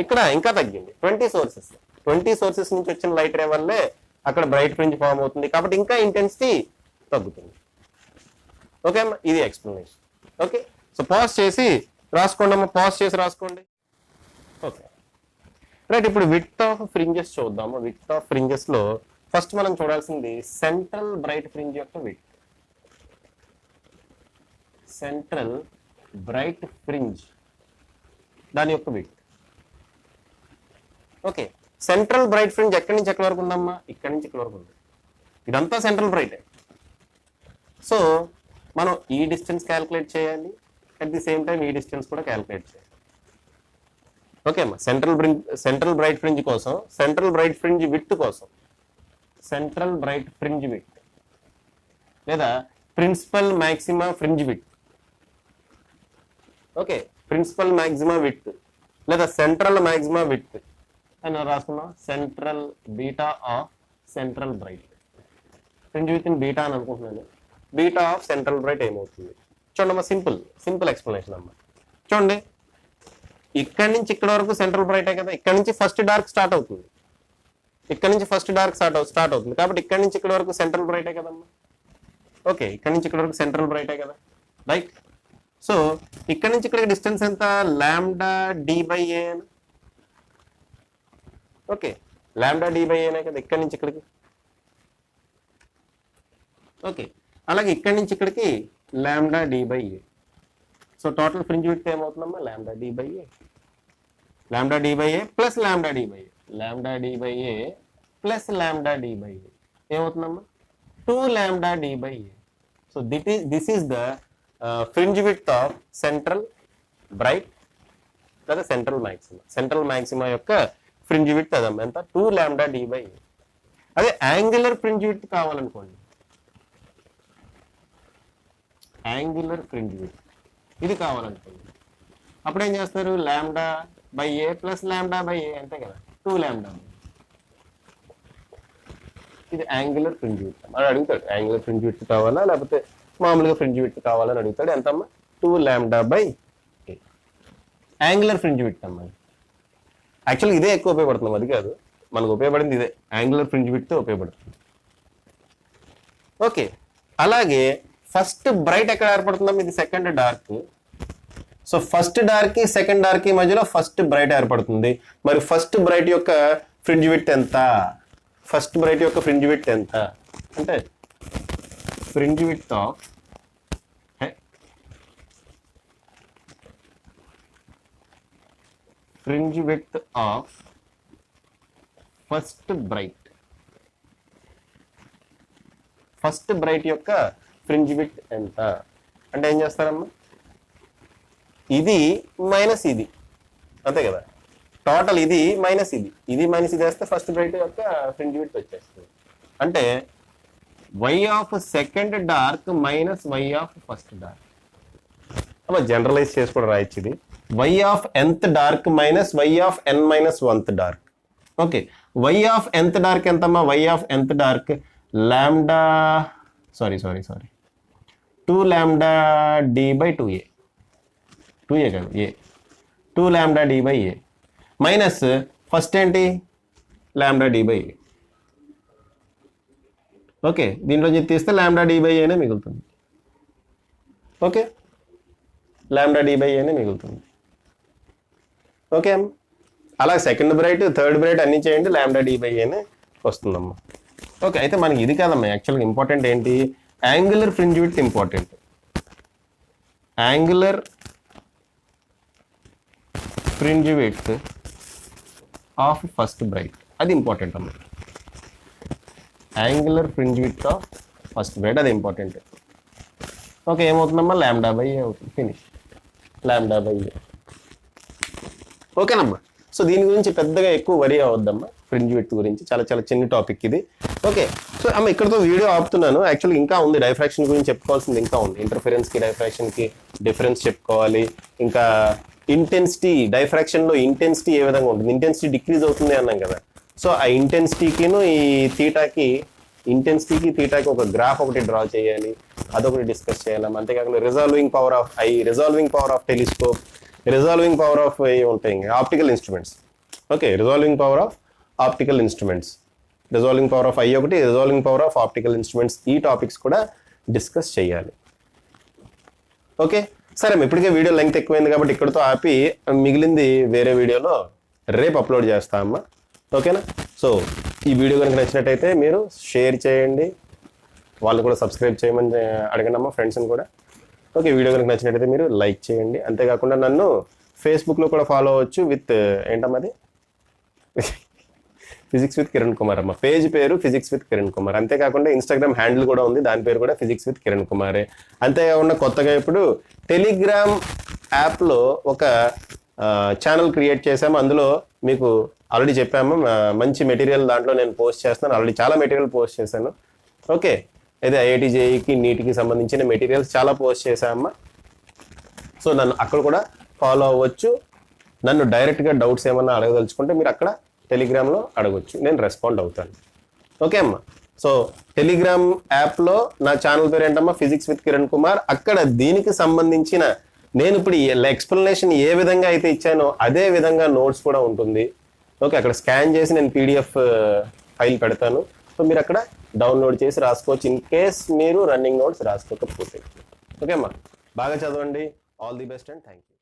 ఇక్కడ ఇంకా తగ్గింది 20 సోర్సెస్ నుంచి వచ్చిన లైట్ రే వల్లే అక్కడ బ్రైట్ ఫ్రింజ్ ఫామ్ అవుతుంది కాబట్టి ఇంకా ఇంటెన్సిటీ తగ్గుతుంది. ఓకే అమ్మా, ఇది ఎక్స్ప్లెనేషన్. ఓకే, సో పాజ్ చేసి రాసుకోండి అమ్మా, రాసుకోండి. ఓకే రైట్, ఇప్పుడు విడ్త్ ఆఫ్ ఫ్రింజెస్ చూద్దాము. విడ్త్ ఆఫ్ ఫ్రింజెస్ లో ఫస్ట్ మనం చూడాల్సింది సెంట్రల్ బ్రైట్ ఫ్రింజ్ యొక్క విడ్త్. సెంట్రల్ బ్రైట్ ఫ్రింజ్ దాని యొక్క width. Okay, central bright fringe ఎక్కడి నుంచి ఎక్కడి వరకు ఉందమ్మా? ఇక్కడ నుంచి ఇక్కడ వరకు ఉంది. ఇదంతా సెంట్రల్ బ్రైట్. సో మనం ఈ డిస్టెన్స్ క్యాలిక్యులేట్ చేయాలి, అట్ ది సేమ్ టైం ఈ డిస్టెన్స్ కూడా క్యాలిక్యులేట్ చేయాలి. ఓకే అమ్మా, సెంట్రల్ బ్రైట్ ఫ్రింజ్ కోసం, సెంట్రల్ బ్రైట్ ఫ్రింజ్ విడ్త్ కోసం సెంట్రల్ బ్రైట్ ఫ్రింజ్ విడ్త్ లేదా principal maxima fringe width. Okay, principal maxima width లేదా సెంట్రల్ మాక్సిమా విడ్త్ అని రాసుకున్నాం. Central beta of central bright fringe width beta అని అనుకుంటున్నాను. Beta of central bright ఏమవుతుంది చూడమ్మా. Simple explanation అమ్మా. చూడండి, ఇక్కడ నుంచి ఇక్కడ వరకు సెంట్రల్ బ్రైటే కదా. ఇక్కడ నుంచి ఫస్ట్ డార్క్ స్టార్ట్ అవుతుంది. కాబట్టి ఇక్కడ నుంచి ఇక్కడ వరకు సెంట్రల్ బ్రైటే కదమ్మా. ఓకే, ఇక్కడ నుంచి ఇక్కడ వరకు సెంట్రల్ బ్రైటే కదా, రైట్. సో ఇక్కడ నుంచి ఇక్కడ డిస్టెన్స్ ఎంత? Lambda d by a. Okay, lambda d by ఏనే కదా ఇక్కడ నుంచి ఇక్కడికి. ఓకే, అలాగే ఇక్కడ నుంచి ఇక్కడికి lambda d by a. So total fringe width ఏమవుతుందమ్మా? Lambda d by a plus lambda d by a plus lambda d by a ఏమవుతుందమ్మా? 2 lambda d by a. So this is the fringe width of central bright లేదా central maxima యొక్క fringe width అదమ్మా. ఎంత? 2 lambda d by a. అదే angular fringe width కావాలనుకోండి, angular fringe width ఇది కావాలనుకోండి, అప్పుడు ఏం చేస్తారు? Lambda by a plus lambda by a అంతే కదా, 2 లాంబ్డా. ఇది యాంగులర్ ఫ్రింజ్ విడ్త్ అని అడుగుతాడు. యాంగులర్ ఫ్రింజ్ విడ్త్ కావాలా లేకపోతే మామూలుగా ఫ్రింజ్ విడ్త్ కావాలని అడుగుతాడు. ఎంతమ్మా? 2 lambda by a angular fringe width అమ్మా. యాక్చువల్గా ఇదే ఎక్కువ ఉపయోగపడుతుంది, అది కాదు మనకు ఉపయోగపడింది ఇదే, యాంగులర్ ఫ్రింజ్ విడ్త్ ఉపయోగపడుతుంది. ఓకే, అలాగే ఫస్ట్ బ్రైట్ ఎక్కడ ఏర్పడుతుందమ్మా? ఇది second dark. So first dark కి సెకండ్ డార్క్ కి మధ్యలో ఫస్ట్ బ్రైట్ ఏర్పడుతుంది. మరి ఫస్ట్ బ్రైట్ యొక్క ఫ్రింజ్ విడ్త్ ఎంత? అంటే fringe width of fringe width of first bright యొక్క ఫ్రింజ్ విడ్త్ ఎంత అంటే ఏం చేస్తారమ్మా, ఇది మైనస్ ఇది, అంతే కదా. టోటల్ ఇది మైనస్ ఇది వేస్తే ఫస్ట్ బ్రైట్ యొక్క ఫ్రింజ్ విడ్త్ వచ్చేస్తుంది. అంటే y of second dark minus y of first dark. అమ్మ జనరలైజ్ చేసి కూడా రాయొచ్చు ఇది. y of nth dark minus y of n minus 1th dark. Okay, y of nth dark ఎంతమ్మా, y of nth dark lambda 2 lambda d by 2a, 2a కాదు a, 2 lambda d by a minus first ఏంటి lambda d by a. Okay, దీంట్లో తీస్తే lambda d by a నే మిగులుతుంది. Okay, lambda d by a నే మిగులుతుంది. Okay అమ్మ, అలా సెకండ్ బ్రైట్ థర్డ్ బ్రైట్ అన్ని చేయండి, లాంబ్డా d బై a నే వస్తుందమ్మా. ఓకే, అయితే మనకి ఇది కాదమ్మా యాక్చువల్గా ఇంపార్టెంట్ ఏంటి, angular fringe width important. Angular fringe width of first bright, అది ఇంపార్టెంట్ అమ్మా. Angular fringe width of first bright అది ఇంపార్టెంట్. ఓకే, ఏమవుతుందమ్మా, లాంబ్డా బై ఏ అవుతుంది, ఫినిష్, లాంబ్డా బై ఏ. ఓకేనమ్మా, సో దీని గురించి పెద్దగా ఎక్కువ వరి అవద్దమ్మా, ఫ్రింజ్ విడ్త్ గురించి చాలా చాలా చిన్న టాపిక్ ఇది. ఓకే, సో అమ్మ ఇక్కడతో వీడియో ఆపుతున్నాను. యాక్చువల్గా ఇంకా ఉంది, డైఫ్రాక్షన్ గురించి చెప్పుకోవాల్సింది ఇంకా ఉంది. ఇంటర్ఫరెన్స్కి డైఫ్రాక్షన్కి డిఫరెన్స్ చెప్పుకోవాలి. ఇంకా ఇంటెన్సిటీ, డైఫ్రాక్షన్లో ఇంటెన్సిటీ ఏ విధంగా ఉంటుంది, ఇంటెన్సిటీ డిక్రీజ్ అవుతుంది అన్నాం కదా. సో ఆ ఇంటెన్సిటీకిను ఈ ఇంటెన్సిటీకి తీటాకి ఒక గ్రాఫ్ ఒకటి డ్రా చేయాలి, అదొకటి డిస్కస్ చేయాలి. అంతేకాకుండా resolving power of eye, resolving power of telescope, resolving power of ఉంటాయి optical instruments. Okay, resolving power of optical instruments, resolving power of eye ఒకటి, resolving power of optical instruments, ఈ topics కూడా discuss చేయాలి. ఓకే, సరే ఇప్పటికే వీడియో లెంగ్త్ ఎక్కువైంది కాబట్టి ఇక్కడితో ఆపి మిగిలింది వేరే వీడియోలో రేపు అప్లోడ్ చేస్తామమ్మా. ఓకేనా, సో ఈ వీడియో కనుక నచ్చినట్టయితే మీరు షేర్ చేయండి, వాళ్ళు కూడా సబ్స్క్రైబ్ చేయమని అడగండి అమ్మా, ఫ్రెండ్స్ని కూడా. ఓకే, వీడియో కనుక నచ్చినట్టయితే మీరు లైక్ చేయండి. అంతేకాకుండా నన్ను ఫేస్బుక్లో కూడా ఫాలో అవ్వచ్చు విత్ ఏంటమ్మది ఫిజిక్స్ విత్ కిరణ్ కుమార్ అమ్మ, పేజ్ పేరు ఫిజిక్స్ విత్ కిరణ్ కుమార్. అంతేకాకుండా ఇన్స్టాగ్రామ్ హ్యాండిల్ కూడా ఉంది, దాని పేరు కూడా ఫిజిక్స్ విత్ కిరణ్ కుమారే. అంతేకాకుండా కొత్తగా ఇప్పుడు టెలిగ్రామ్ యాప్లో ఒక ఛానల్ క్రియేట్ చేసాము. అందులో మీకు ఆల్రెడీ చెప్పాము మంచి మెటీరియల్ దాంట్లో నేను పోస్ట్ చేస్తున్నాను, ఆల్రెడీ చాలా మెటీరియల్ పోస్ట్ చేశాను. ఓకే, అయితే ఐఐటి జేఈకి నీట్కి సంబంధించిన మెటీరియల్స్ చాలా పోస్ట్ చేశామమ్మా. సో నన్ను అక్కడ కూడా ఫాలో అవ్వచ్చు. నన్ను డైరెక్ట్గా డౌట్స్ ఏమన్నా అడగదలుచుకుంటే మీరు అక్కడ టెలిగ్రామ్లో అడగవచ్చు, నేను రెస్పాండ్ అవుతాను. ఓకే అమ్మా, సో టెలిగ్రామ్ యాప్లో నా ఛానల్ పేరు ఏంటమ్మా, ఫిజిక్స్ విత్ కిరణ్ కుమార్. అక్కడ దీనికి సంబంధించిన నేను ఇప్పుడు ఎక్స్ప్లెనేషన్ ఏ విధంగా అయితే ఇచ్చానో అదే విధంగా నోట్స్ కూడా ఉంటుంది. ఓకే, అక్కడ స్కాన్ చేసి నేను పీడిఎఫ్ ఫైల్ పెడతాను. సో మీరు అక్కడ డౌన్లోడ్ చేసి రాసుకోవచ్చు, ఇన్ కేస్ మీరు రన్నింగ్ నోట్స్ రాసుకోకపోతే. ఓకే అమ్మా, బాగా చదవండి. All the best and thank you.